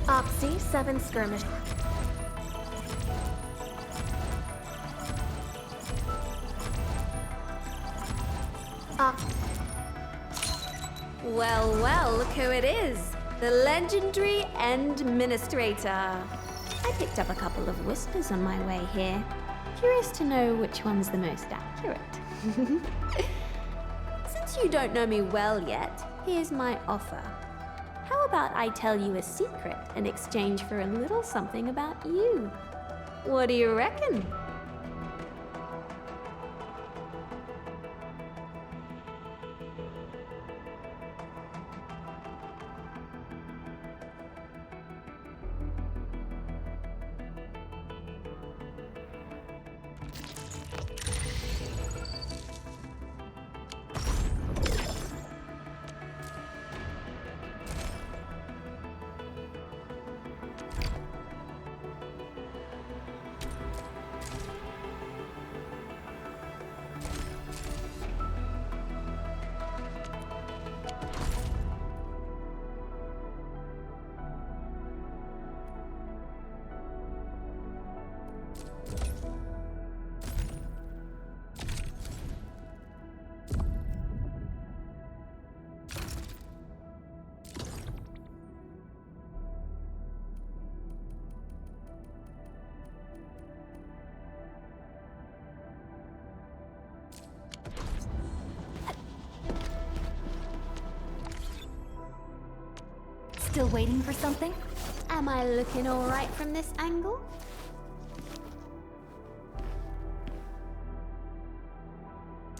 Oxy 7 skirmish. Well, well, look who it is. The legendary Endministrator. I picked up a couple of whispers on my way here. Curious to know which one's the most accurate. Since you don't know me well yet, here's my offer. How about I tell you a secret in exchange for a little something about you? What do you reckon? Still waiting for something? Am I looking all right from this angle?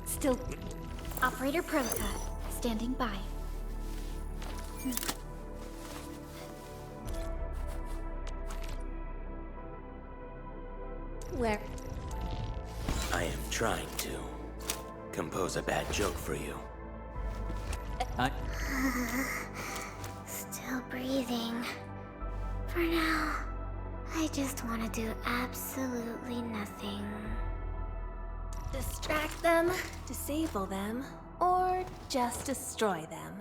Still. Operator Prolica, standing by. Where? I am trying to compose a bad joke for you. still breathing. For now, I just want to do absolutely nothing. Distract them, disable them, or just destroy them.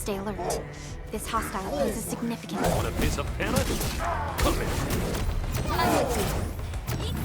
Stay alert. This hostile poses significant. Want a piece of peanut? Come in. I'm with you.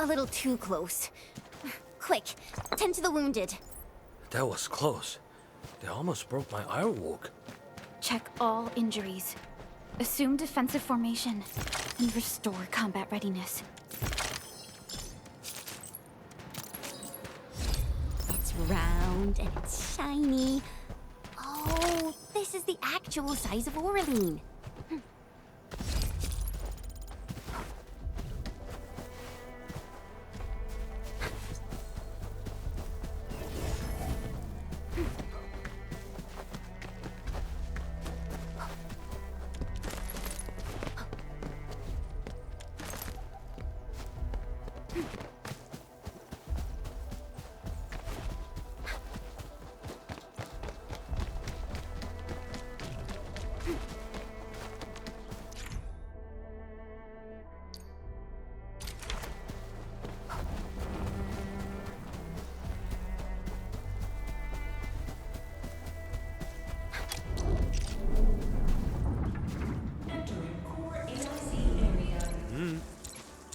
little too close. Quick, tend to the wounded. That was close. They almost broke my ironwork. Check all injuries. Assume defensive formation. And restore combat readiness. It's round and it's shiny. Oh, this is the actual size of Oraline.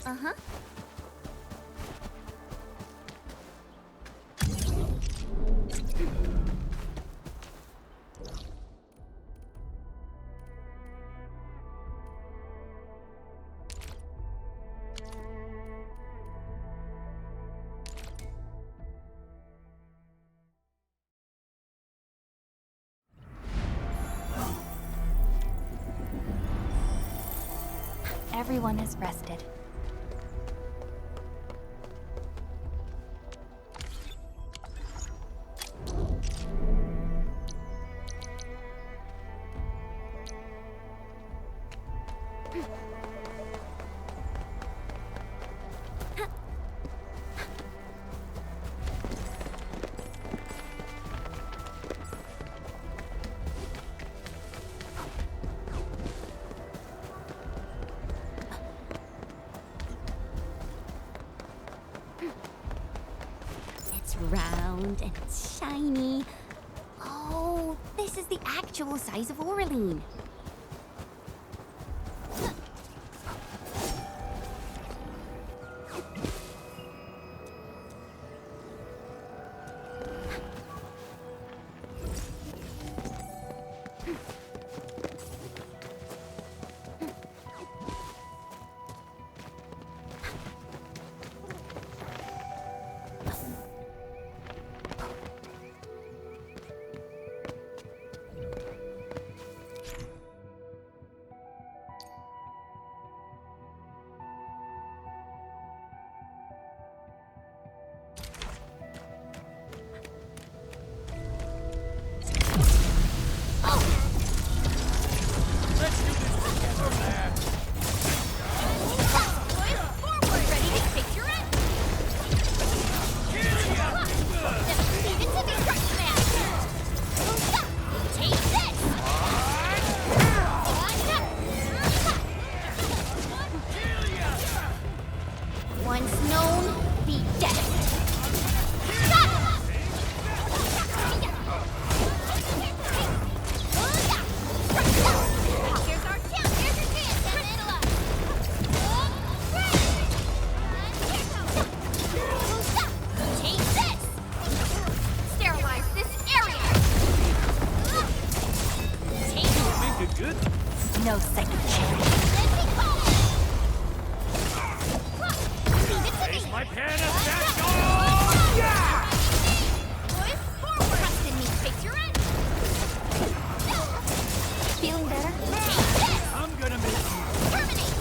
Uh-huh. Everyone has rested. Round and it's shiny. Oh, this is the actual size of Oraline. No second chance. Face my pen and stand go! Yeah! Boys, forward! Trust in me, face your end! Feeling better? Take this! I'm gonna make you. Terminate!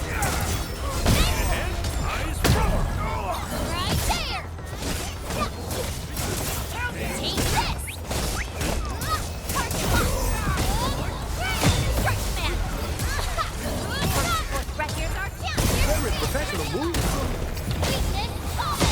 Head, eyes forward! Right there! Take this! Target locked! Strike smash! Right, here's our count! Very professional move. Weakness, combo!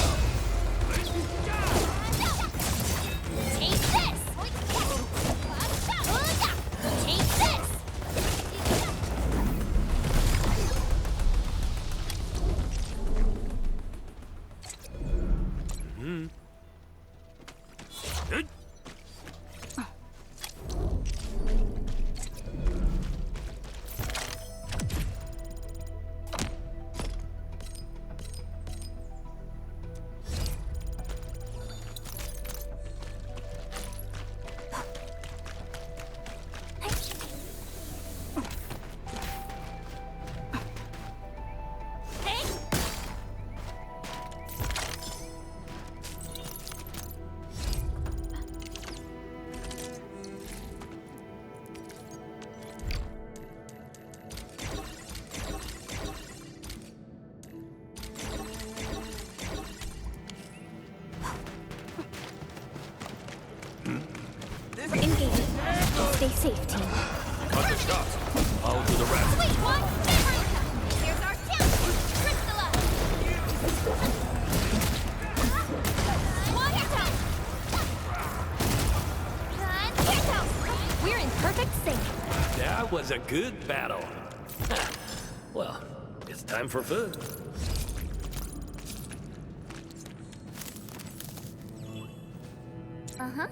Stay safe, team. Cut the shots. I'll do the rest. Wait, what? Here's our champion, Crystalla! We're in perfect sync. That was a good battle. Well, it's time for food. Uh-huh.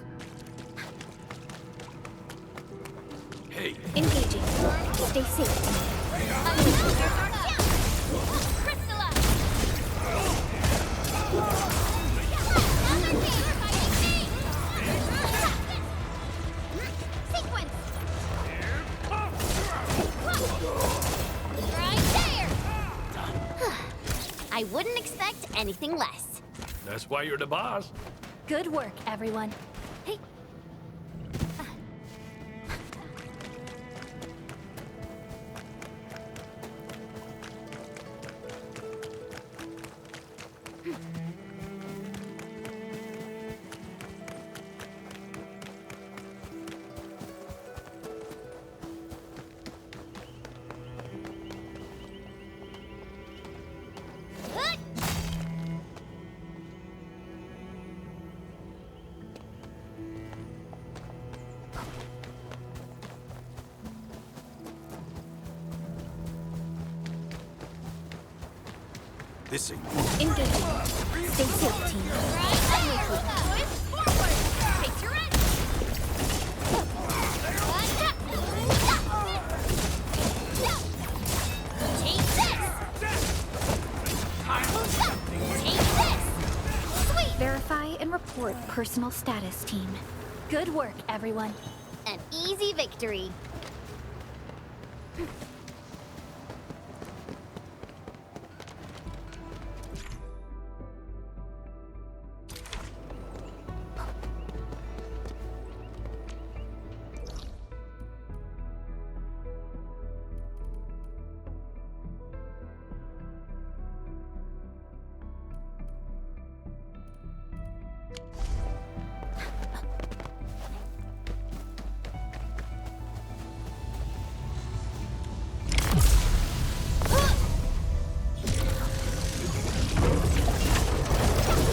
Hey. Engaging. Stay safe, team. Here's our champion, Crystalla! Sequence! Right there! I wouldn't expect anything less. That's why you're the boss. Good work, everyone. Hey. This ain't Engaging. Stay safe, team. Verify and report personal status, team. Good work, everyone. An easy victory.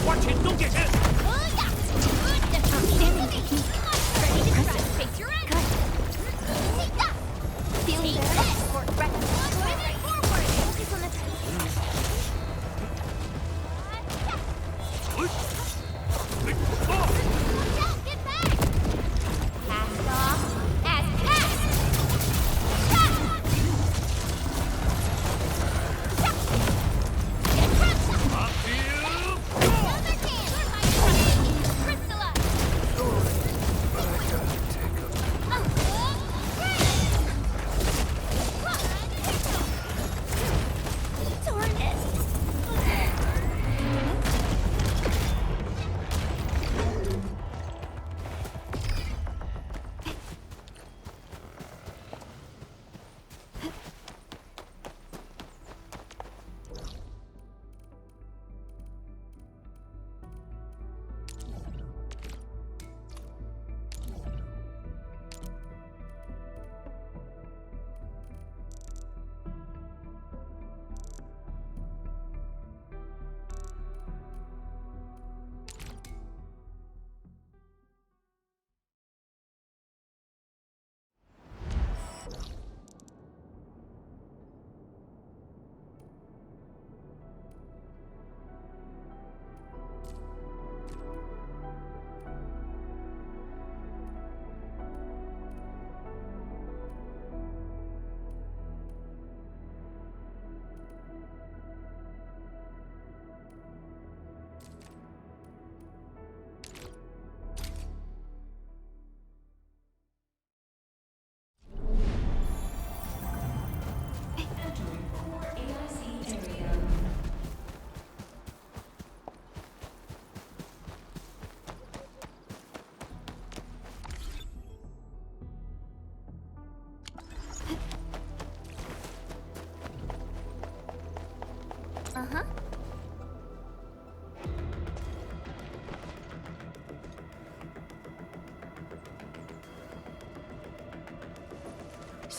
Watch it, don't get hit! Outstanding technique. Face your end. Feeling better? Focus on the Get back! Cast off as cast! Up to you!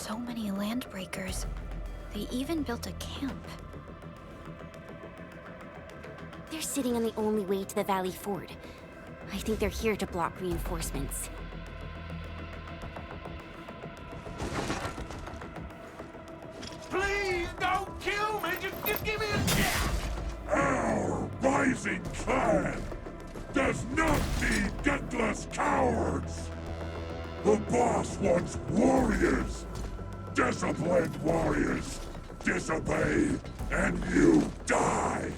So many landbreakers. They even built a camp. They're sitting on the only way to the Valley Ford. I think they're here to block reinforcements. Please don't kill me. Just give me a chance. Our rising clan does not need gutless cowards. The boss wants warriors. Disciplined warriors. Disobey, and you die.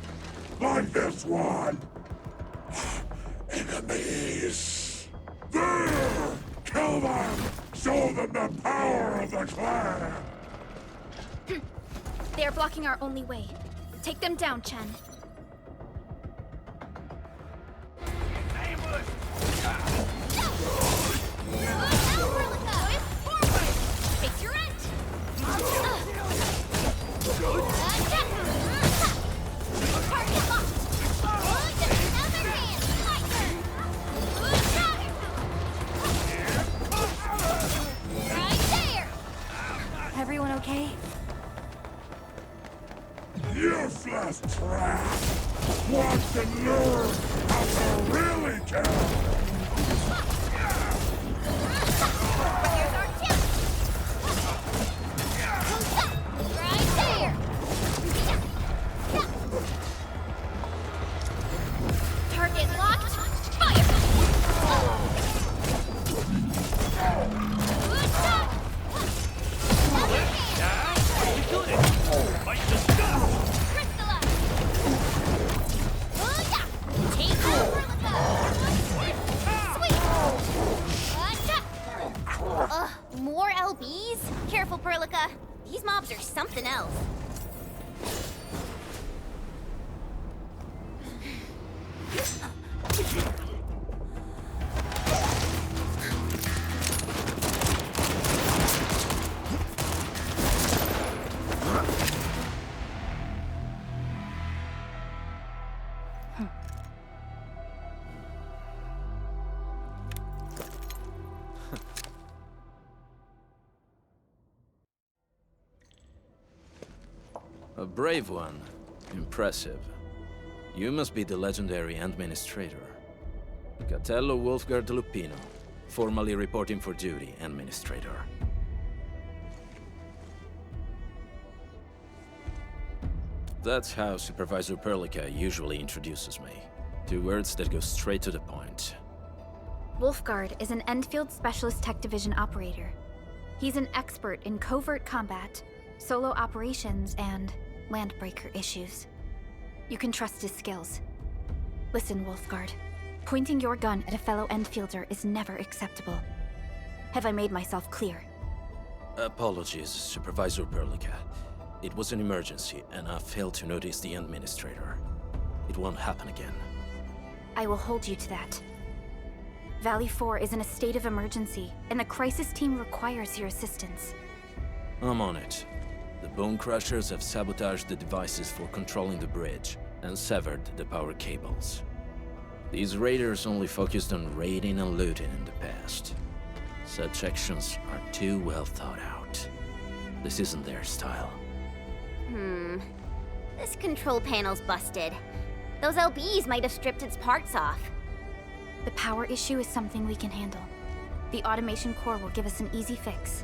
Like this one. Enemies. There! Kill them! Show them the power of the clan! They are blocking our only way. Take them down, Chen. Face your end! Target locked! Another hand! Right there! Everyone okay? Useless trap! Watch and learn how to really kill! Here's our chance! Right there! Target locked! Fire! Another Take over the Sweet! More LBs? Careful, Perlica. These mobs are something else. A brave one. Impressive. You must be the legendary Endministrator. Catello Wolfgard Lupino, formally reporting for duty, Endministrator. That's how Supervisor Perlica usually introduces me. 2 words that go straight to the point. Wolfgard is an Endfield Specialist Tech Division operator. He's an expert in covert combat, solo operations, and landbreaker issues. You can trust his skills. Listen, Wolfgard. Pointing your gun at a fellow Endfielder is never acceptable. Have I made myself clear? Apologies, Supervisor Perlica. It was an emergency, and I failed to notice the Endministrator. It won't happen again. I will hold you to that. Valley 4 is in a state of emergency, and the crisis team requires your assistance. I'm on it. The Bone Crushers have sabotaged the devices for controlling the bridge, and severed the power cables. These raiders only focused on raiding and looting in the past. Such actions are too well thought out. This isn't their style. This control panel's busted. Those LBs might have stripped its parts off. The power issue is something we can handle. The automation core will give us an easy fix.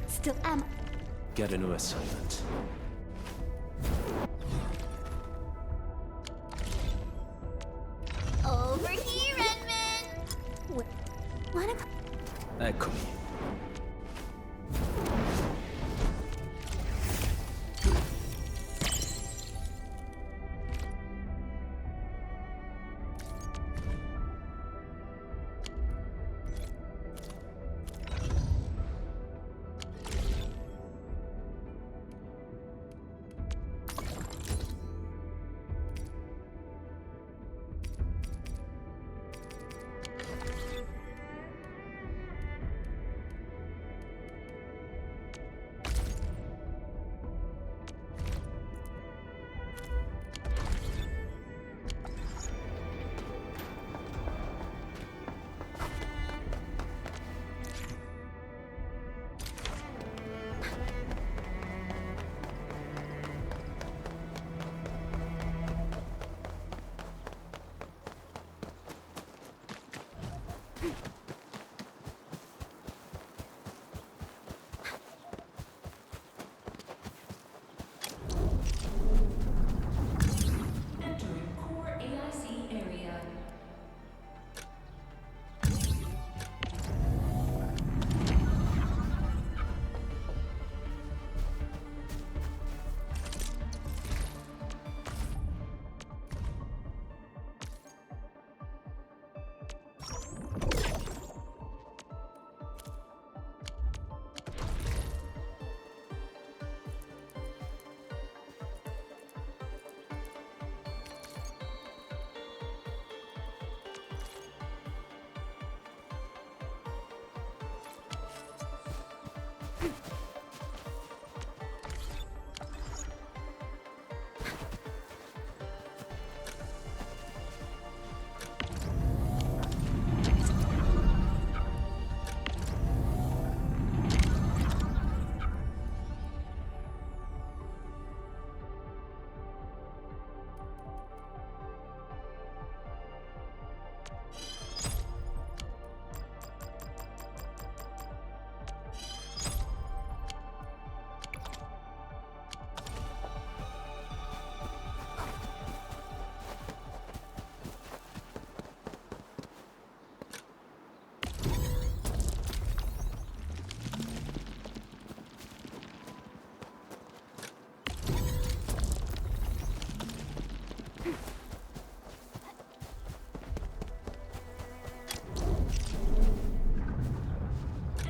Still am. Get a new assignment. Over here, Edmund! What? Eccomi. Entering core AIC area.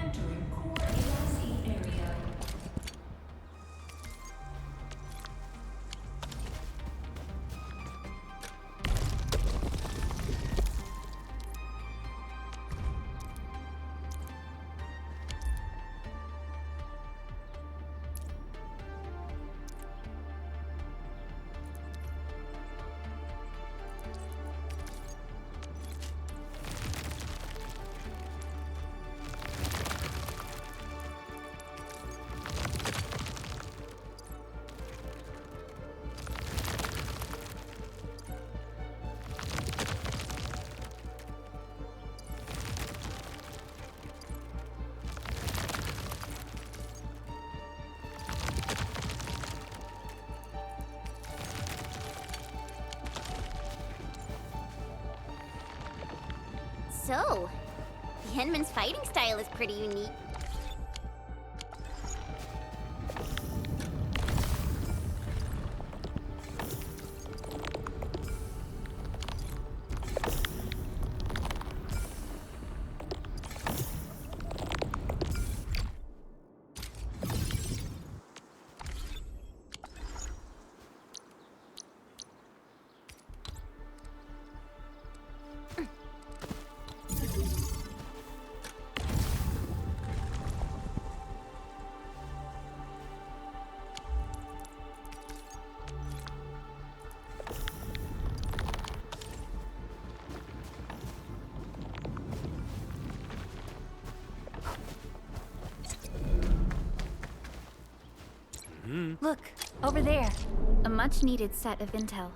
Entering core AIC area. So, the Endman's fighting style is pretty unique. Look, over there. A much-needed set of intel.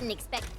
didn't expect...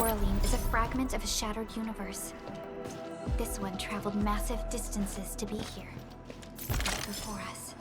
Oraline is a fragment of a shattered universe. This one traveled massive distances to be here. Before us.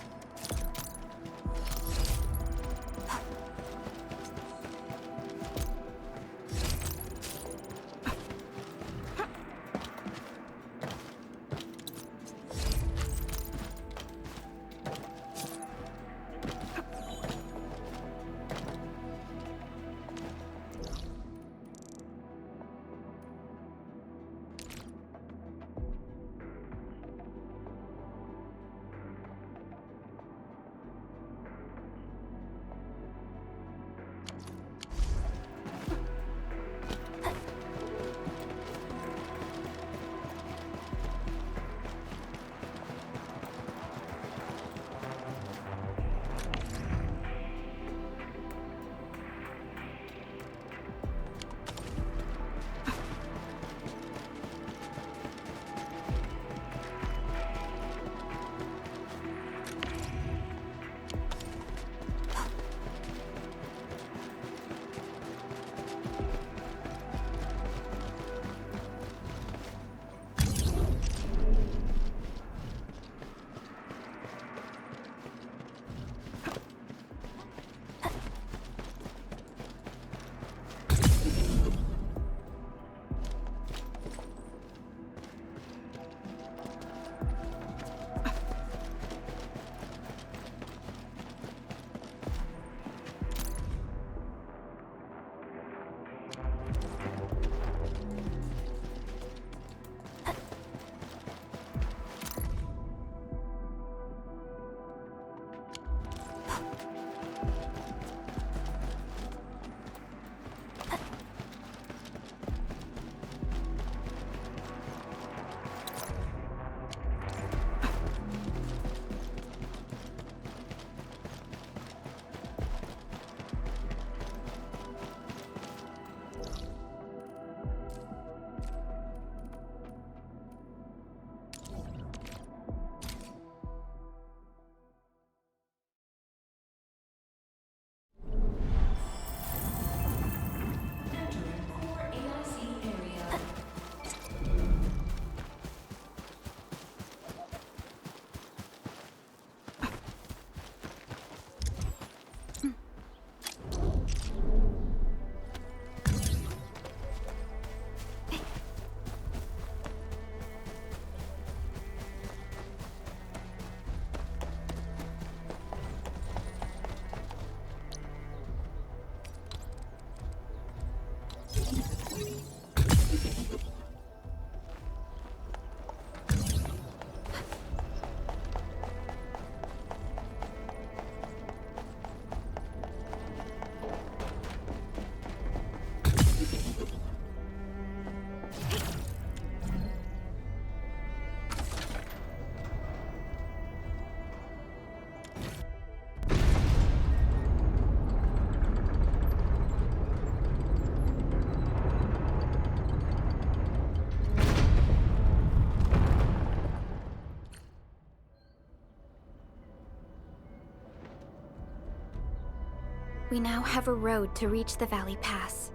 We now have a road to reach the Valley Pass.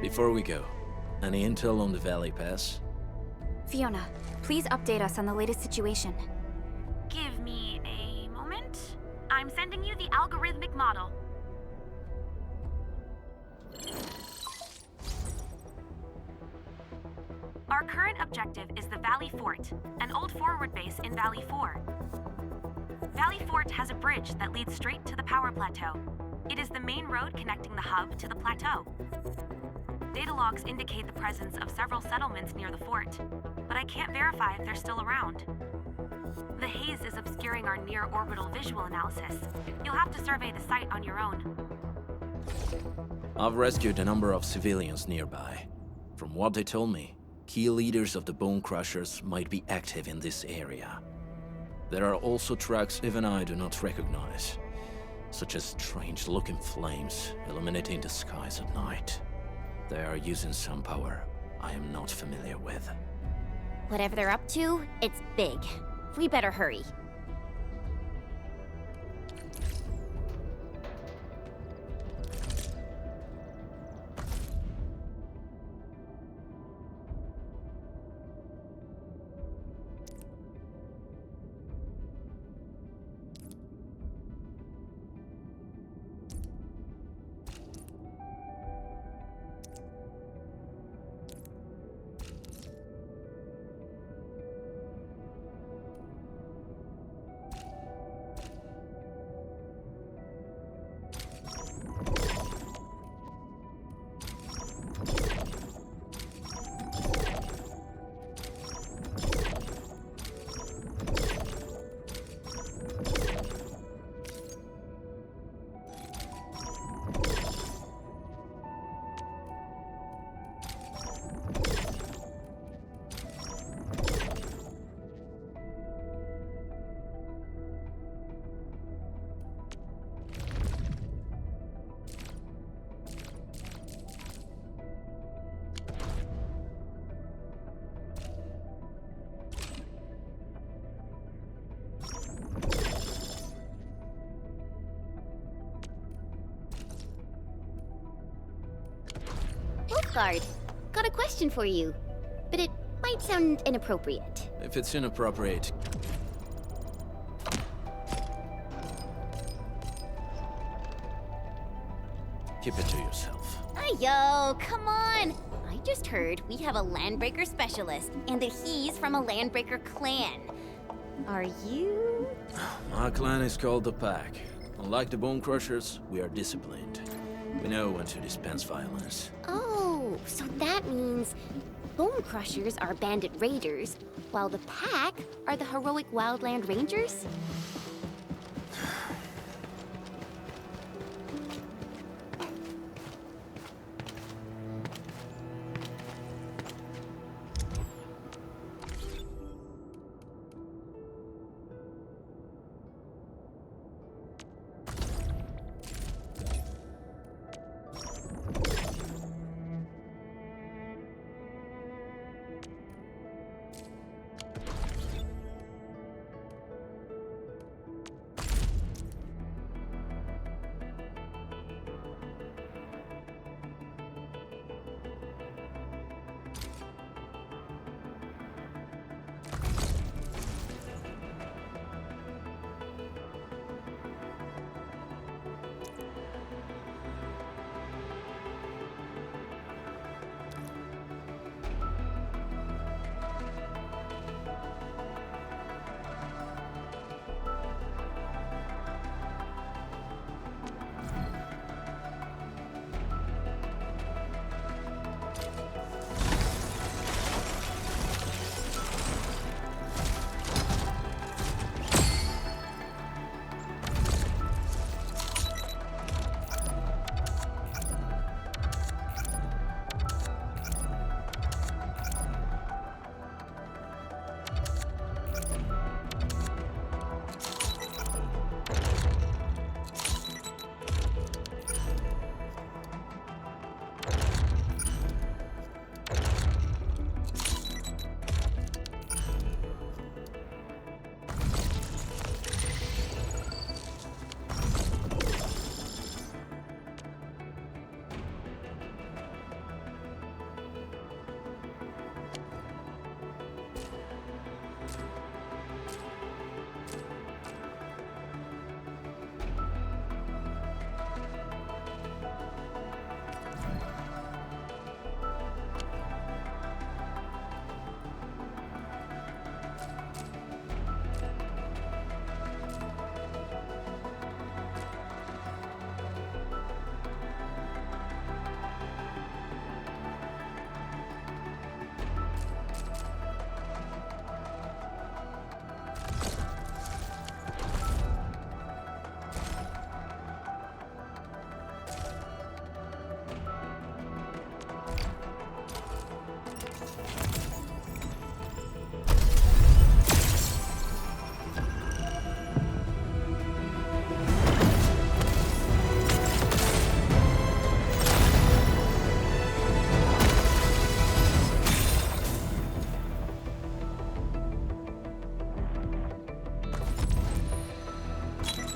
Before we go, any intel on the Valley Pass? Fiona, please update us on the latest situation. Give me a moment. I'm sending you the algorithmic model. Our current objective is the Valley Fort, an old forward base in Valley 4. Valley Fort has a bridge that leads straight to the power plateau. It is the main road connecting the hub to the plateau. Data logs indicate the presence of several settlements near the fort, but I can't verify if they're still around. The haze is obscuring our near-orbital visual analysis. You'll have to survey the site on your own. I've rescued a number of civilians nearby. From what they told me, key leaders of the Bone Crushers might be active in this area. There are also tracks even I do not recognize, such as strange-looking flames illuminating the skies at night. They are using some power I am not familiar with. Whatever they're up to, it's big. We better hurry. Guard, got a question for you, but it might sound inappropriate. If it's inappropriate, keep it to yourself. Ayo, come on! I just heard we have a Landbreaker specialist, and that he's from a Landbreaker clan. Are you? My clan is called the Pack. Unlike the Bone Crushers, we are disciplined. We know when to dispense violence. Oh, so that means Bone Crushers are bandit raiders, while the Pack are the heroic Wildland Rangers?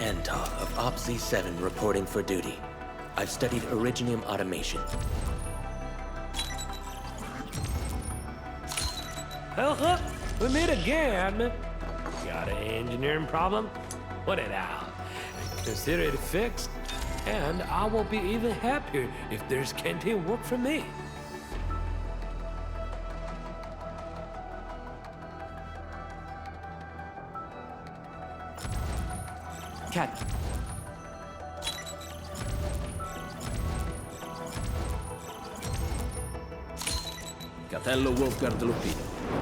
Antar of Op Z7 reporting for duty. I've studied Originium automation. Well, we meet again. Got an engineering problem? Put it out. Consider it fixed, and I will be even happier if there's canteen work for me. Cat. Catello Wolfgard Lupi,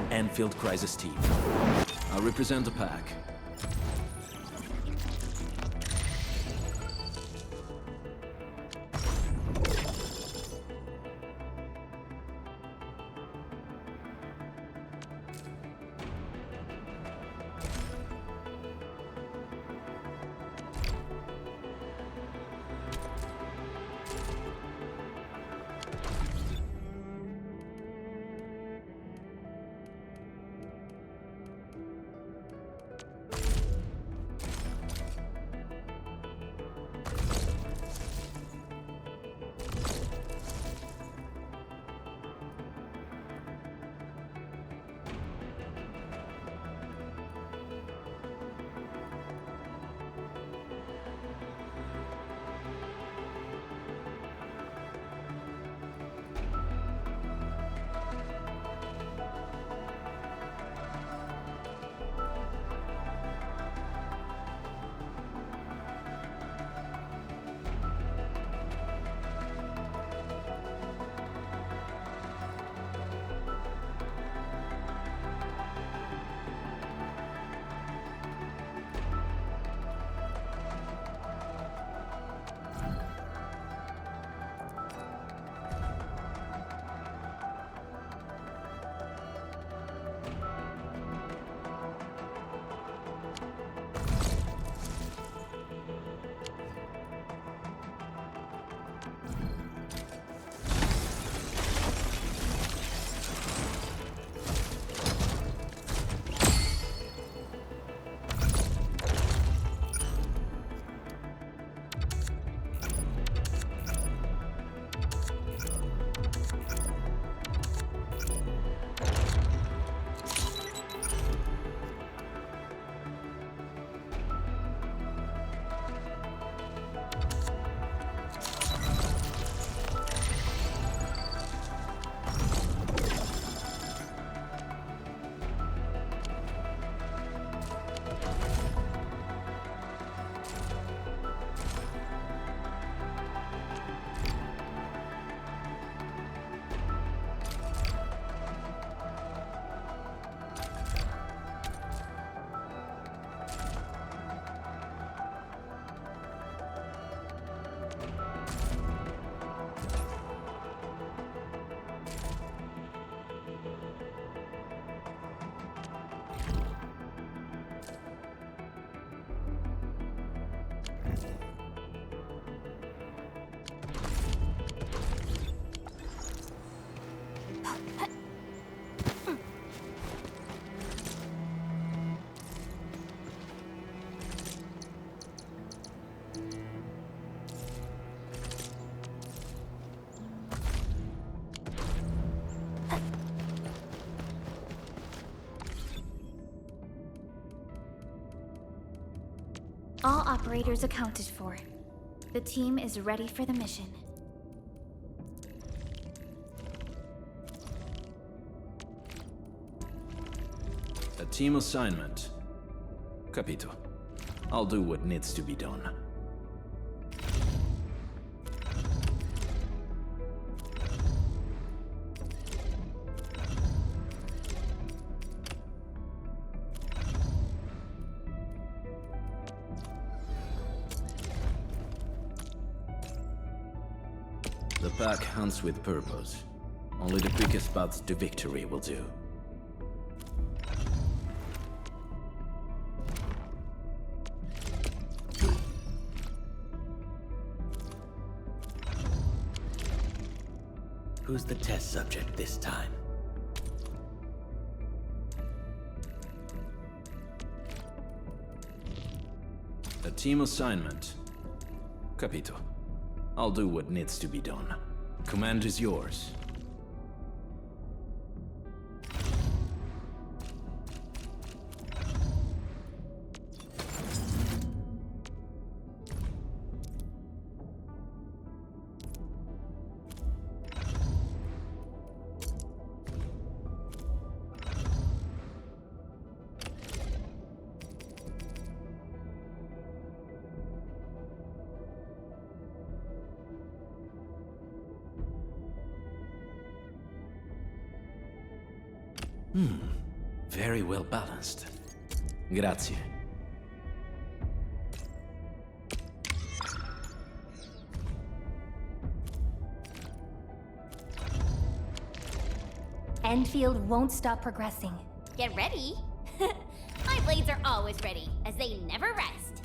Endfield Crisis Team. I represent the pack. All operators accounted for. The team is ready for the mission. A team assignment. Capito. I'll do what needs to be done. The pack hunts with purpose. Only the quickest path to victory will do. Who's the test subject this time? A team assignment. Capito. I'll do what needs to be done. Command is yours. Very well balanced. Grazie. Endfield won't stop progressing. Get ready. My blades are always ready, as they never rest.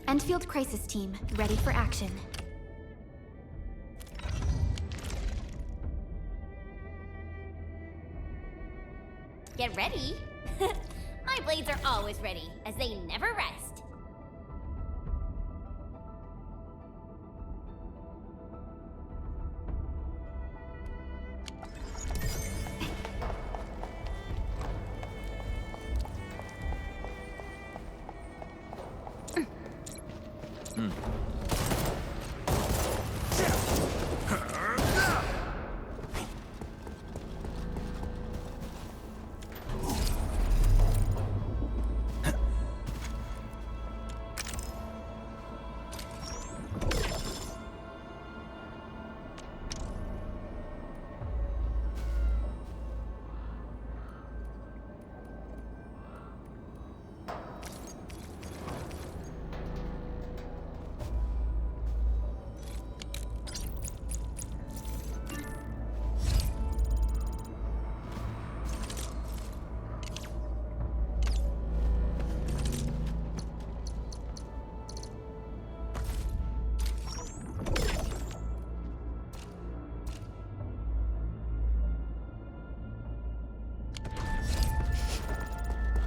Endfield Crisis Team, ready for action. Get ready. My blades are always ready, as they never rest.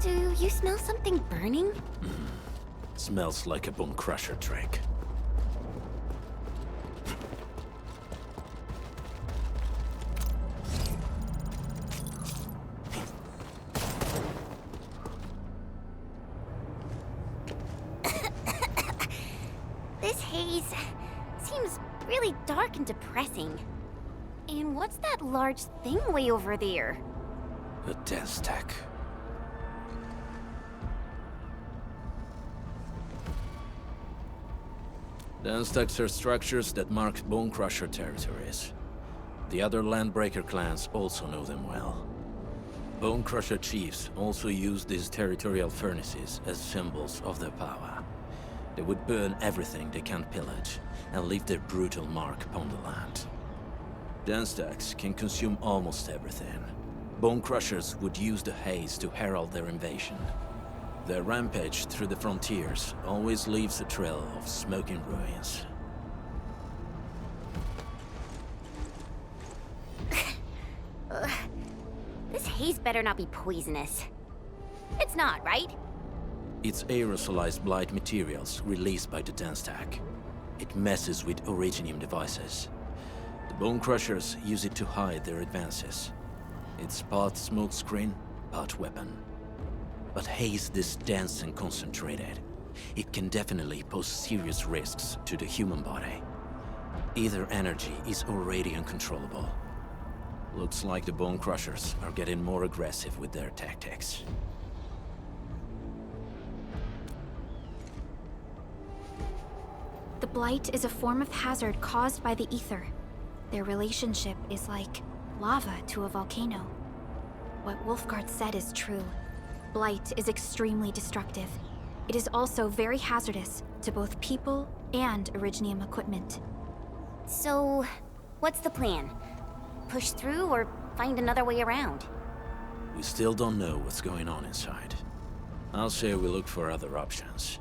Do you smell something burning? Smells like a bone crusher trick. This haze seems really dark and depressing. And what's that large thing way over there? A dense tech. Dense techs are structures that mark Bone Crusher territories. The other Landbreaker clans also know them well. Bone Crusher chiefs also use these territorial furnaces as symbols of their power. They would burn everything they can't pillage, and leave their brutal mark upon the land. Dense techs can consume almost everything. Bone Crushers would use the haze to herald their invasion. Their rampage through the frontiers always leaves a trail of smoking ruins. This haze better not be poisonous. It's not, right? It's aerosolized blight materials released by the dense tech. It messes with Originium devices. The Bone Crushers use it to hide their advances. It's part smokescreen, part weapon. But haze this dense and concentrated, it can definitely pose serious risks to the human body. Either energy is already uncontrollable. Looks like the Bone Crushers are getting more aggressive with their tactics. The Blight is a form of hazard caused by the ether. Their relationship is like lava to a volcano. What Wolfguard said is true. Blight is extremely destructive. It is also very hazardous to both people and Originium equipment. So, what's the plan? Push through or find another way around? We still don't know what's going on inside. I'll say we look for other options.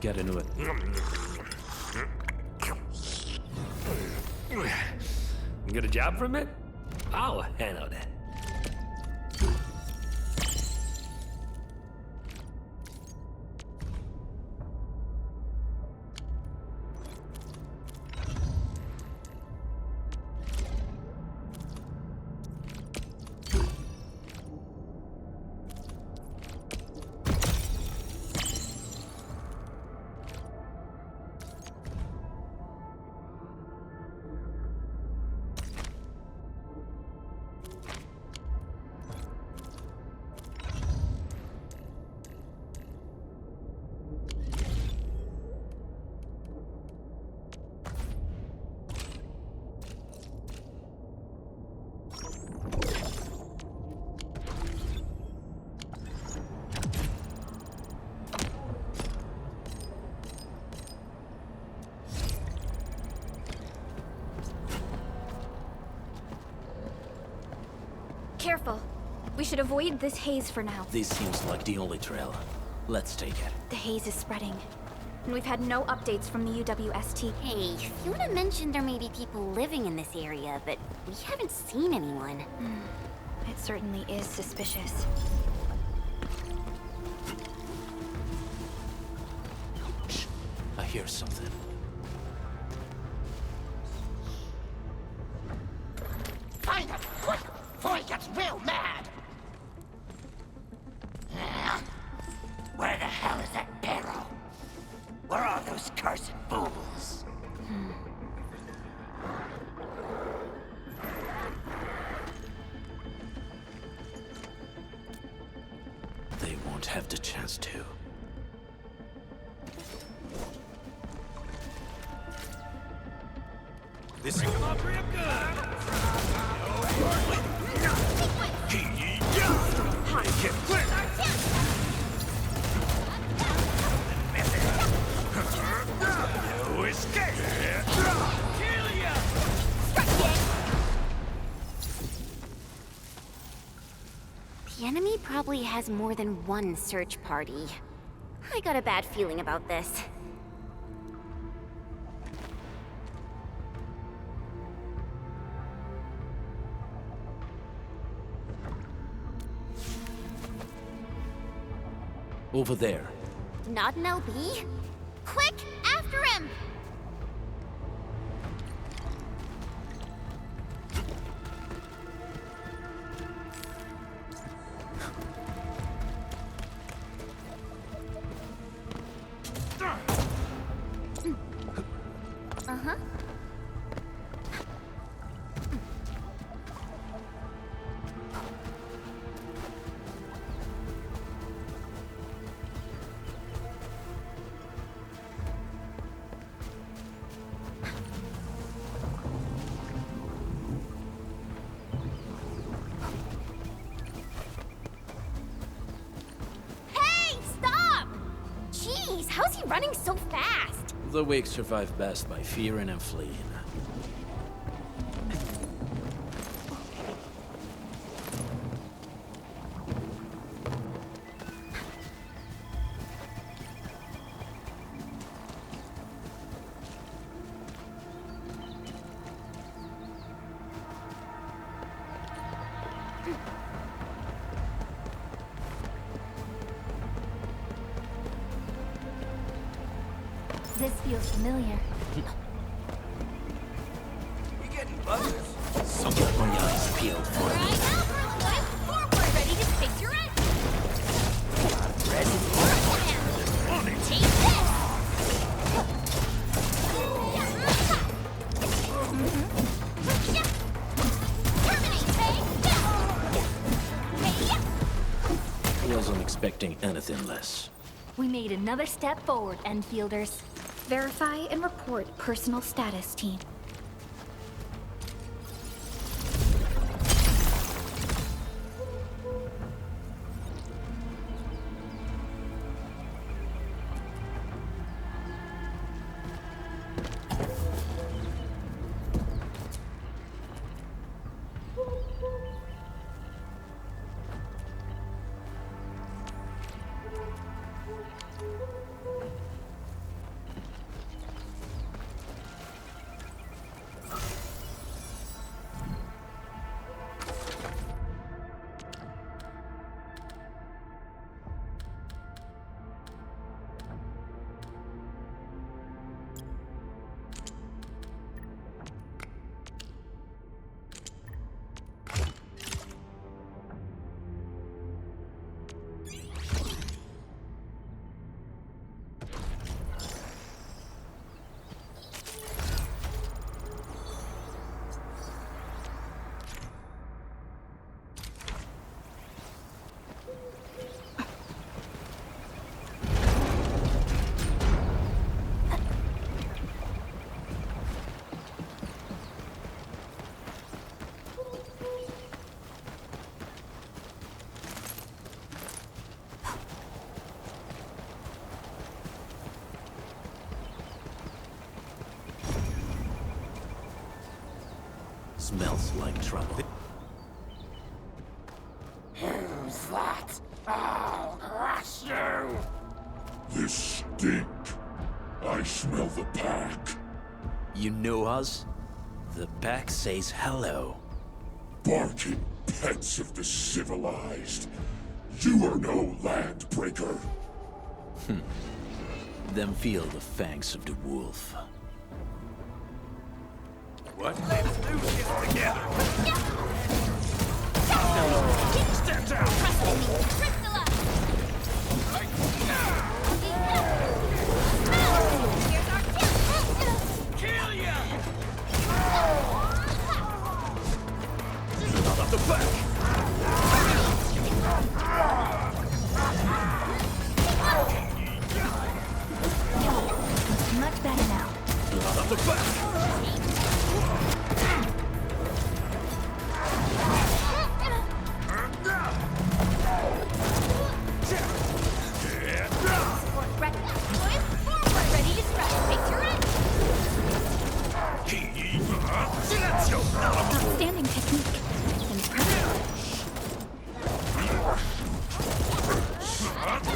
Get into it. Get a job from it? I'll handle that. Careful. We should avoid this haze for now. This seems like the only trail. Let's take it. The haze is spreading. And we've had no updates from the UWST. Hey, Fiona mentioned there may be people living in this area, but we haven't seen anyone. It certainly is suspicious. Shh. I hear something. Find him, quick, before he gets real mad! Where the hell is that barrel? Where are those cursed fools? They won't have the chance to. This is come up real good! Get quick! No escape! Kill ya! The enemy probably has more than one search party. I got a bad feeling about this. Over there. Not an LB? Quick, after him! Uh-huh. Hey, stop! Jeez, how's he running so fast? The weak survive best by fearing and fleeing. This feels familiar. You getting buzzers? Get my eyes peeled for Right me. now, Brooklyn! Forward, ready to face your end! Take this! expecting anything less. We made another step forward, Enfielders. Verify and report personal status, team. Smells like trouble. Who's that? I'll crush you! This stink. I smell the pack. You know us? The pack says hello. Barking pets of the civilized. You are no landbreaker. Then feel the fangs of the wolf. What? Let's do this together! Step down! Kill ya! Not up the back! Much better now. Not up the back! Outstanding technique.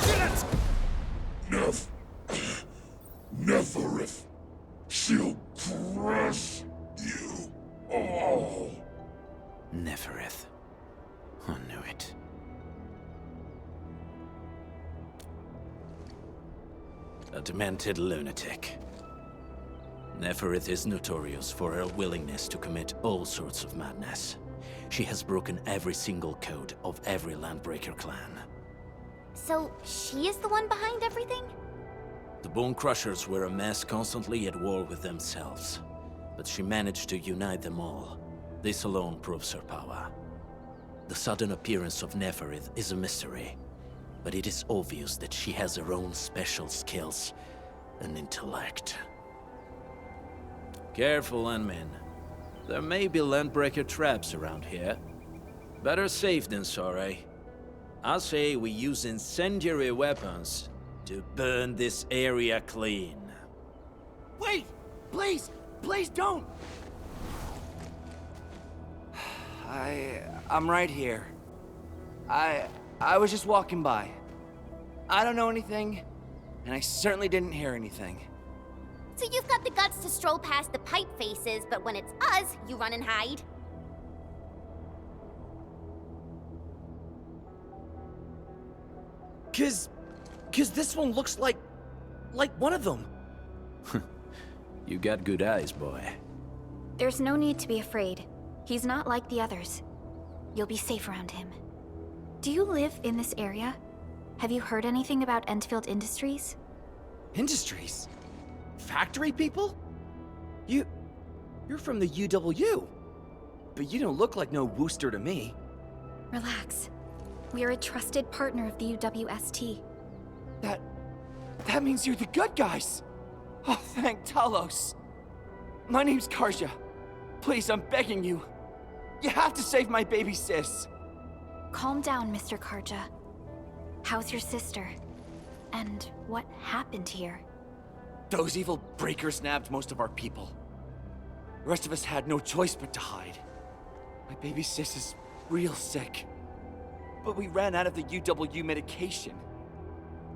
Impressive. Neferith. She'll crush you all. Neferith. I knew it. A demented lunatic. Neferith is notorious for her willingness to commit all sorts of madness. She has broken every single code of every Landbreaker clan. So, she is the one behind everything? The Bone Crushers were a mess constantly at war with themselves, but she managed to unite them all. This alone proves her power. The sudden appearance of Neferith is a mystery, but it is obvious that she has her own special skills and intellect. Careful, Landmen. There may be Landbreaker traps around here. Better safe than sorry. I say we use incendiary weapons to burn this area clean. Wait! Please! Please don't! I'm right here. I was just walking by. I don't know anything, and I certainly didn't hear anything. So you've got the guts to stroll past the pipe faces, but when it's us, you run and hide. Cause this one looks like one of them. You got good eyes, boy. There's no need to be afraid. He's not like the others. You'll be safe around him. Do you live in this area? Have you heard anything about Endfield Industries? Industries? Factory people? You're from the UW. But you don't look like no Wooster to me. Relax. We're a trusted partner of the UWST. That means you're the good guys! Oh, thank Talos! My name's Karja. Please, I'm begging you. You have to save my baby sis. Calm down, Mr. Karja. How's your sister? And what happened here? Those evil breakers nabbed most of our people. The rest of us had no choice but to hide. My baby sis is real sick. But we ran out of the UW medication.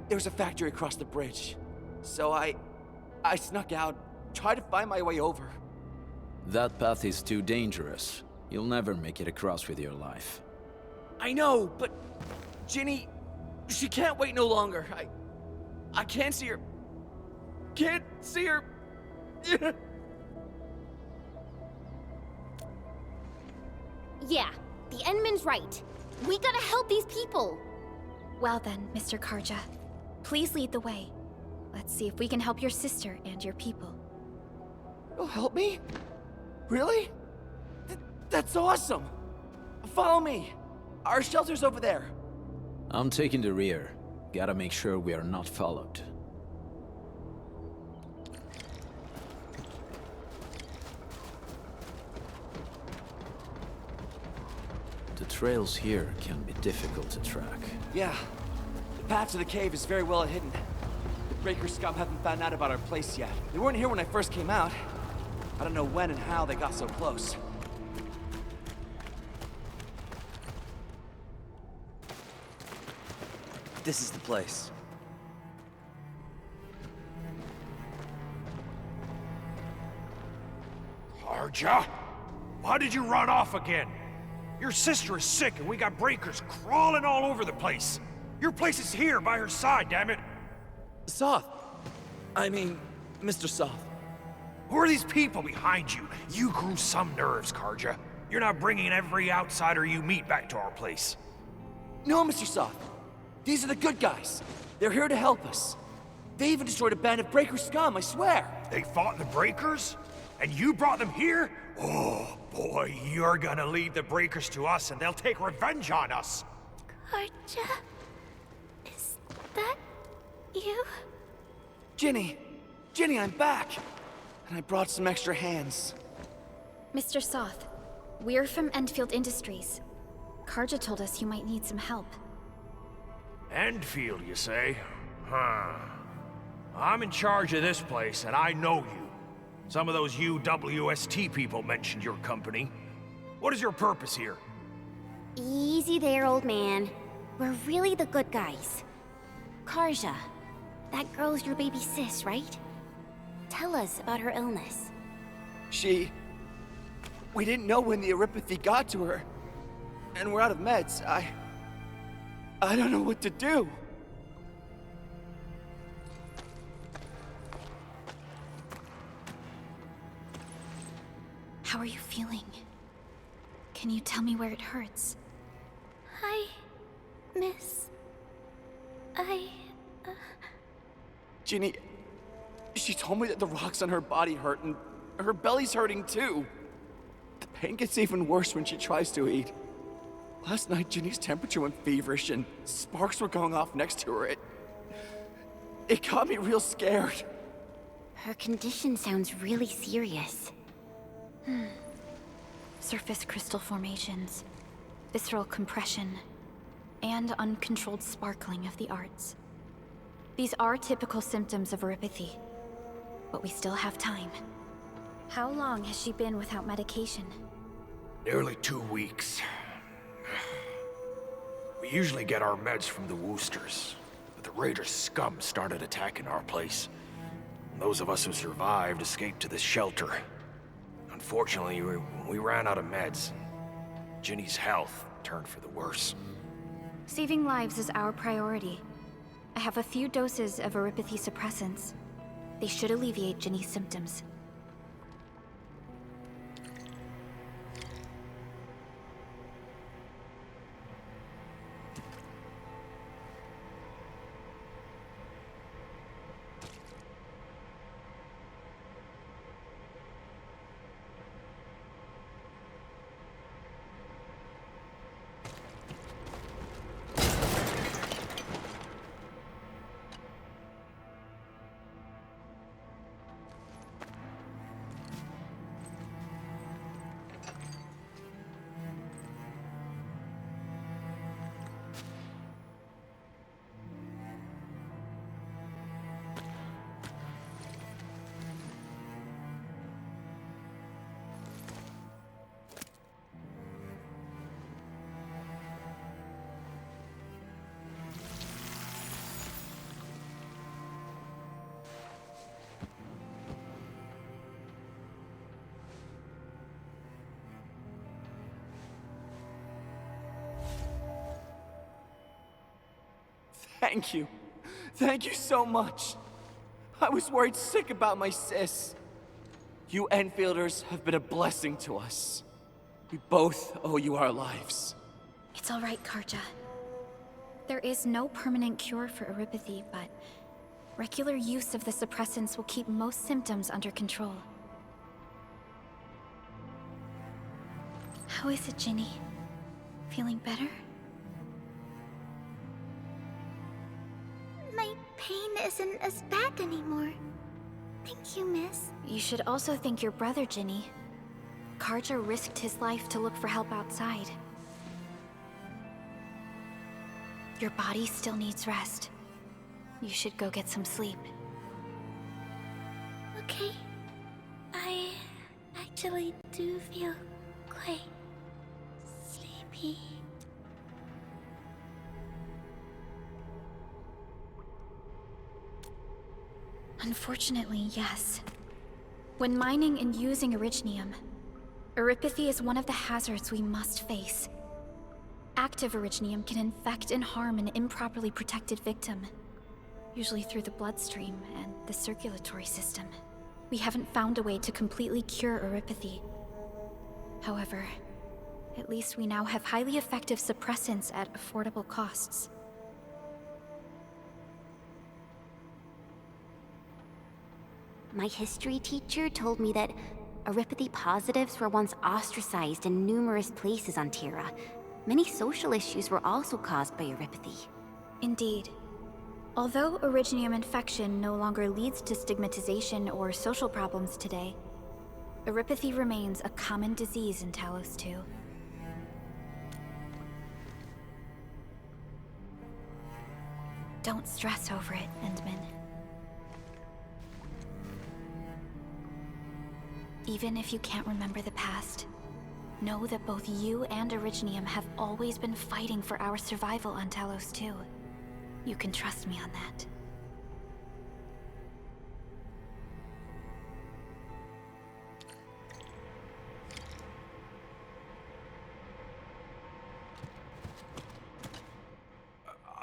There was a factory across the bridge. So I snuck out, tried to find my way over. That path is too dangerous. You'll never make it across with your life. I know, but Ginny, she can't wait no longer. I can't see her. Can't see her. Yeah, the Endman's right. We gotta help these people. Well then, Mr. Karja, please lead the way. Let's see if we can help your sister and your people. You'll help me? Really? That's awesome! Follow me! Our shelter's over there. I'm taking the rear. Gotta make sure we are not followed. The trails here can be difficult to track. Yeah. The path to the cave is very well hidden. The Breaker scum haven't found out about our place yet. They weren't here when I first came out. I don't know when and how they got so close. This is the place. Karja? Why did you run off again? Your sister is sick and we got breakers crawling all over the place. Your place is here by her side, damn it. Soth. I mean, Mr. Soth. Who are these people behind you? You grew some nerves, Karja. You're not bringing every outsider you meet back to our place. No, Mr. Soth. These are the good guys. They're here to help us. They even destroyed a band of Breaker scum, I swear. They fought the Breakers? And you brought them here? Oh, boy, you're gonna lead the Breakers to us and they'll take revenge on us. Karja? Is that you? Ginny, I'm back. And I brought some extra hands. Mr. Soth, we're from Endfield Industries. Karja told us you might need some help. Endfield, you say? Huh. I'm in charge of this place, and I know you. Some of those UWST people mentioned your company. What is your purpose here? Easy there, old man. We're really the good guys. Karja, that girl's your baby sis, right? Tell us about her illness. We didn't know when the Eripathy got to her. And we're out of meds. I don't know what to do. How are you feeling? Can you tell me where it hurts? Hi, miss. Ginny, she told me that the rocks on her body hurt and her belly's hurting too. The pain gets even worse when she tries to eat. Last night, Ginny's temperature went feverish and sparks were going off next to her. It got me real scared. Her condition sounds really serious. Surface crystal formations, visceral compression, and uncontrolled sparkling of the arts. These are typical symptoms of Eripathy, but we still have time. How long has she been without medication? Nearly 2 weeks. We usually get our meds from the Woosters, but the Raider scum started attacking our place. Those of us who survived escaped to this shelter. Unfortunately, we ran out of meds. Ginny's health turned for the worse. Saving lives is our priority. I have a few doses of Eripathy suppressants. They should alleviate Ginny's symptoms. Thank you. Thank you so much. I was worried sick about my sis. You Enfielders have been a blessing to us. We both owe you our lives. It's all right, Karja. There is no permanent cure for erypathy, but regular use of the suppressants will keep most symptoms under control. How is it, Ginny? Feeling better? My pain isn't as bad anymore. Thank you, miss. You should also thank your brother, Ginny. Karja risked his life to look for help outside. Your body still needs rest. You should go get some sleep. Okay. I actually do feel quite sleepy. Unfortunately, yes. When mining and using Originium, erypathy is one of the hazards we must face. Active Originium can infect and harm an improperly protected victim, usually through the bloodstream and the circulatory system. We haven't found a way to completely cure erypathy. However, at least we now have highly effective suppressants at affordable costs. My history teacher told me that erypathy positives were once ostracized in numerous places on Terra. Many social issues were also caused by erypathy. Indeed. Although Originium infection no longer leads to stigmatization or social problems today, erypathy remains a common disease in Talos 2. Don't stress over it, Endman. Even if you can't remember the past, know that both you and Originium have always been fighting for our survival on Talos 2. You can trust me on that.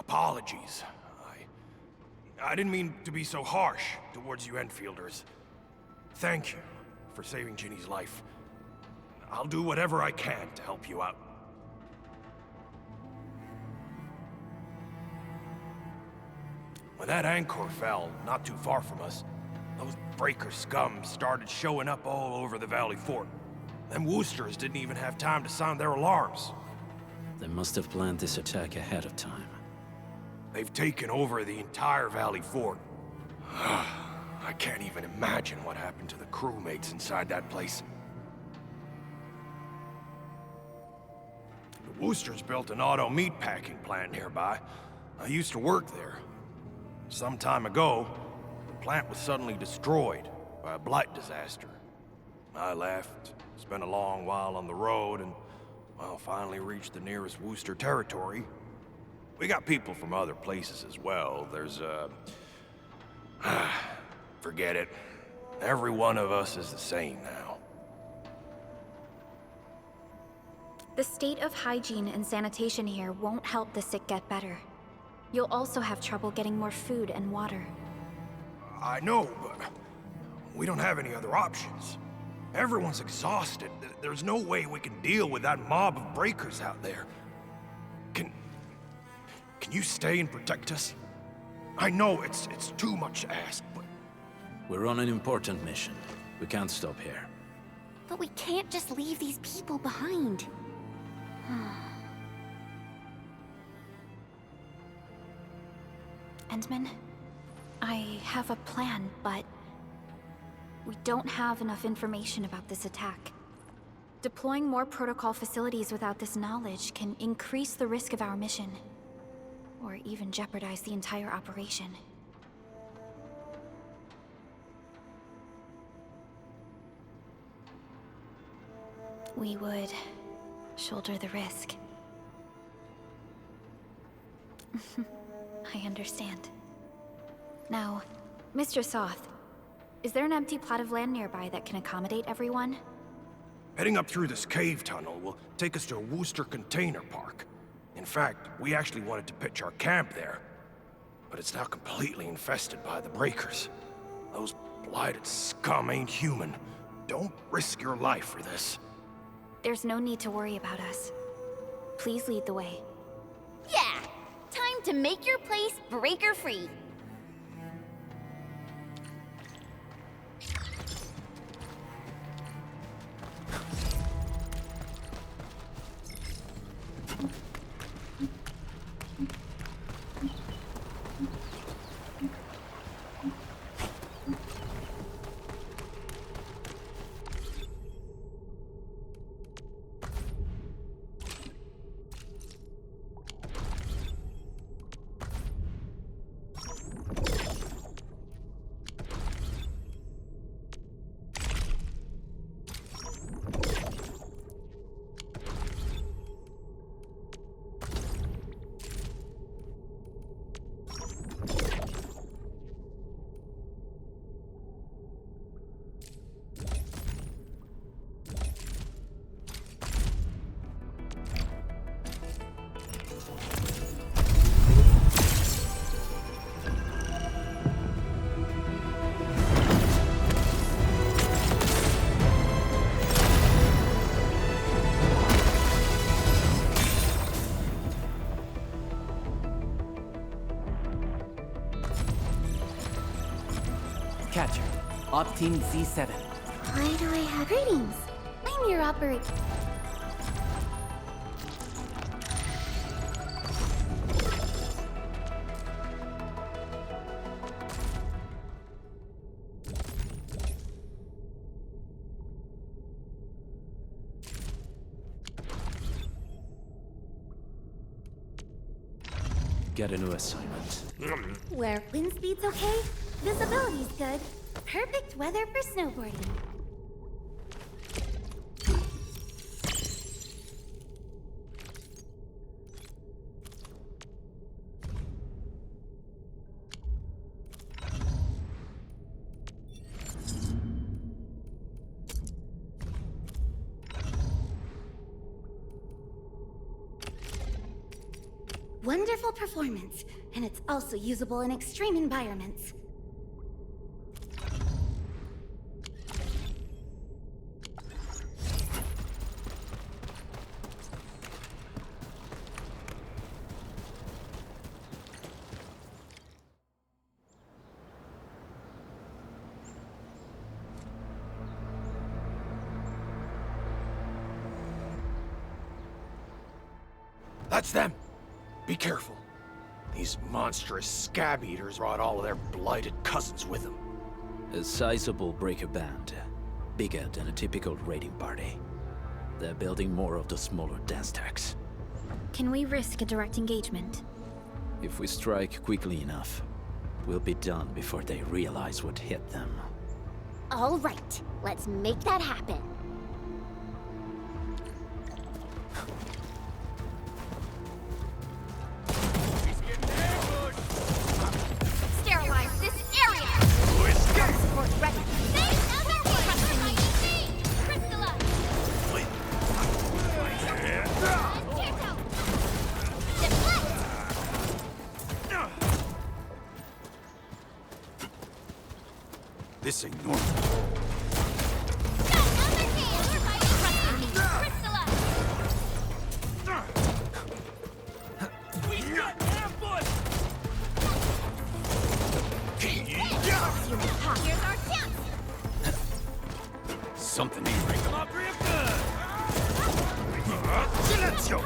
Apologies. I didn't mean to be so harsh towards you Enfielders. Thank you for saving Ginny's life. I'll do whatever I can to help you out. When that anchor fell, not too far from us, those breaker scum started showing up all over the Valley Fort. Them Woosters didn't even have time to sound their alarms. They must have planned this attack ahead of time. They've taken over the entire Valley Fort. I can't even imagine what happened to the crewmates inside that place. The Woosters built an auto meatpacking plant nearby. I used to work there. Some time ago, the plant was suddenly destroyed by a blight disaster. I left, spent a long while on the road, and, well, finally reached the nearest Wooster territory. We got people from other places as well. There's, forget it. Every one of us is the same now. The state of hygiene and sanitation here won't help the sick get better. You'll also have trouble getting more food and water. I know, but we don't have any other options. Everyone's exhausted. There's no way we can deal with that mob of breakers out there. Can you stay and protect us? I know it's too much to ask, but... We're on an important mission. We can't stop here. But we can't just leave these people behind. Endman, I have a plan, but we don't have enough information about this attack. Deploying more protocol facilities without this knowledge can increase the risk of our mission, or even jeopardize the entire operation. We would shoulder the risk. I understand. Now, Mr. Soth, is there an empty plot of land nearby that can accommodate everyone? Heading up through this cave tunnel will take us to a Wooster container park. In fact, we actually wanted to pitch our camp there. but it's now completely infested by the Breakers. Those blighted scum ain't human. Don't risk your life for this. There's no need to worry about us. Please lead the way. Yeah! Time to make your place breaker-free. Catcher, Op Team Z7. Why do I have greetings? I'm your operator. Get a new assignment. Where wind speed's okay, visibility's good. Perfect weather for snowboarding. Wonderful performance, and it's also usable in extreme environments. That's them! Be careful. These monstrous scab eaters brought all of their blighted cousins with them. A sizable breaker band. Bigger than a typical raiding party. They're building more of the smaller dance tanks. Can we risk a direct engagement? If we strike quickly enough, we'll be done before they realize what hit them. All right, let's make that happen. Sterilize this area! Gun support ready. This ain't normal. Here's our chance! Something ain't right. Come up real good! Silenzio!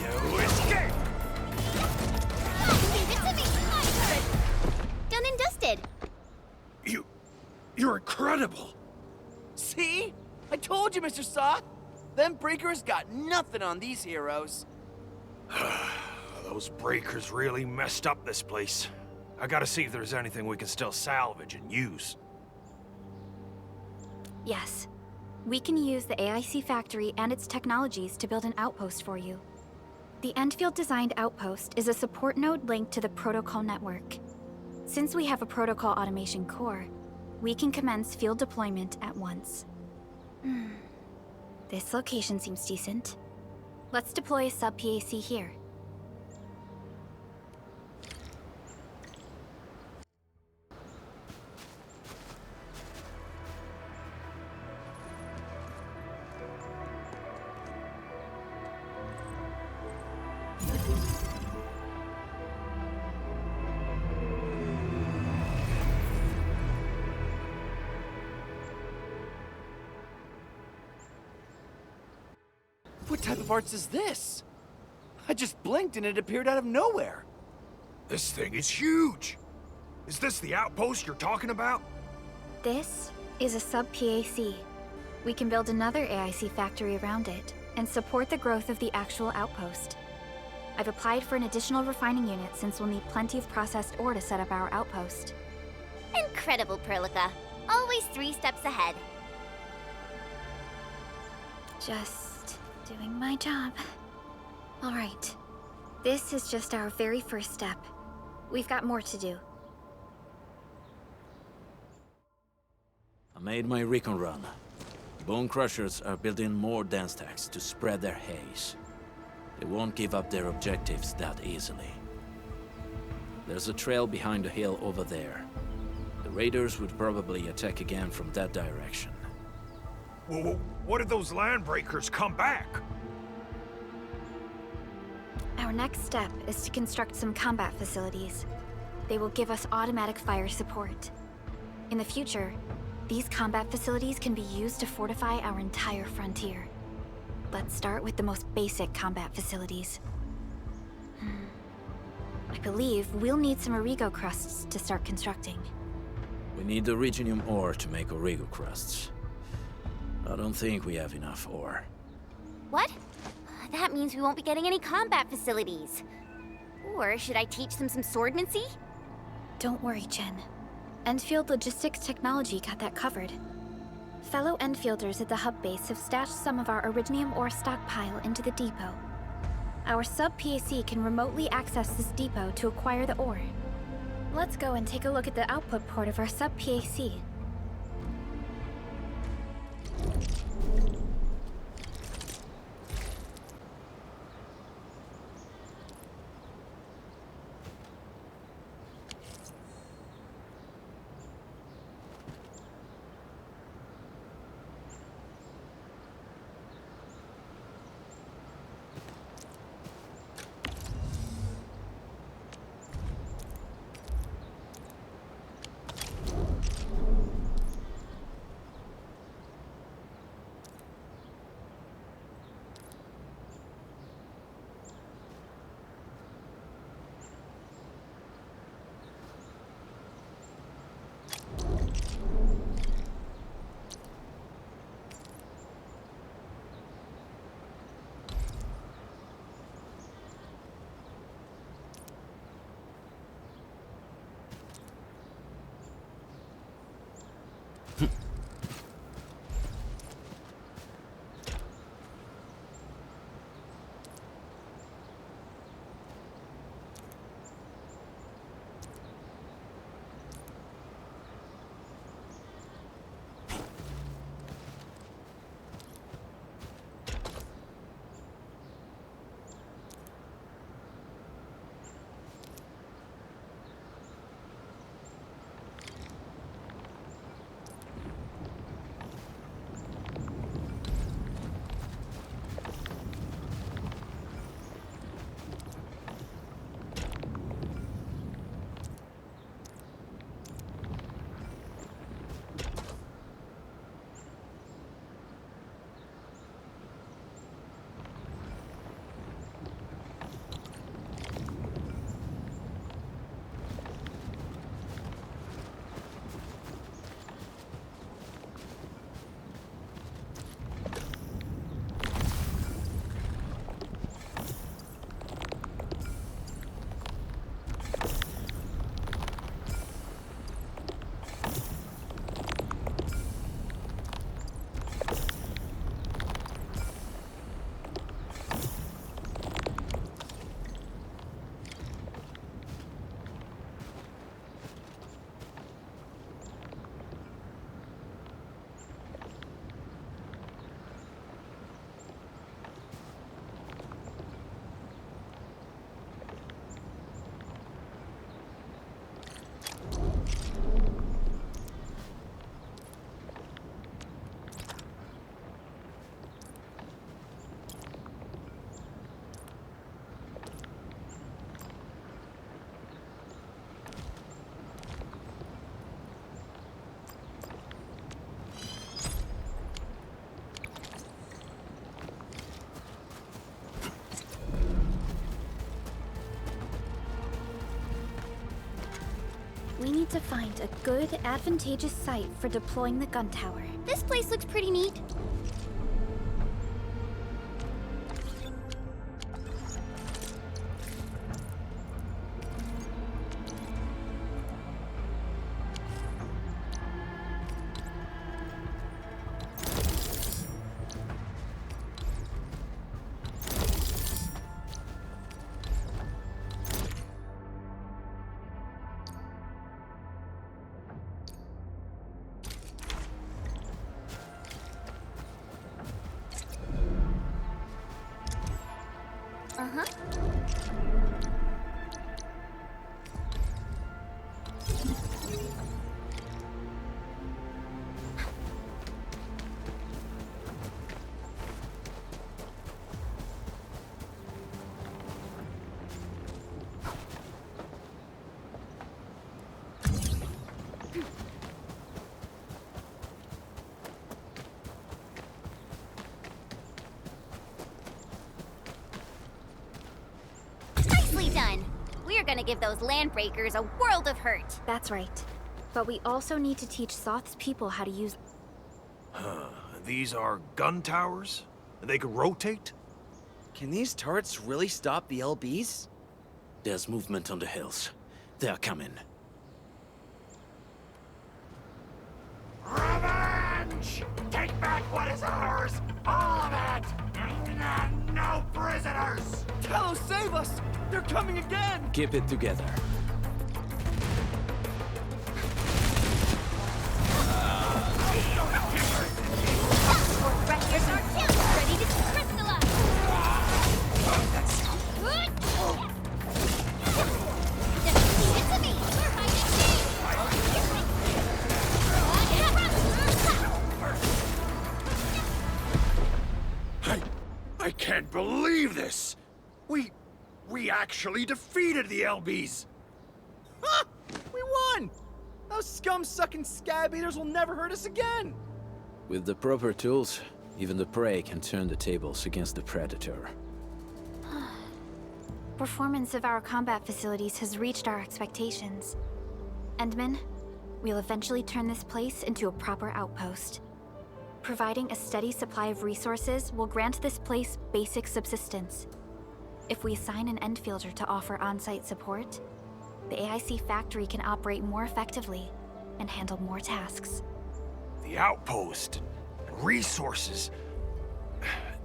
You escape! Leave it to me! Done and dusted! You're incredible! See? I told you, Mr. Sock! Them breakers got nothing on these heroes. Those breakers really messed up this place. I gotta see if there's anything we can still salvage and use. Yes. We can use the AIC factory and its technologies to build an outpost for you. The Endfield-designed outpost is a support node linked to the protocol network. Since we have a protocol automation core, we can commence field deployment at once. This location seems decent. Let's deploy a sub-PAC here. What type of arts is this? I just blinked and it appeared out of nowhere. This thing is huge! Is this the outpost you're talking about? This is a sub-PAC. We can build another AIC factory around it, and support the growth of the actual outpost. I've applied for an additional refining unit since we'll need plenty of processed ore to set up our outpost. Incredible, Perlica. Always 3 steps ahead. Just doing my job. All right. This is just our very first step. We've got more to do. I made my recon run. Bone Crushers are building more dance stacks to spread their haze. They won't give up their objectives that easily. There's a trail behind the hill over there. The raiders would probably attack again from that direction. Well, what if those landbreakers come back? Our next step is to construct some combat facilities. They will give us automatic fire support. In the future, these combat facilities can be used to fortify our entire frontier. Let's start with the most basic combat facilities. I believe we'll need some Origo crusts to start constructing. We need the Originium ore to make Origo crusts. I don't think we have enough ore. What? That means we won't be getting any combat facilities. Or should I teach them some swordmancy? Don't worry, Chen. Endfield Logistics Technology got that covered. Fellow Endfielders at the hub base have stashed some of our Originium ore stockpile into the depot. Our sub-PAC can remotely access this depot to acquire the ore. Let's go and take a look at the output port of our sub-PAC. need to find a good, advantageous site for deploying the gun tower. This place looks pretty neat. Uh-huh. Nicely done. We're gonna give those landbreakers a world of hurt. That's right. But we also need to teach Soth's people how to use... Huh. These are gun towers? They can rotate? Can these turrets really stop the LBs? There's movement on the hills. They're coming. Revenge! Take back what is ours! All of it! And no prisoners! Talos, save us! They're coming again! Keep it together. Rescuers are killed, ready to crystallize. Leave it to me. We're I can't believe this! We actually defeated the LBs! Ha! We won! Those scum-sucking scab eaters will never hurt us again! With the proper tools, even the prey can turn the tables against the predator. Performance of our combat facilities has reached our expectations. Endman, we'll eventually turn this place into a proper outpost. Providing a steady supply of resources will grant this place basic subsistence. If we assign an Endfielder to offer on-site support, the AIC factory can operate more effectively and handle more tasks. The outpost and resources.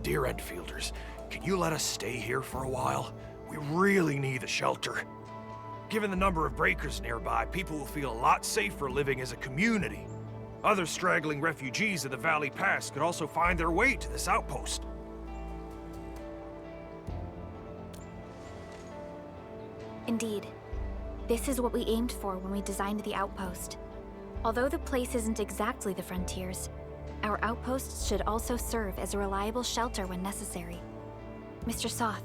Dear Endfielders, can you let us stay here for a while? We really need the shelter. Given the number of breakers nearby, people will feel a lot safer living as a community. Other straggling refugees of the Valley Pass could also find their way to this outpost. Indeed. This is what we aimed for when we designed the outpost. Although the place isn't exactly the frontiers, our outposts should also serve as a reliable shelter when necessary. Mr. Soth,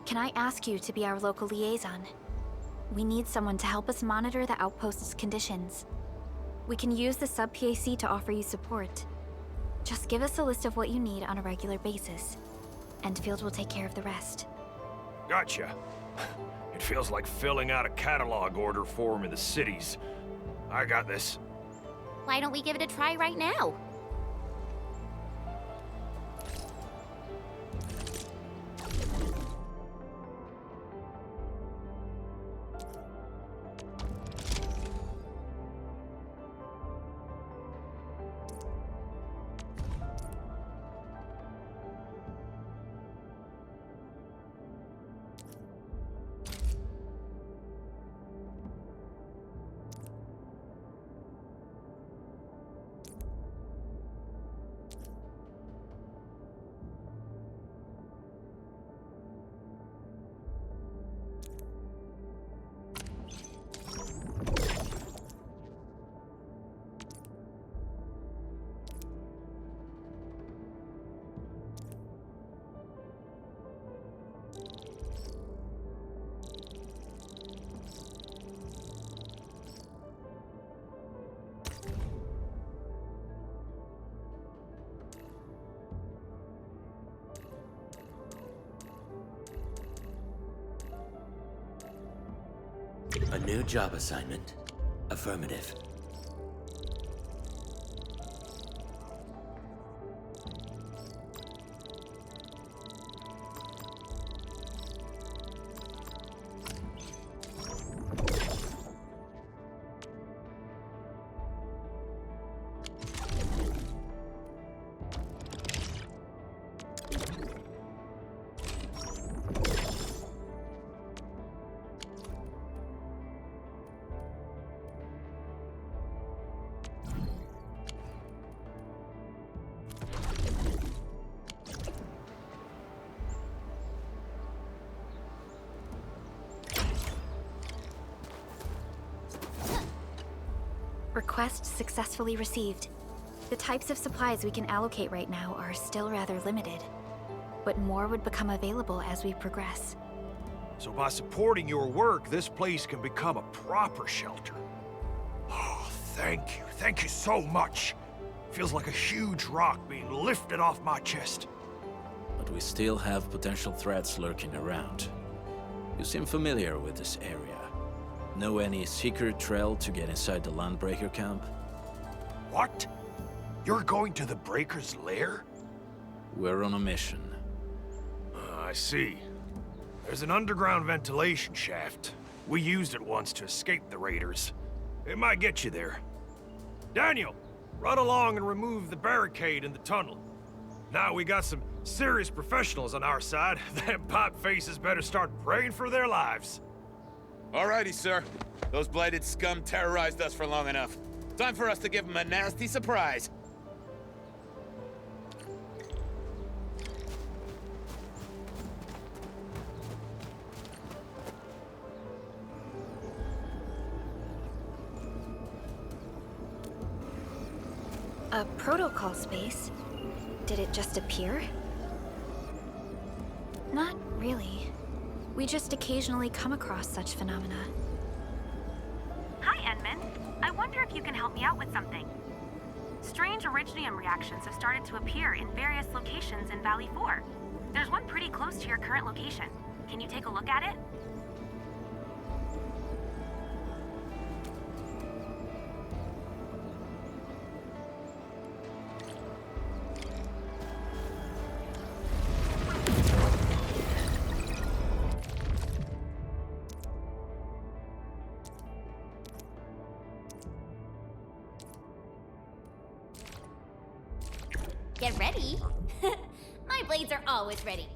can I ask you to be our local liaison? We need someone to help us monitor the outpost's conditions. We can use the sub-PAC to offer you support. Just give us a list of what you need on a regular basis. Endfield will take care of the rest. Gotcha. It feels like filling out a catalog order form in the cities. I got this. Why don't we give it a try right now? A new job assignment. A Affirmative. Request successfully received. The types of supplies we can allocate right now are still rather limited, but more would become available as we progress. So by supporting your work, this place can become a proper shelter. Oh, thank you. Thank you so much. Feels like a huge rock being lifted off my chest. But we still have potential threats lurking around. You seem familiar with this area. Know any secret trail to get inside the Landbreaker camp? What? You're going to the Breaker's lair? We're on a mission. I see. There's an underground ventilation shaft. We used it once to escape the raiders. It might get you there. Daniel, run along and remove the barricade in the tunnel. Now we got some serious professionals on our side. Them pipe faces better start praying for their lives. Alrighty, sir. Those blighted scum terrorized us for long enough. Time for us to give them a nasty surprise. A protocol space? Did it just appear? Not really. We just occasionally come across such phenomena. Hi, Endman. I wonder if you can help me out with something. Strange originium reactions have started to appear in various locations in Valley 4. There's one pretty close to your current location. Can you take a look at it? Get ready. My blades are always ready.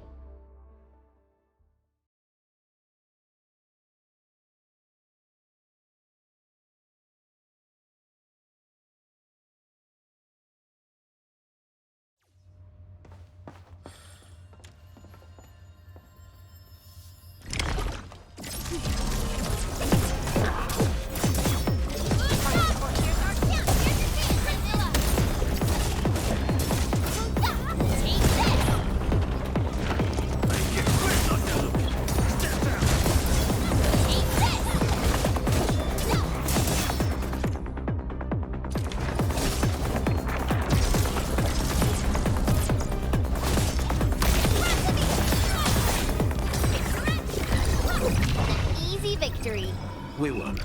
Victory. We won.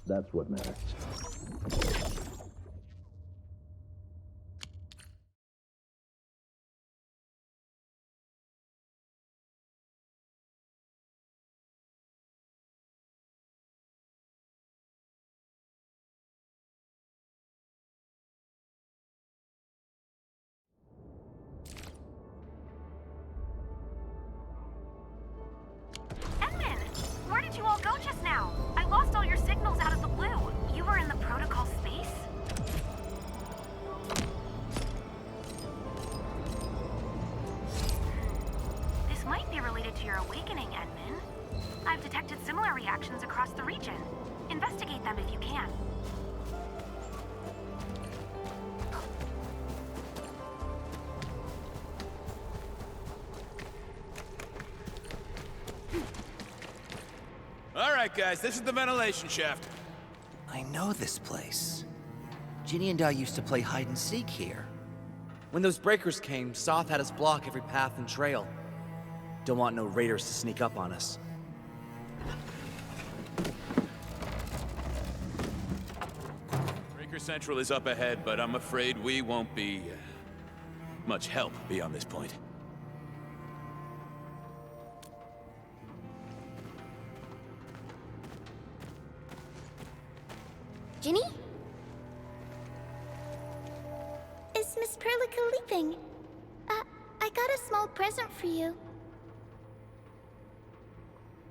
That's what matters. Where did you all go just now? I lost all your signals out of the blue. You were in the protocol space? This might be related to your awakening, Endman. I've detected similar reactions across the region. Investigate them if you can. Alright, guys, this is the ventilation shaft. I know this place. Ginny and I used to play hide and seek here. When those breakers came, Soth had us block every path and trail. Don't want no raiders to sneak up on us. Central is up ahead, but I'm afraid we won't be much help beyond this point. Ginny? Is Miss Perlica leaving? I got a small present for you.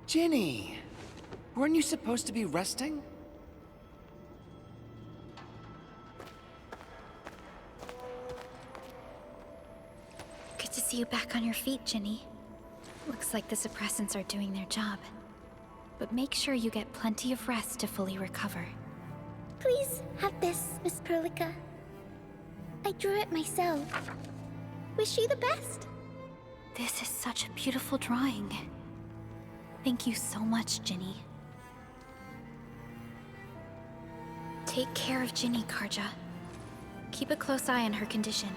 Ginny! Weren't you supposed to be resting? Good to see you back on your feet, Ginny. Looks like the suppressants are doing their job. But make sure you get plenty of rest to fully recover. Please have this, Miss Perlica. I drew it myself. Wish you the best. This is such a beautiful drawing. Thank you so much, Ginny. Take care of Ginny, Karja. Keep a close eye on her condition.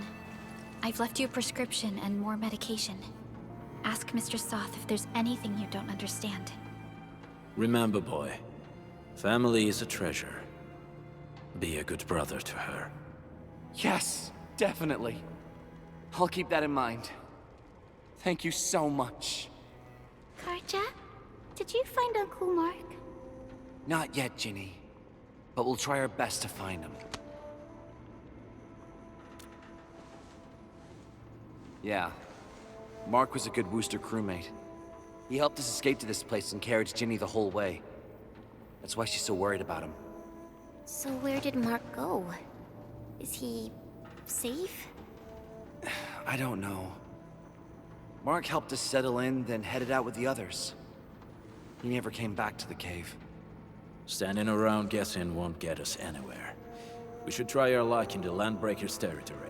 I've left you a prescription and more medication. Ask Mr. Soth if there's anything you don't understand. Remember, boy, family is a treasure. Be a good brother to her. Yes, definitely. I'll keep that in mind. Thank you so much. Karja, did you find Uncle Mark? Not yet, Ginny. But we'll try our best to find him. Yeah. Mark was a good Wooster crewmate. He helped us escape to this place and carried Ginny the whole way. That's why she's so worried about him. So where did Mark go? Is he safe? I don't know. Mark helped us settle in, then headed out with the others. He never came back to the cave. Standing around guessing won't get us anywhere. We should try our luck in the Landbreakers' territory.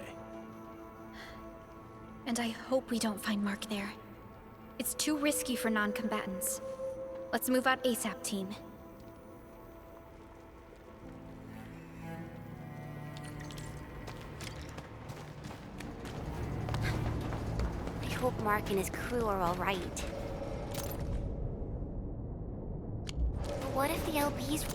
And I hope we don't find Mark there. It's too risky for non-combatants. Let's move out ASAP, team. I hope Mark and his crew are all right. But what if the LBs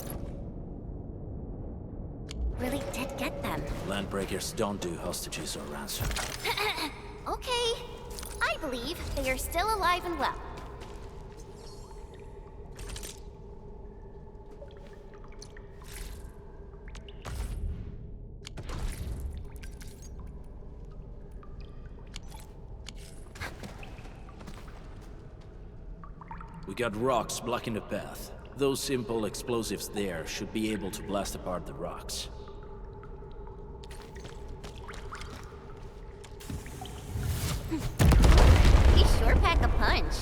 really did get them? Landbreakers don't do hostages or ransom. Okay. I believe they are still alive and well. We got rocks blocking the path. Those simple explosives there should be able to blast apart the rocks. He sure pack a punch.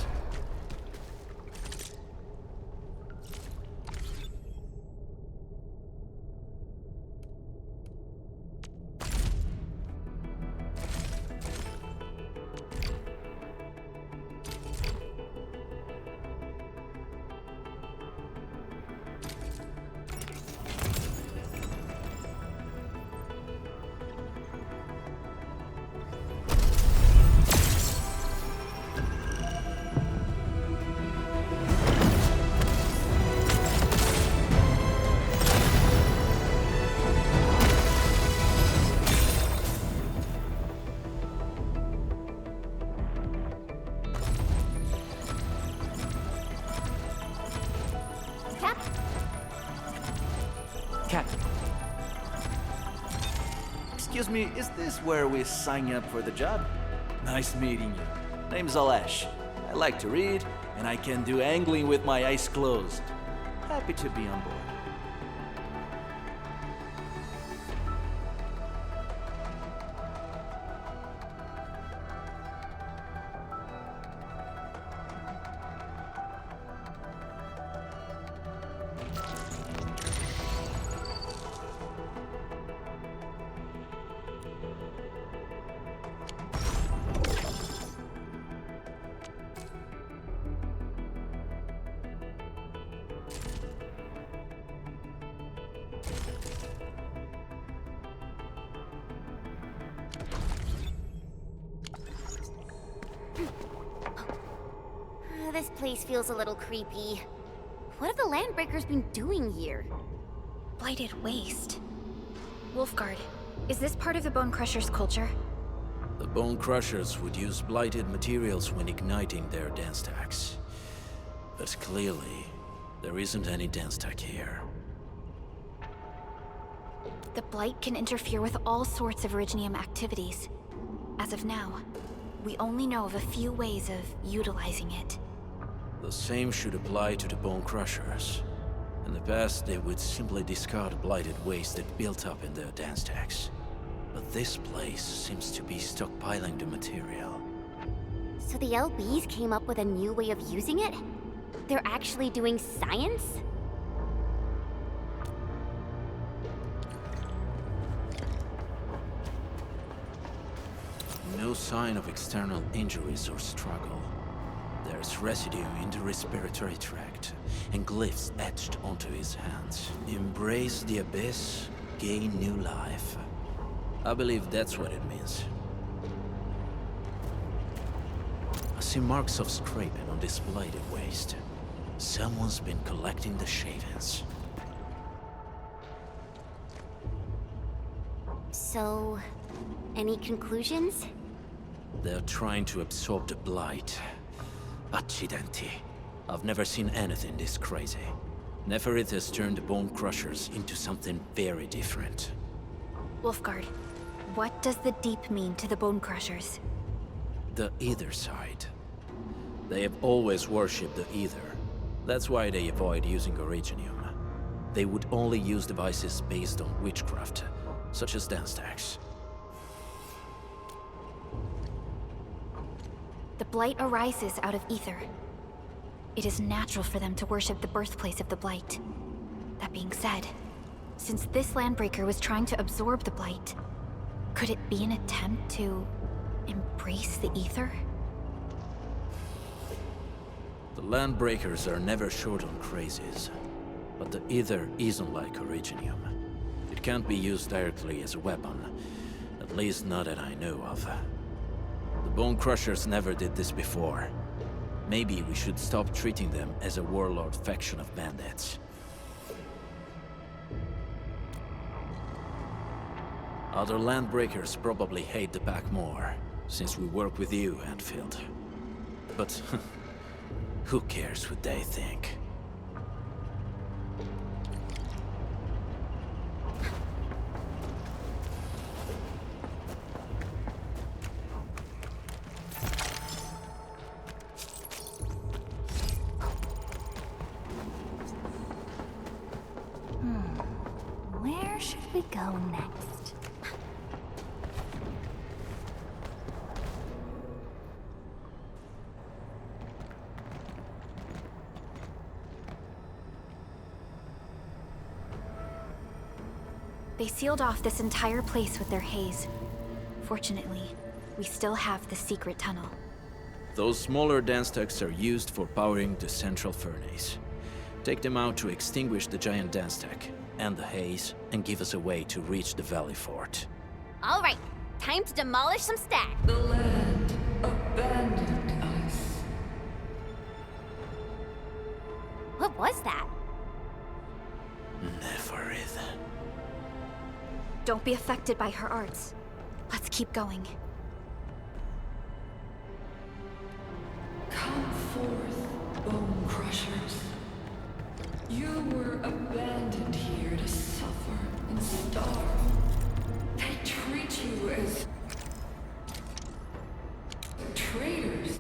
Captain. Excuse me, is this where we sign up for the job? Nice meeting you. Name's Alesh. I like to read, and I can do angling with my eyes closed. Happy to be on board. This place feels a little creepy. What have the Landbreakers been doing here? Blighted waste. Wolfguard, is this part of the Bone Crusher's culture? The Bone Crushers would use blighted materials when igniting their dance stacks. But clearly, there isn't any dance stack here. The Blight can interfere with all sorts of Originium activities. As of now, we only know of a few ways of utilizing it. The same should apply to the Bone Crushers. In the past, they would simply discard blighted waste that built up in their dance stacks. But this place seems to be stockpiling the material. So the LBs came up with a new way of using it? They're actually doing science? No sign of external injuries or struggle. There's residue in the respiratory tract, and glyphs etched onto his hands. Embrace the abyss, gain new life. I believe that's what it means. I see marks of scraping on this blighted waste. Someone's been collecting the shavings. So, any conclusions? They're trying to absorb the blight. Accidenti. I've never seen anything this crazy. Neferith has turned the Bone Crushers into something very different. Wolfguard, what does the Deep mean to the Bone Crushers? The Ether side. They have always worshipped the Ether. That's why they avoid using Originium. They would only use devices based on witchcraft, such as dance stacks. The Blight arises out of Ether. It is natural for them to worship the birthplace of the Blight. That being said, since this Landbreaker was trying to absorb the Blight, could it be an attempt to embrace the Ether? The Landbreakers are never short on crazes, but the Ether isn't like Originium. It can't be used directly as a weapon, at least not that I know of. The Bone Crushers never did this before. Maybe we should stop treating them as a warlord faction of bandits. Other Landbreakers probably hate the pack more, since we work with you, Endfield. But who cares what they think? Where should we go next? They sealed off this entire place with their haze. Fortunately, we still have the secret tunnel. Those smaller dance stacks are used for powering the central furnace. Take them out to extinguish the giant dance stack, and the haze, and give us a way to reach the Valley Fort. All right, time to demolish some stacks. The land abandoned us. What was that? Neferith. Don't be affected by her arts. Let's keep going. Come forth, Bone Crushers. You were abandoned here to suffer and starve. They treat you as traitors.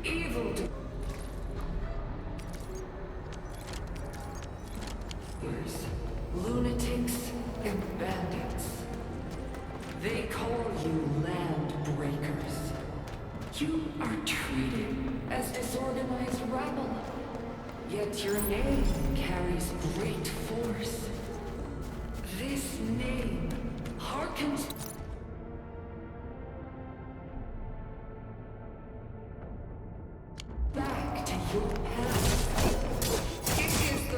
Evil lunatics and bandits. They call you land breakers. You are treated as disorganized rabble. Yet your name carries great force. This name harkens back to your past. It is the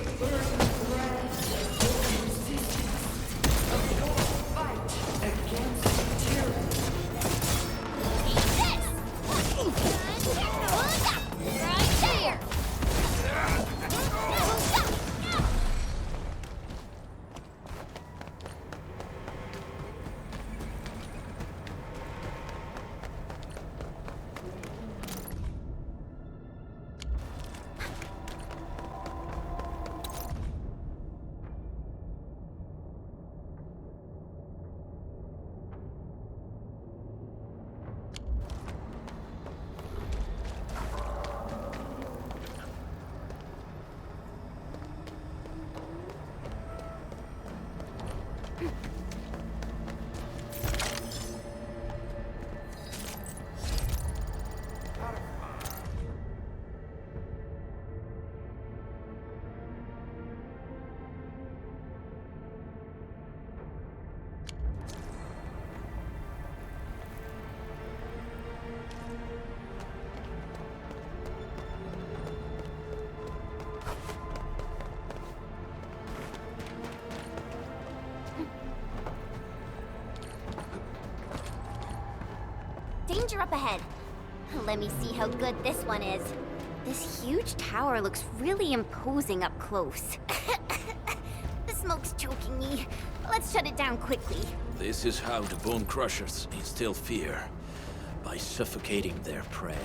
danger up ahead. Let me see how good this one is. This huge tower looks really imposing up close. The smoke's choking me. Let's shut it down quickly. This is how the Bone Crushers instill fear. By suffocating their prey.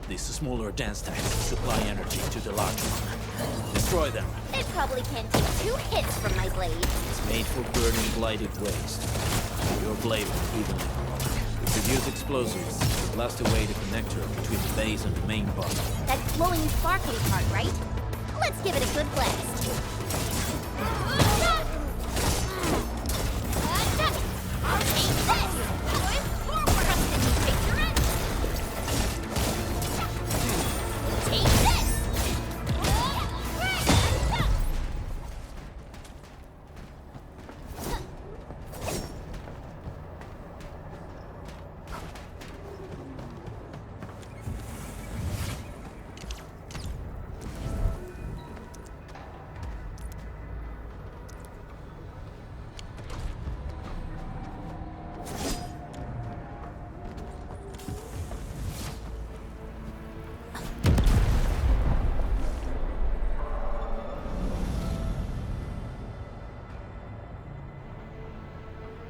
These smaller dance stacks supply energy to the large one. Destroy them. It probably can't take 2 hits from my blade. It's made for burning blighted waste. Your blade will evenly work. Produce explosives to blast away the connector between the base and the main body. That glowing sparkly part, right? Let's give it a good blast. I'll take this! Going forward! Trust in me, Victorette! Take this!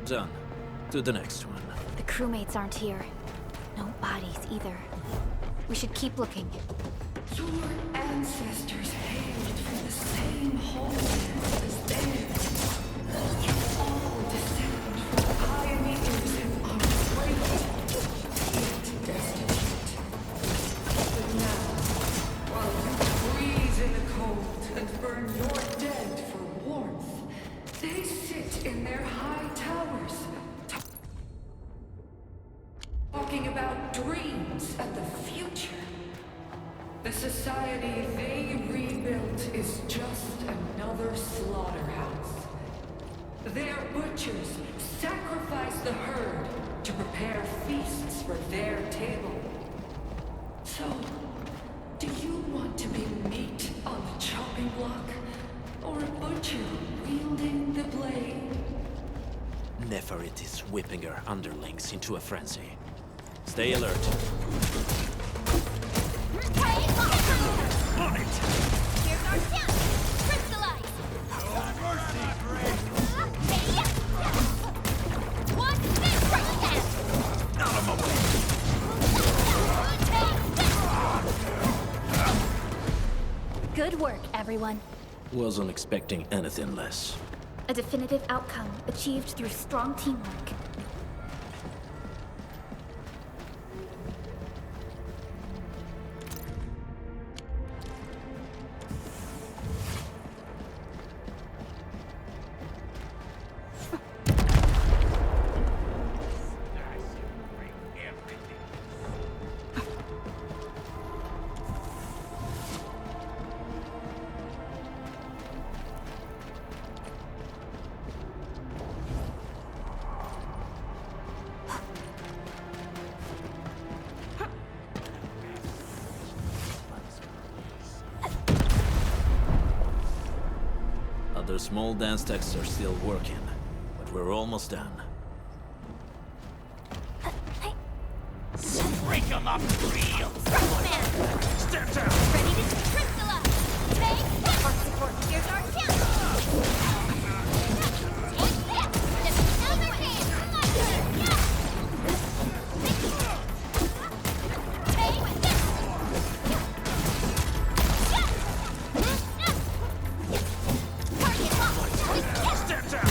Done. To the next one. The crewmates aren't here. No bodies either. We should keep looking. Your ancestors hailed from the same homeland as theirs. You all descend from pioneers in our great, yet destitute. But now, while you freeze in the cold and burn your dead for warmth, they sit in their high towers, talking about dreams and the future. The society they rebuilt is just another slaughterhouse. Their butchers sacrifice the herd to prepare feasts for their table. So, do you want to be meat on the chopping block, or a butcher wielding the blade? Neferit is whipping her underlings into a frenzy. Stay alert. On it! Here's our chance! Crystallize! Watch this right now! Out of my way! Good work, everyone. Wasn't expecting anything less. A definitive outcome achieved through strong teamwork. Other small dance stacks are still working, but we're almost done. Break them up real! Step down! Ready to crystallize! Take this! Our support, here's our chance! Take this! Just another hand! Take this! Step down!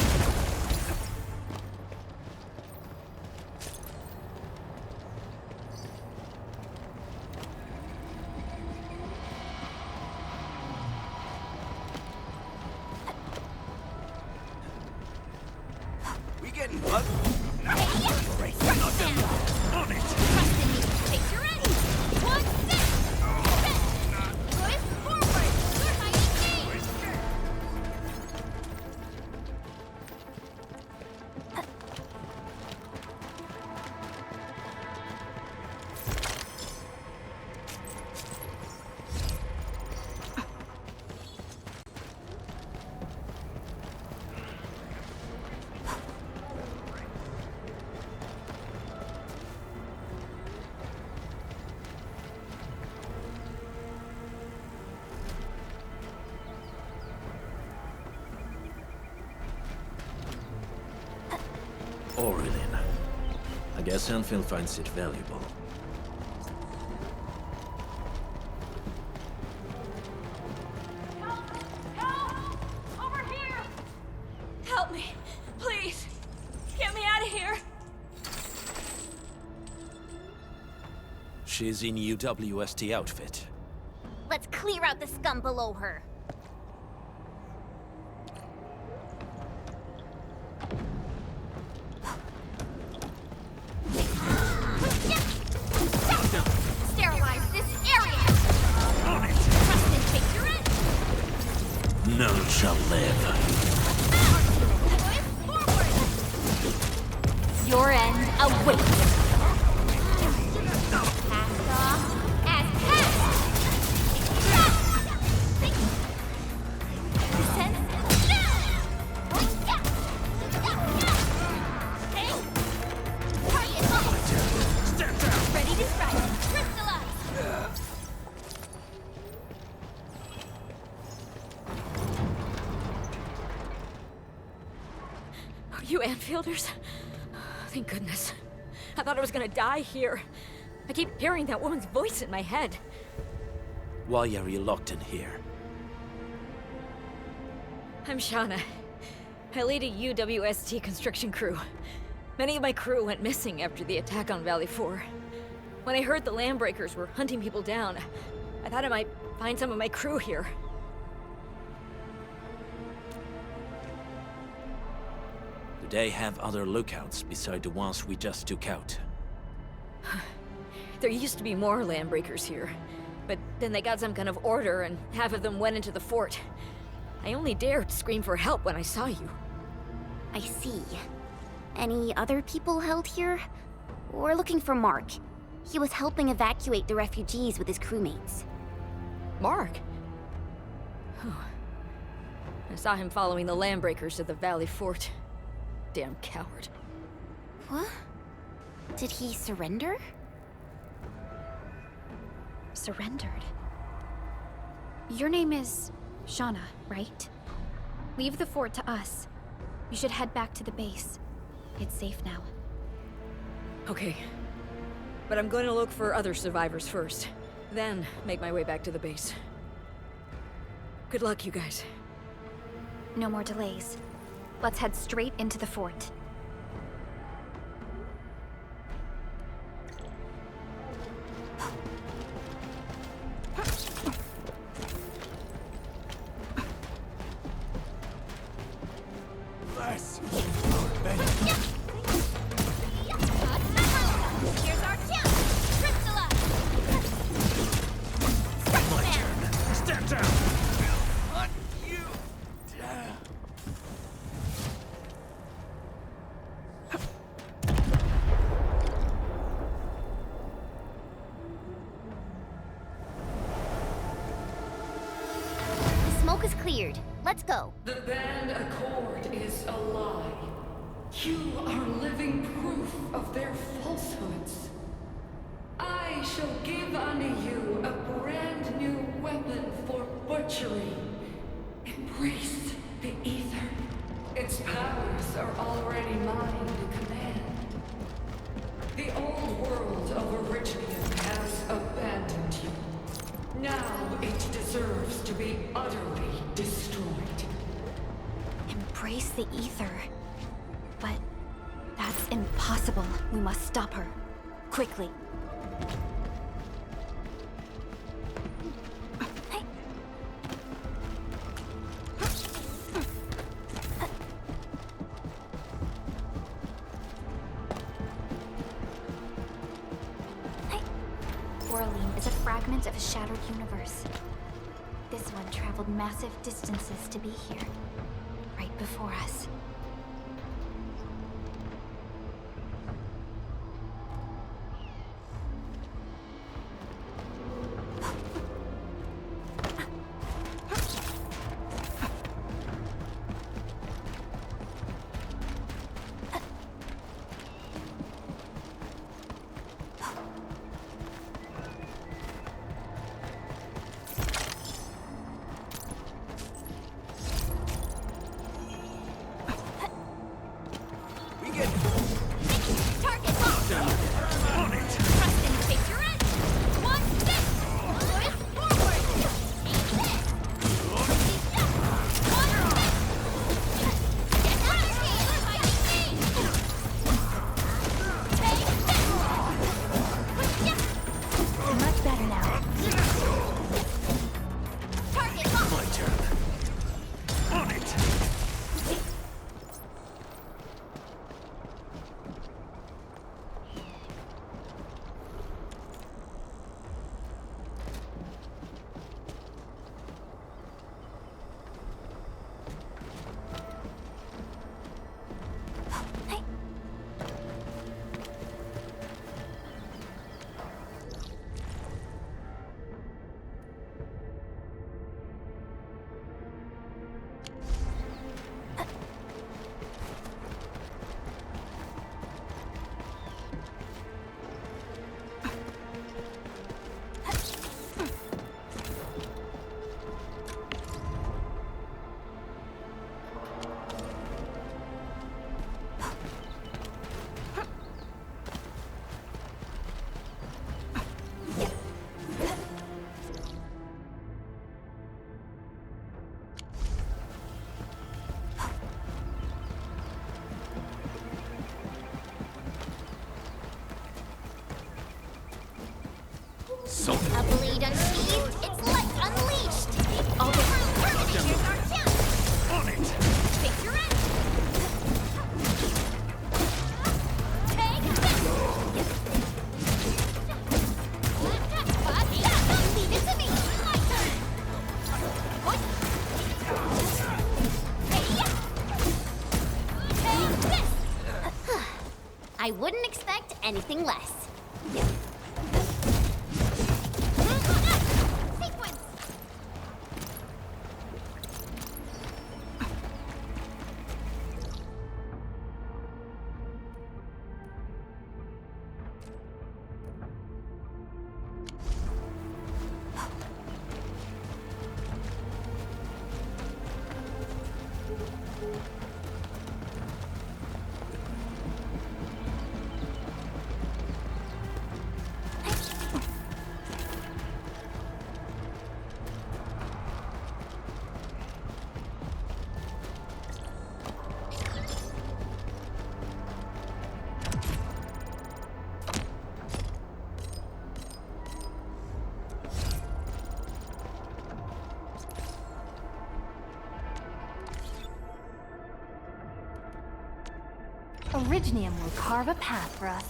Orlin. I guess Endfield finds it valuable. Over here! Help me, please! Get me out of here! She's in UWST outfit. Let's clear out the scum below her. Sterilize this area! Trust and take your end! None shall live. Your end awaits! Cast off as cast! Descent now! Target locked! Step down! Ready to strike! Crystallize! Are you Anfielders? Thank goodness. I thought I was gonna die here. I keep hearing that woman's voice in my head. Why are you locked in here? I'm Shauna. I lead a UWST construction crew. Many of my crew went missing after the attack on Valley 4. When I heard the Landbreakers were hunting people down, I thought I might find some of my crew here. Do they have other lookouts beside the ones we just took out? There used to be more Landbreakers here, but then they got some kind of order and half of them went into the fort. I only dared scream for help when I saw you. I see. Any other people held here? We're looking for Mark. He was helping evacuate the refugees with his crewmates. Mark? I saw him following the Landbreakers to the Valley Fort. Damn coward. What? Did he surrender? Surrendered? Your name is Shauna, right? Leave the fort to us. You should head back to the base. It's safe now. Okay. But I'm going to look for other survivors first. Then make my way back to the base. Good luck, you guys. No more delays. Let's head straight into the fort. Less. Here's our chance! Crystallize! My turn. Step down. Hunt you down. The smoke is cleared. Let's go. The Band Accord is a lie. You are living proof of their falsehoods. I shall give unto you a brand new weapon for butchery. Embrace the Ether. Its powers are already mine to command. The old world of Originium has abandoned you. Now it deserves to be utterly destroyed. Embrace the Ether. But that's impossible. We must stop her. Quickly. Orlean is a fragment of a shattered universe. This one traveled massive distances to be here, right before us. So A blade unsheathed, its light unleashed. All the Terminators are down. On it! Take your end. Take this. Leave it to me. My turn. Take this. I wouldn't expect anything less. Sequence. Originium will carve a path for us.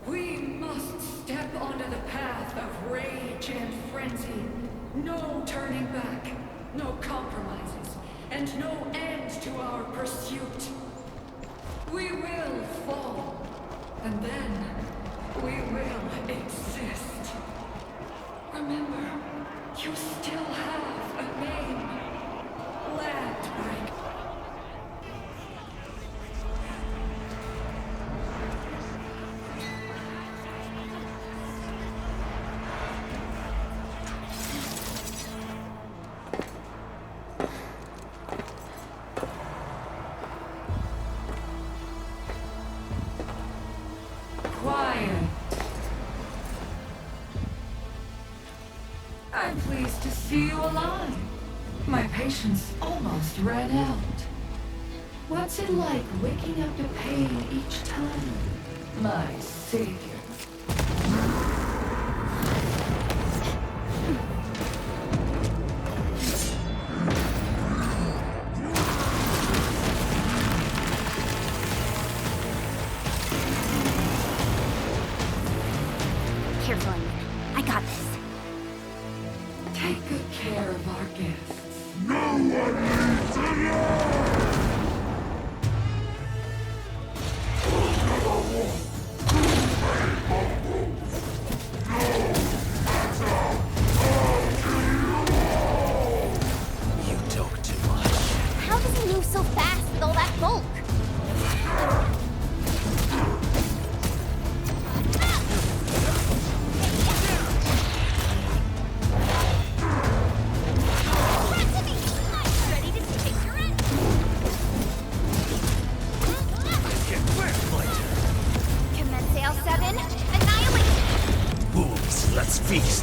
We must step onto the path of rage and frenzy. No turning back, no compromises, and no end to our pursuit. We will fall, and then we will exist. Remember, you still have a name. Landbreak. Quiet. I'm pleased to see you alive. My patience almost ran out. What's it like waking up to pain each time? My savior. Careful, Onion. I got this. Take good care of our guests. No one needs alone! You talk too much. How does he move so fast with all that bulk? Let's feast.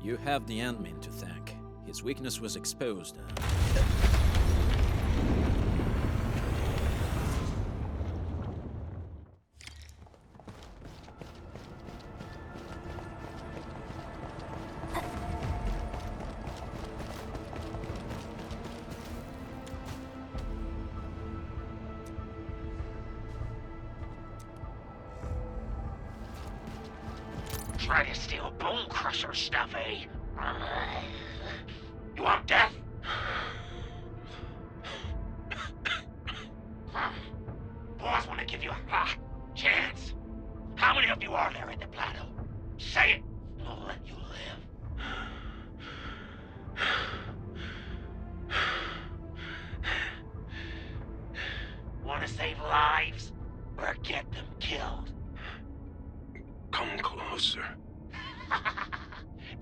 You have the Endmin to thank. His weakness was exposed. Try to steal Bone Crusher stuff, eh? You want death? Boss want to give you a chance. How many of you are there in the plateau? Say it, and I'll let you live. Want to save lives, or get them killed? Come closer.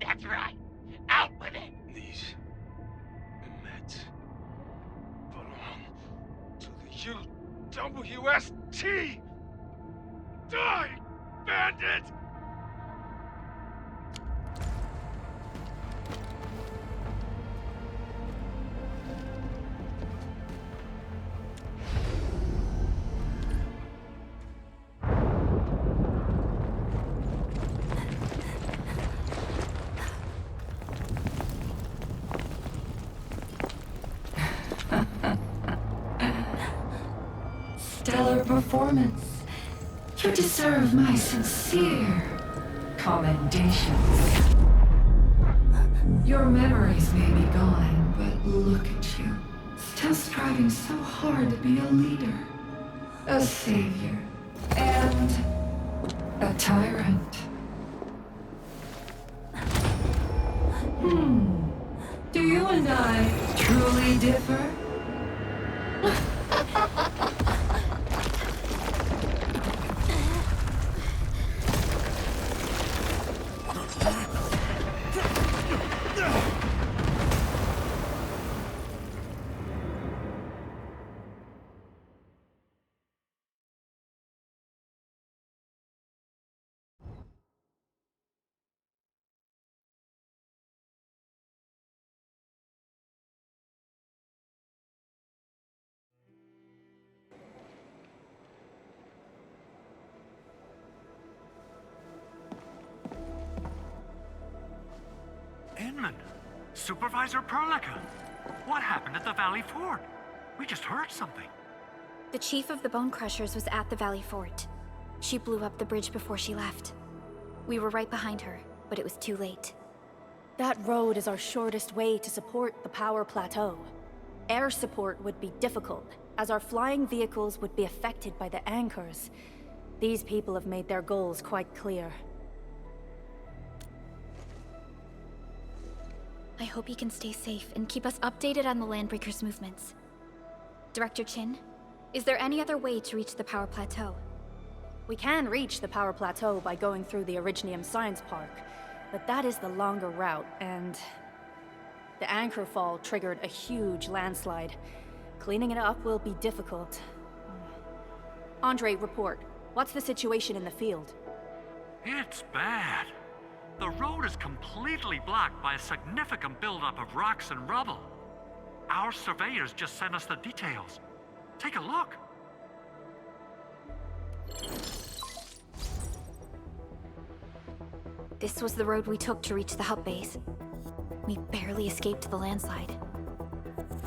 That's right. Out with it. These meds belong to the UWST. Die, bandit! Stellar performance. You deserve my sincere commendations. Your memories may be gone, but look at you. Still striving so hard to be a leader, a savior, and a tyrant. Do you and I truly differ? Inman! Supervisor Perlica! What happened at the Valley Fort? We just heard something. The chief of the Bone Crushers was at the Valley Fort. She blew up the bridge before she left. We were right behind her, but it was too late. That road is our shortest way to support the power plateau. Air support would be difficult, as our flying vehicles would be affected by the anchors. These people have made their goals quite clear. I hope you can stay safe and keep us updated on the Landbreakers' movements. Director Chin, is there any other way to reach the power plateau? We can reach the power plateau by going through the Originium Science Park, but that is the longer route, and the anchor fall triggered a huge landslide. Cleaning it up will be difficult. Andre, report. What's the situation in the field? It's bad. The road is completely blocked by a significant buildup of rocks and rubble. Our surveyors just sent us the details. Take a look. This was the road we took to reach the hub base. We barely escaped the landslide.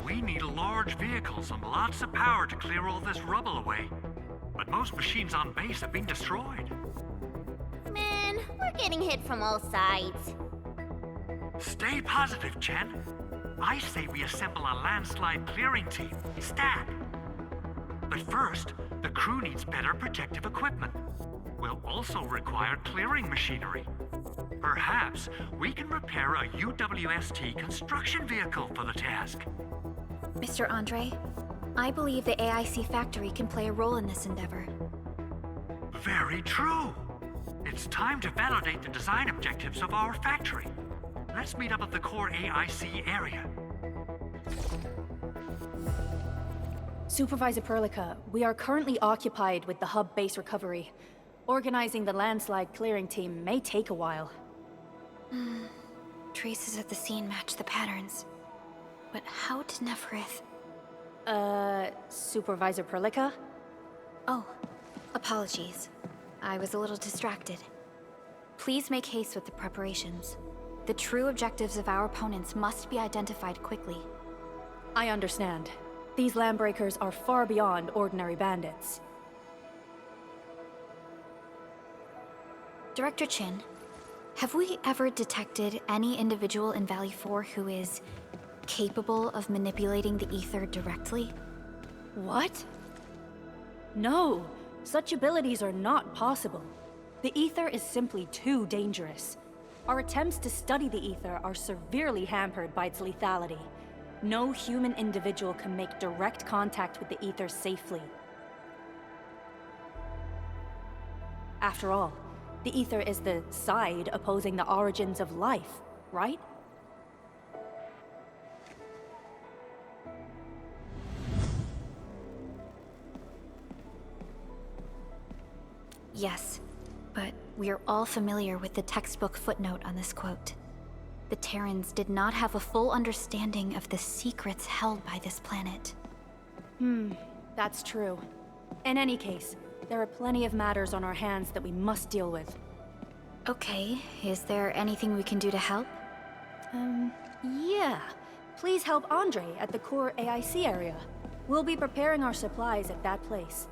We need large vehicles and lots of power to clear all this rubble away. But most machines on base have been destroyed. Man, we're getting hit from all sides. Stay positive, Chen. I say we assemble a landslide clearing team, stat. But first, the crew needs better protective equipment. We'll also require clearing machinery. Perhaps we can repair a UWST construction vehicle for the task. Mr. Andre, I believe the AIC factory can play a role in this endeavor. Very true. It's time to validate the design objectives of our factory. Let's meet up at the core AIC area. Supervisor Perlica, we are currently occupied with the hub base recovery. Organizing the landslide clearing team may take a while. Traces at the scene match the patterns. But how did Neferith... Supervisor Perlica? Oh, apologies. I was a little distracted. Please make haste with the preparations. The true objectives of our opponents must be identified quickly. I understand. These landbreakers are far beyond ordinary bandits. Director Chin, have we ever detected any individual in Valley 4 who is capable of manipulating the ether directly? What? No, such abilities are not possible. The ether is simply too dangerous. Our attempts to study the ether are severely hampered by its lethality. No human individual can make direct contact with the ether safely. After all, the ether is the side opposing the origins of life, right? Yes, but we are all familiar with the textbook footnote on this quote. The Terrans did not have a full understanding of the secrets held by this planet. That's true. In any case, there are plenty of matters on our hands that we must deal with. Okay, is there anything we can do to help? Yeah. Please help Andre at the core AIC area. We'll be preparing our supplies at that place.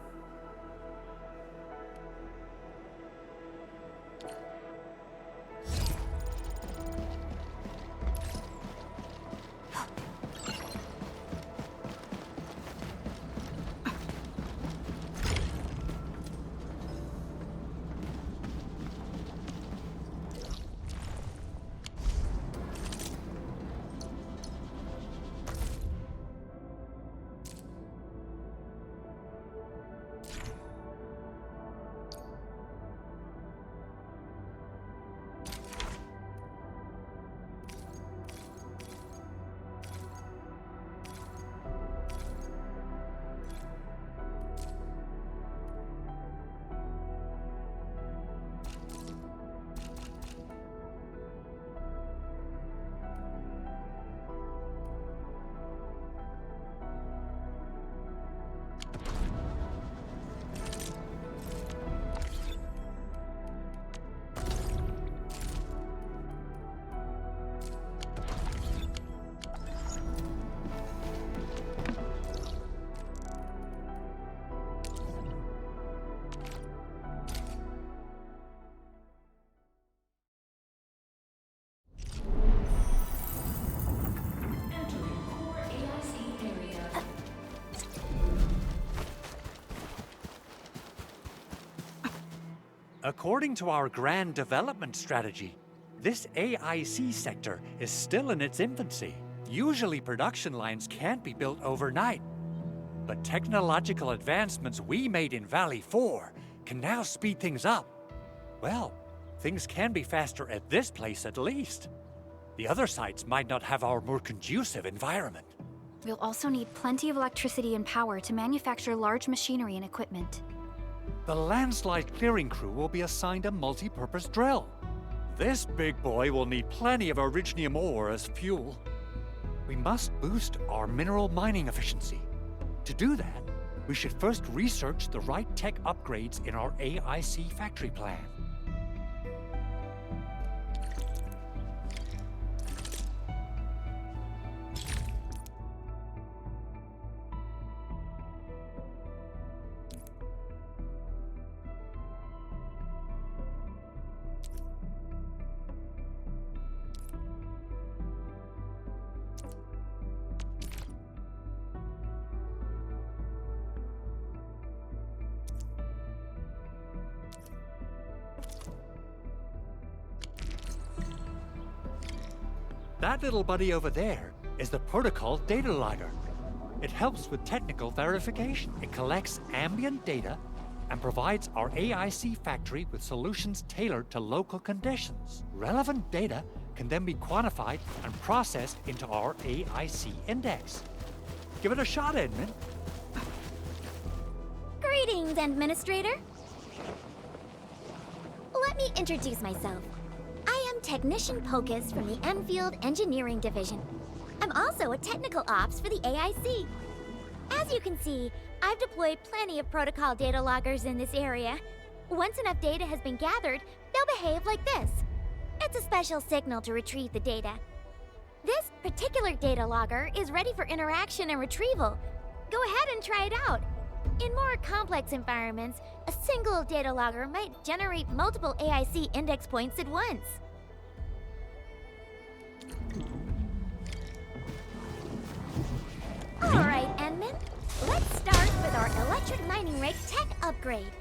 According to our grand development strategy, this AIC sector is still in its infancy. Usually production lines can't be built overnight. But technological advancements we made in Valley 4 can now speed things up. Well, things can be faster at this place at least. The other sites might not have our more conducive environment. We'll also need plenty of electricity and power to manufacture large machinery and equipment. The landslide clearing crew will be assigned a multi-purpose drill. This big boy will need plenty of originium ore as fuel. We must boost our mineral mining efficiency. To do that, we should first research the right tech upgrades in our AIC factory plan. That little buddy over there is the protocol data logger. It helps with technical verification. It collects ambient data and provides our AIC factory with solutions tailored to local conditions. Relevant data can then be quantified and processed into our AIC index. Give it a shot, Edmund. Greetings, Endministrator. Let me introduce myself. I am Technician Pocus from the Enfield Engineering Division. I'm also a technical ops for the AIC. As you can see, I've deployed plenty of protocol data loggers in this area. Once enough data has been gathered, they'll behave like this. It's a special signal to retrieve the data. This particular data logger is ready for interaction and retrieval. Go ahead and try it out. In more complex environments, a single data logger might generate multiple AIC index points at once. Alright, Endman. Let's start with our electric mining rig tech upgrade.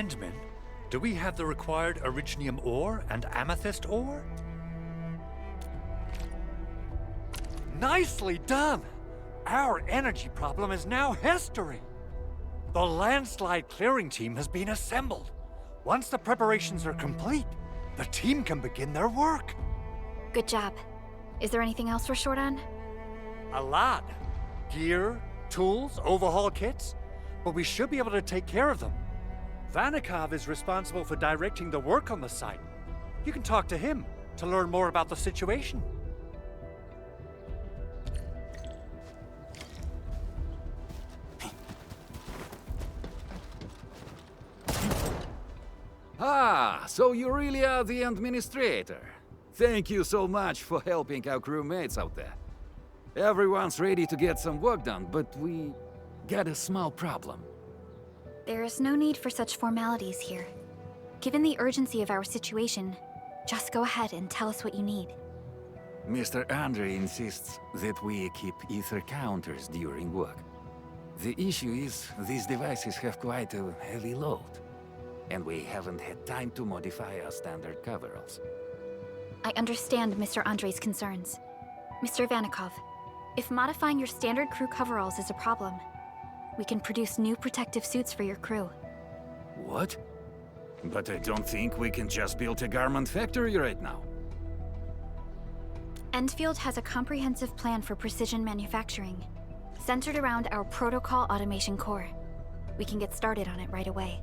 Endmin, do we have the required Originium ore and Amethyst ore? Nicely done! Our energy problem is now history! The landslide clearing team has been assembled. Once the preparations are complete, the team can begin their work. Good job. Is there anything else we're short on? A lot. Gear, tools, overhaul kits. But we should be able to take care of them. Vanikov is responsible for directing the work on the site. You can talk to him to learn more about the situation. Ah, so you really are the Administrator. Thank you so much for helping our crewmates out there. Everyone's ready to get some work done, but we got a small problem. There is no need for such formalities here. Given the urgency of our situation, just go ahead and tell us what you need. Mr. Andre insists that we keep ether counters during work. The issue is, these devices have quite a heavy load, and we haven't had time to modify our standard coveralls. I understand Mr. Andre's concerns. Mr. Vanikov, if modifying your standard crew coveralls is a problem, we can produce new protective suits for your crew. What? But I don't think we can just build a garment factory right now. Endfield has a comprehensive plan for precision manufacturing, centered around our protocol automation core. We can get started on it right away.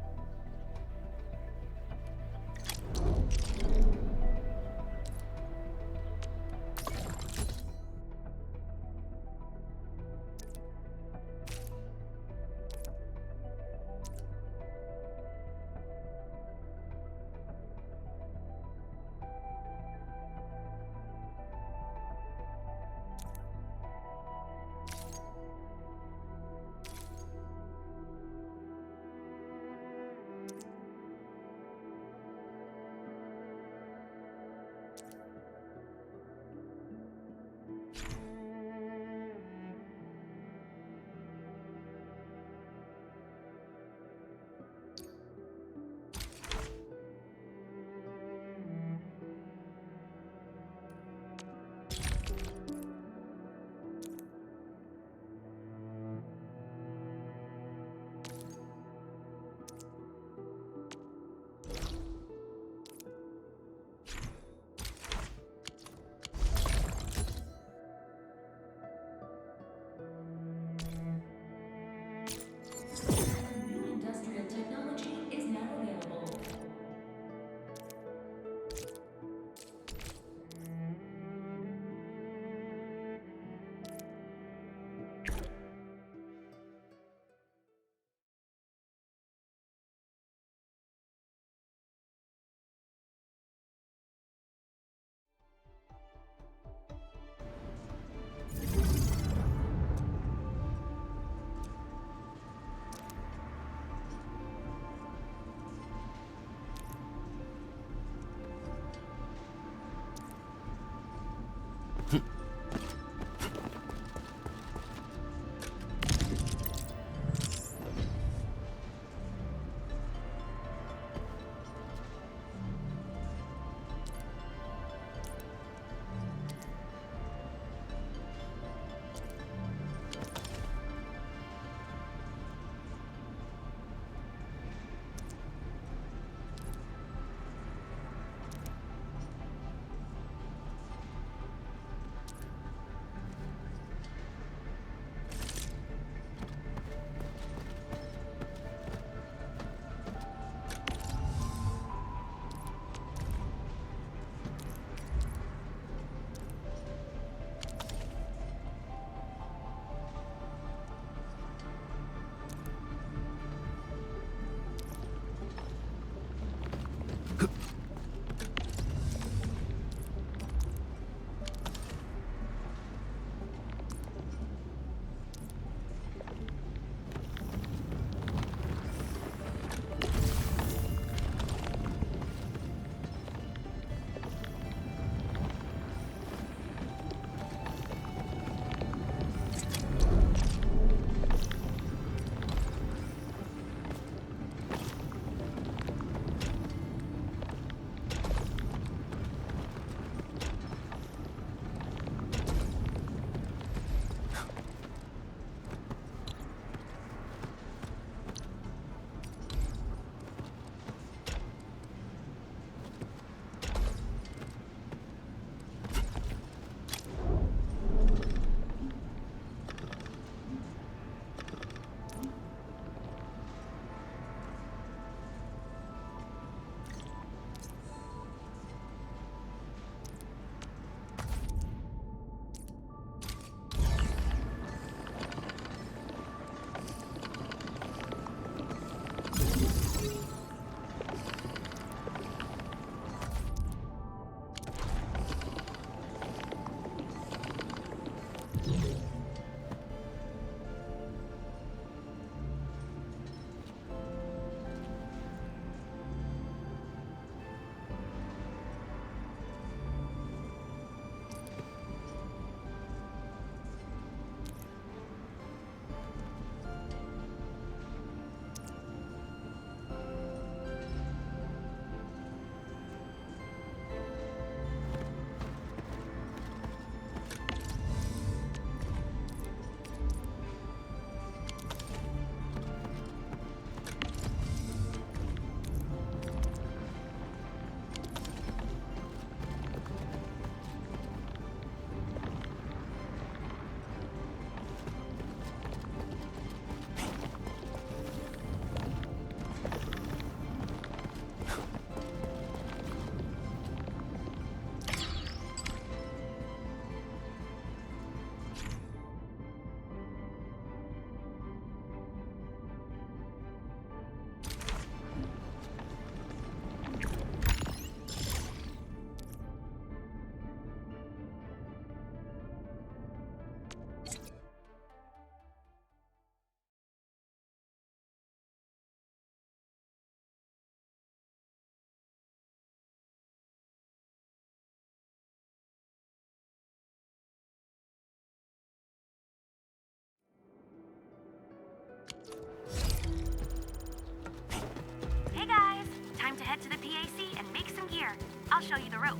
I'll show you the ropes.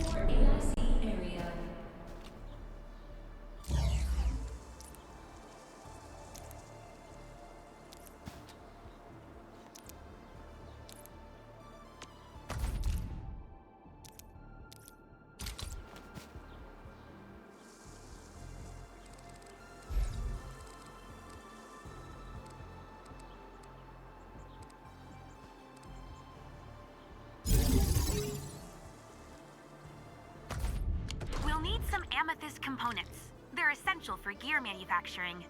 Core AIC area. We'll need some amethyst components. They're essential for gear manufacturing.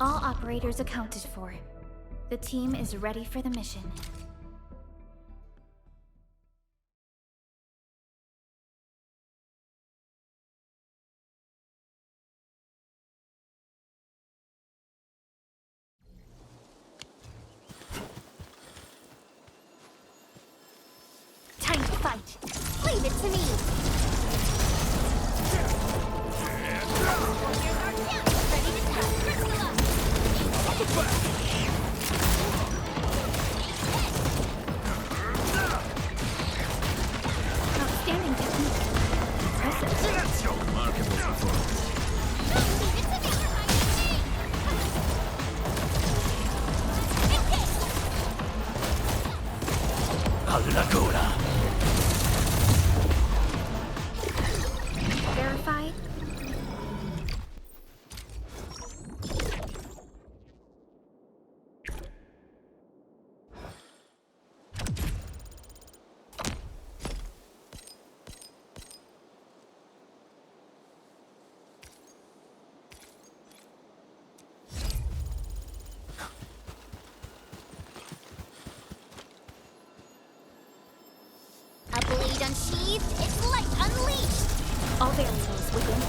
All operators accounted for. The team is ready for the mission. fight. Leave it to me. Ready to cut. Outstanding technique. Impressive. Remarkable performance. Laguna. Verify. A blade unsheathed, its light unleashed. All variables within.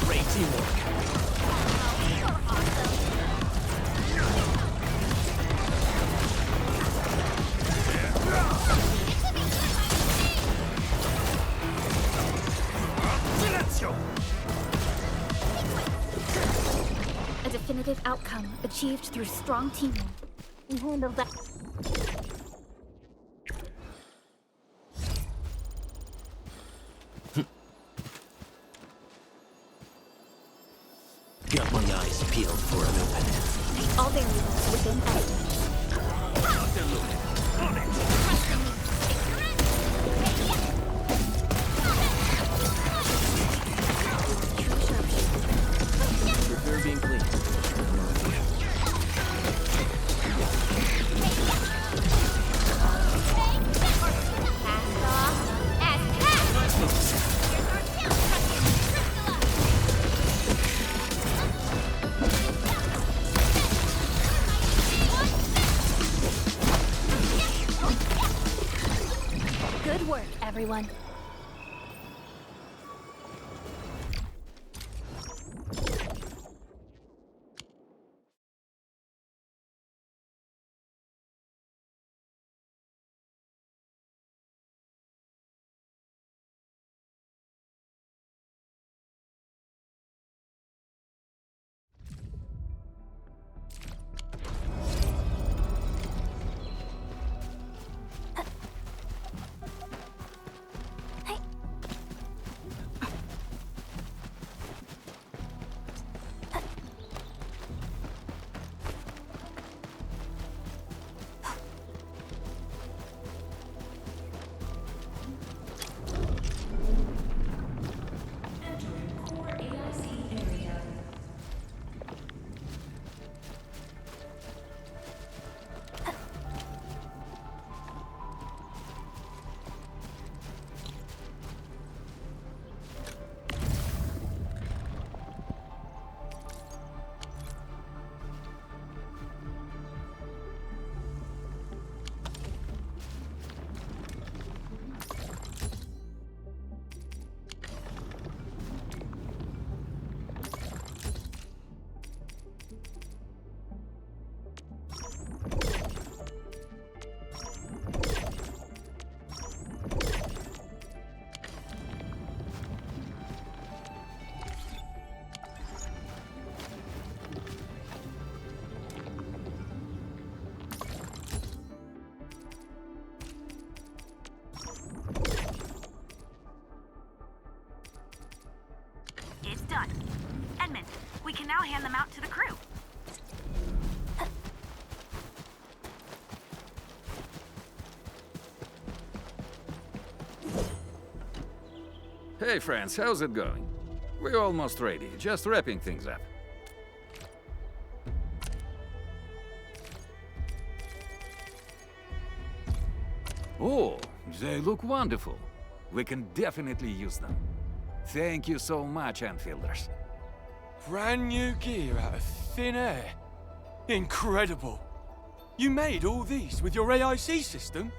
Great teamwork. You're awesome. A definitive outcome achieved through strong teamwork. We handled that. Got my eyes peeled for an opening. All variables within estimate. Prefer being clean. Good work, everyone. It's done. Edmund, we can now hand them out to the crew. Hey friends, how's it going? We're almost ready, just wrapping things up. Oh, they look wonderful. We can definitely use them. Thank you so much, Enfielders. Brand new gear out of thin air. Incredible. You made all these with your AIC system?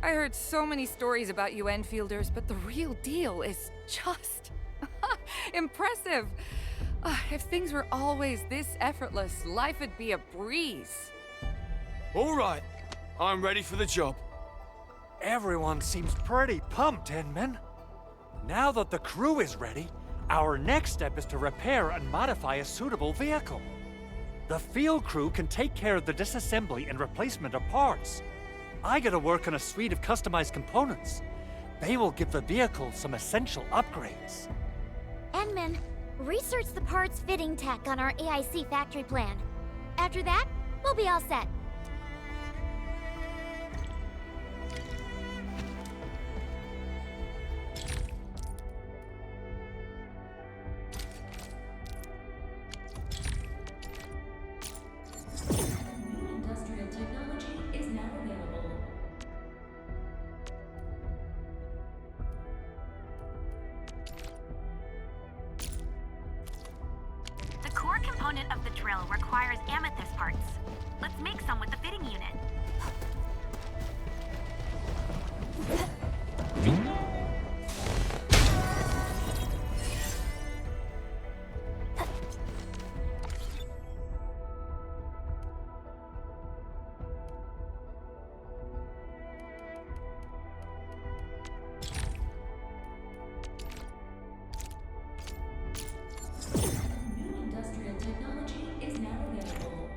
I heard so many stories about you Enfielders, but the real deal is just impressive. If things were always this effortless, life would be a breeze. All right. I'm ready for the job. Everyone seems pretty pumped, Inman. Now that the crew is ready, our next step is to repair and modify a suitable vehicle. The field crew can take care of the disassembly and replacement of parts. I gotta work on a suite of customized components. They will give the vehicle some essential upgrades. Endman, research the parts fitting tech on our AIC factory plan. After that, we'll be all set. Industrial technology is now available. The core component of the drill requires amethyst parts. Let's make some with the fitting unit. New industrial technology is now available.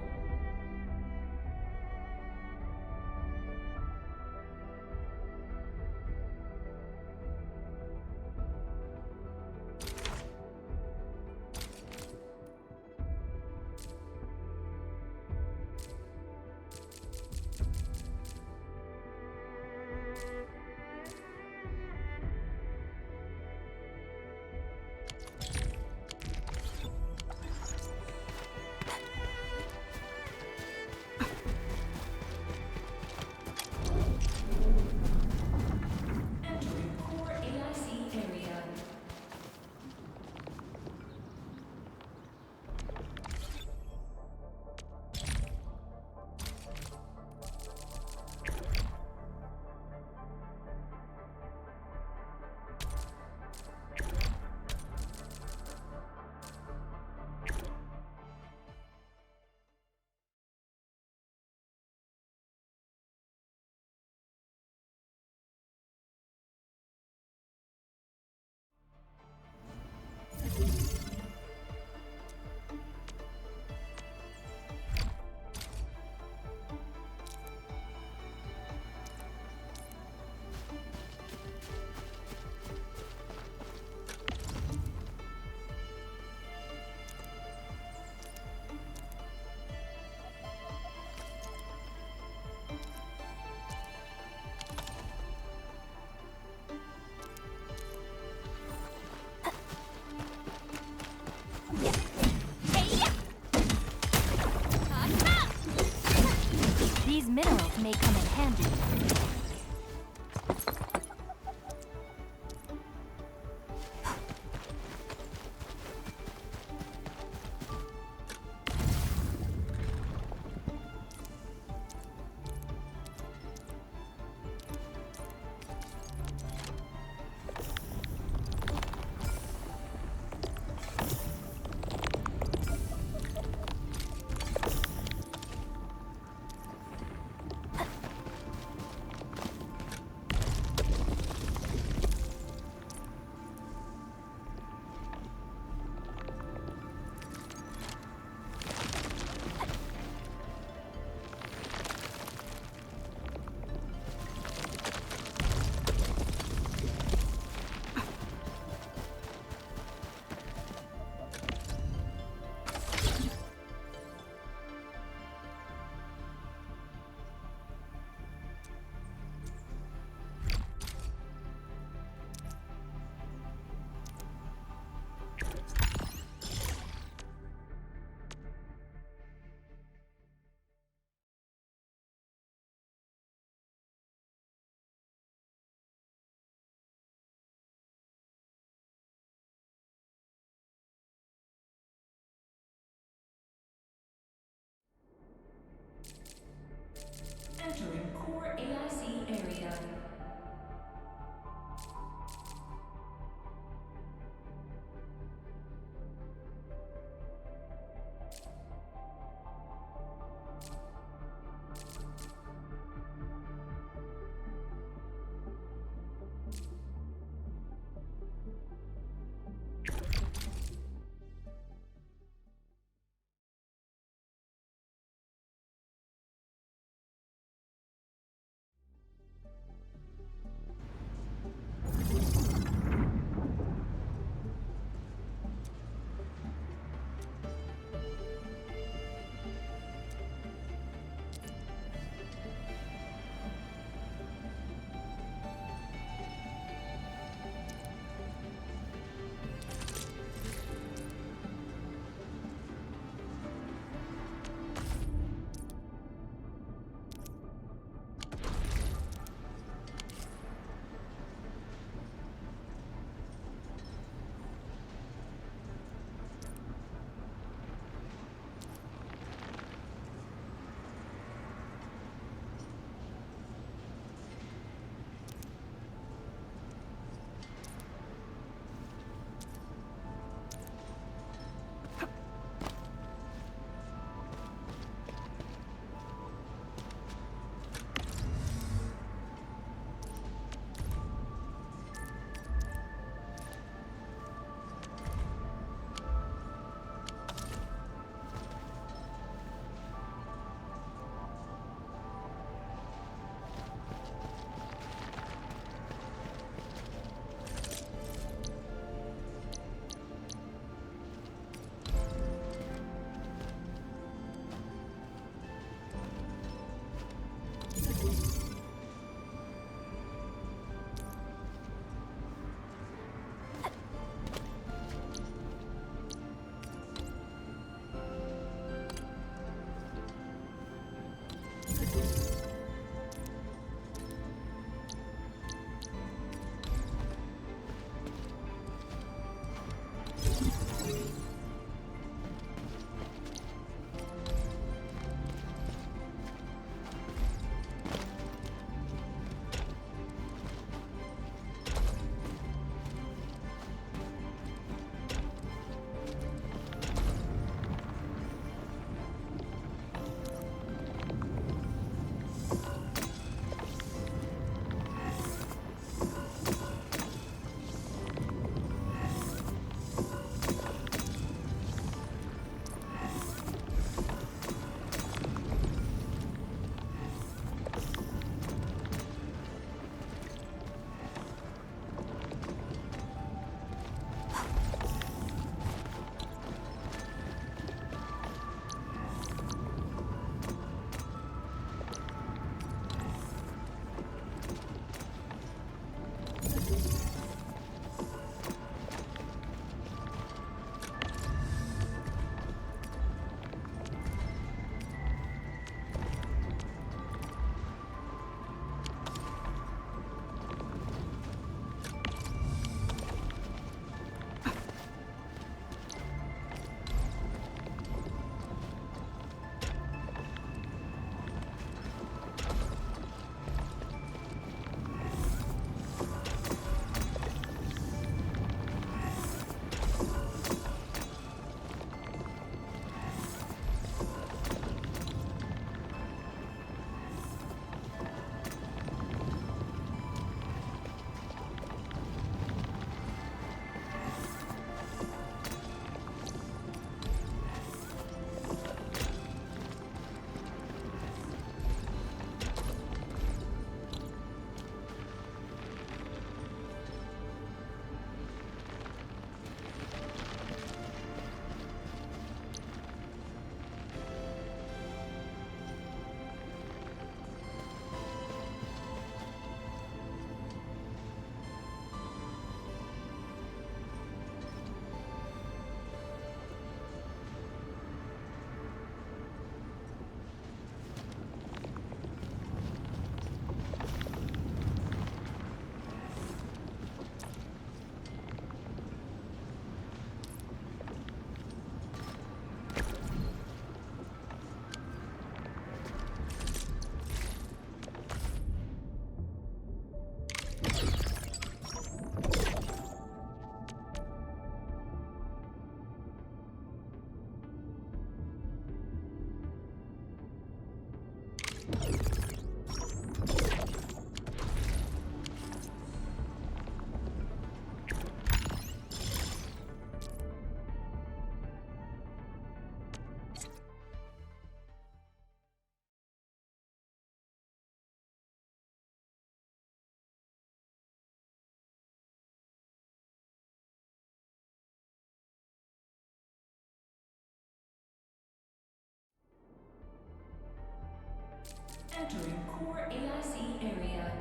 Entering core AIC area.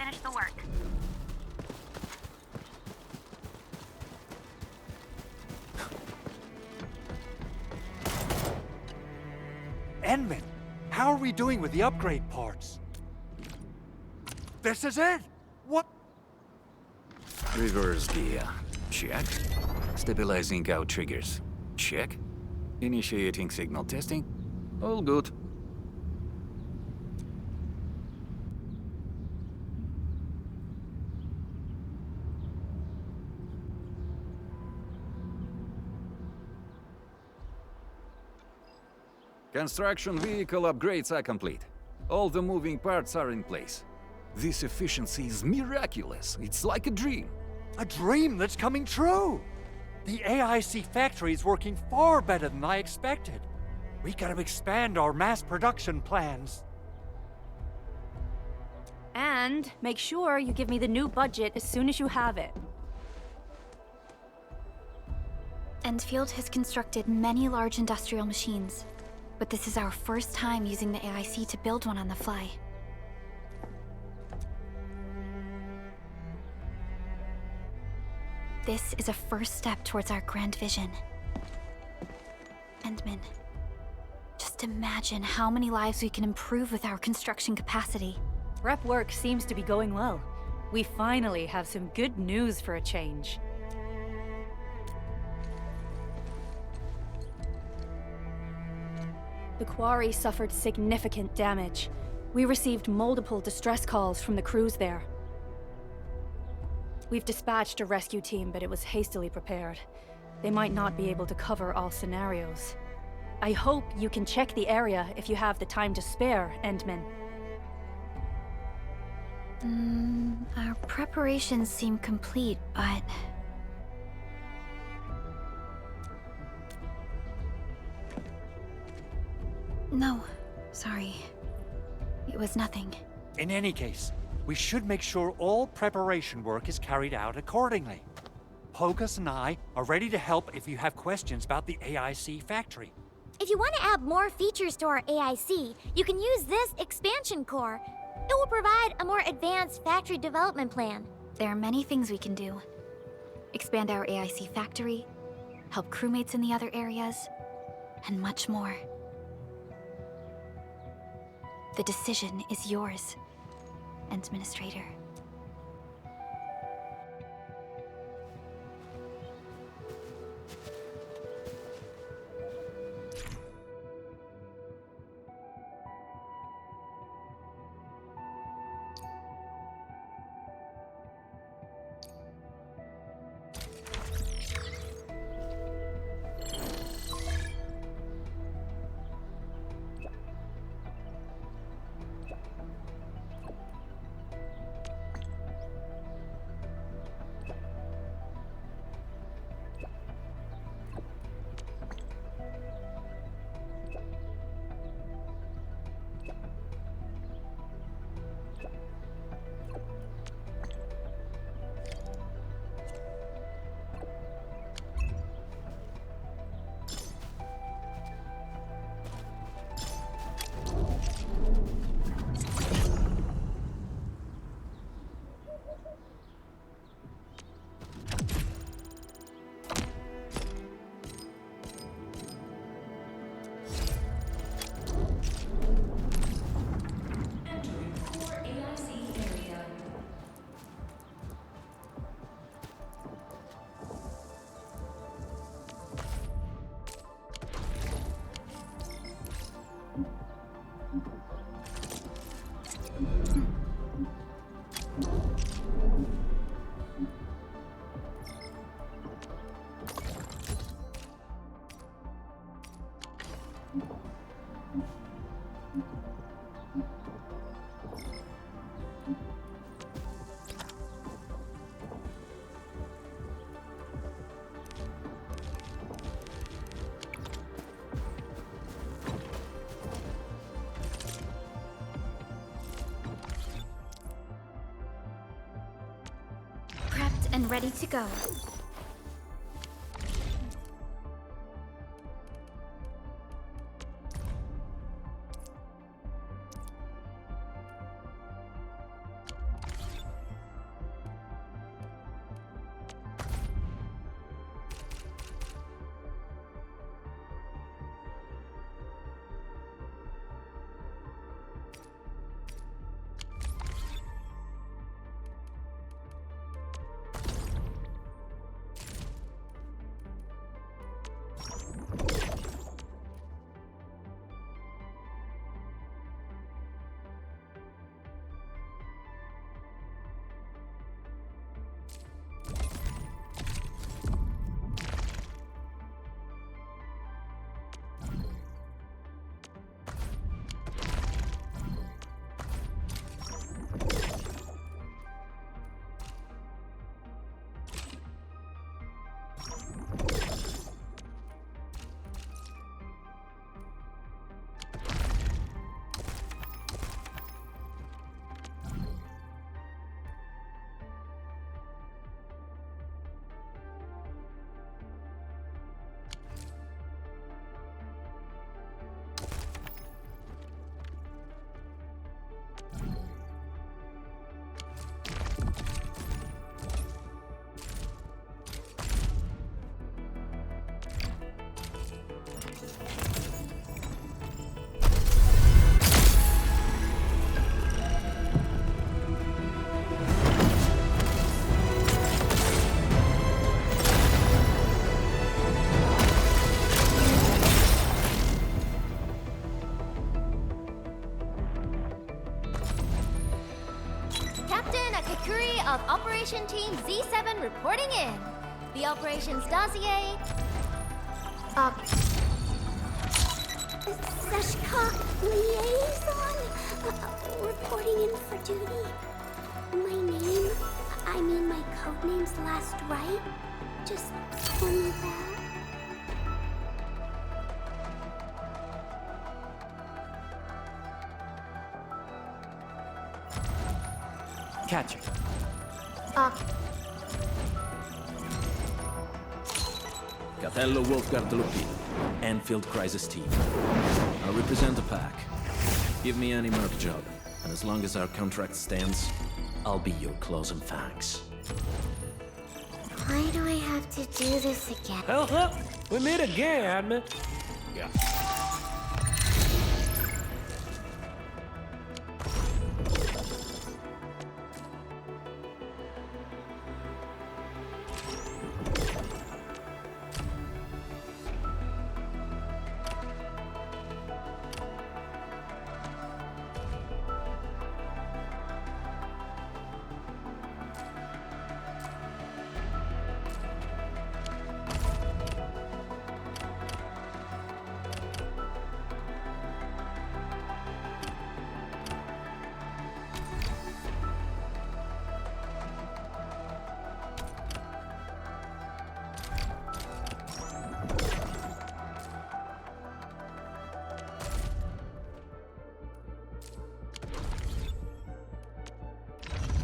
finish the work. Endman, how are we doing with the upgrade parts? This is it! What? Reverse gear. Check. Stabilizing out triggers. Check. Initiating signal testing. All good. Construction vehicle upgrades are complete. All the moving parts are in place. This efficiency is miraculous. It's like a dream. A dream that's coming true! The AIC factory is working far better than I expected. We gotta expand our mass production plans. And make sure you give me the new budget as soon as you have it. Endfield has constructed many large industrial machines, but this is our first time using the AIC to build one on the fly. This is a first step towards our grand vision. Endman, just imagine how many lives we can improve with our construction capacity. Prep work seems to be going well. We finally have some good news for a change. The quarry suffered significant damage. We received multiple distress calls from the crews there. We've dispatched a rescue team, but it was hastily prepared. They might not be able to cover all scenarios. I hope you can check the area if you have the time to spare, Endman. Our preparations seem complete, but... No, sorry. It was nothing. In any case, we should make sure all preparation work is carried out accordingly. Pogus and I are ready to help if you have questions about the AIC factory. If you want to add more features to our AIC, you can use this expansion core. It will provide a more advanced factory development plan. There are many things we can do. Expand our AIC factory, help crewmates in the other areas, and much more. The decision is yours, Endministrator. Prepped and ready to go. reporting in. The operations dossier. Seshka Liaison. Reporting in for duty. My name, I mean my codename's last right. Just tell me that. Catch it. Catello Wolfguard Lupin, Endfield Crisis Team. I'll represent the pack. Give me any merc job, and as long as our contract stands, I'll be your claws and fangs. Why do I have to do this again? We meet again. Yeah.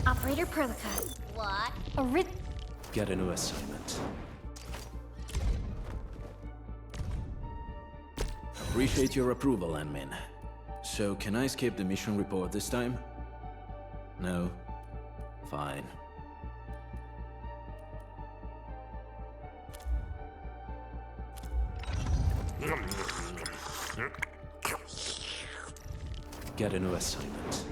Operator Perlica. What? Get a new assignment. Appreciate your approval, Anmin. So, can I skip the mission report this time? No? Fine. Get a new assignment.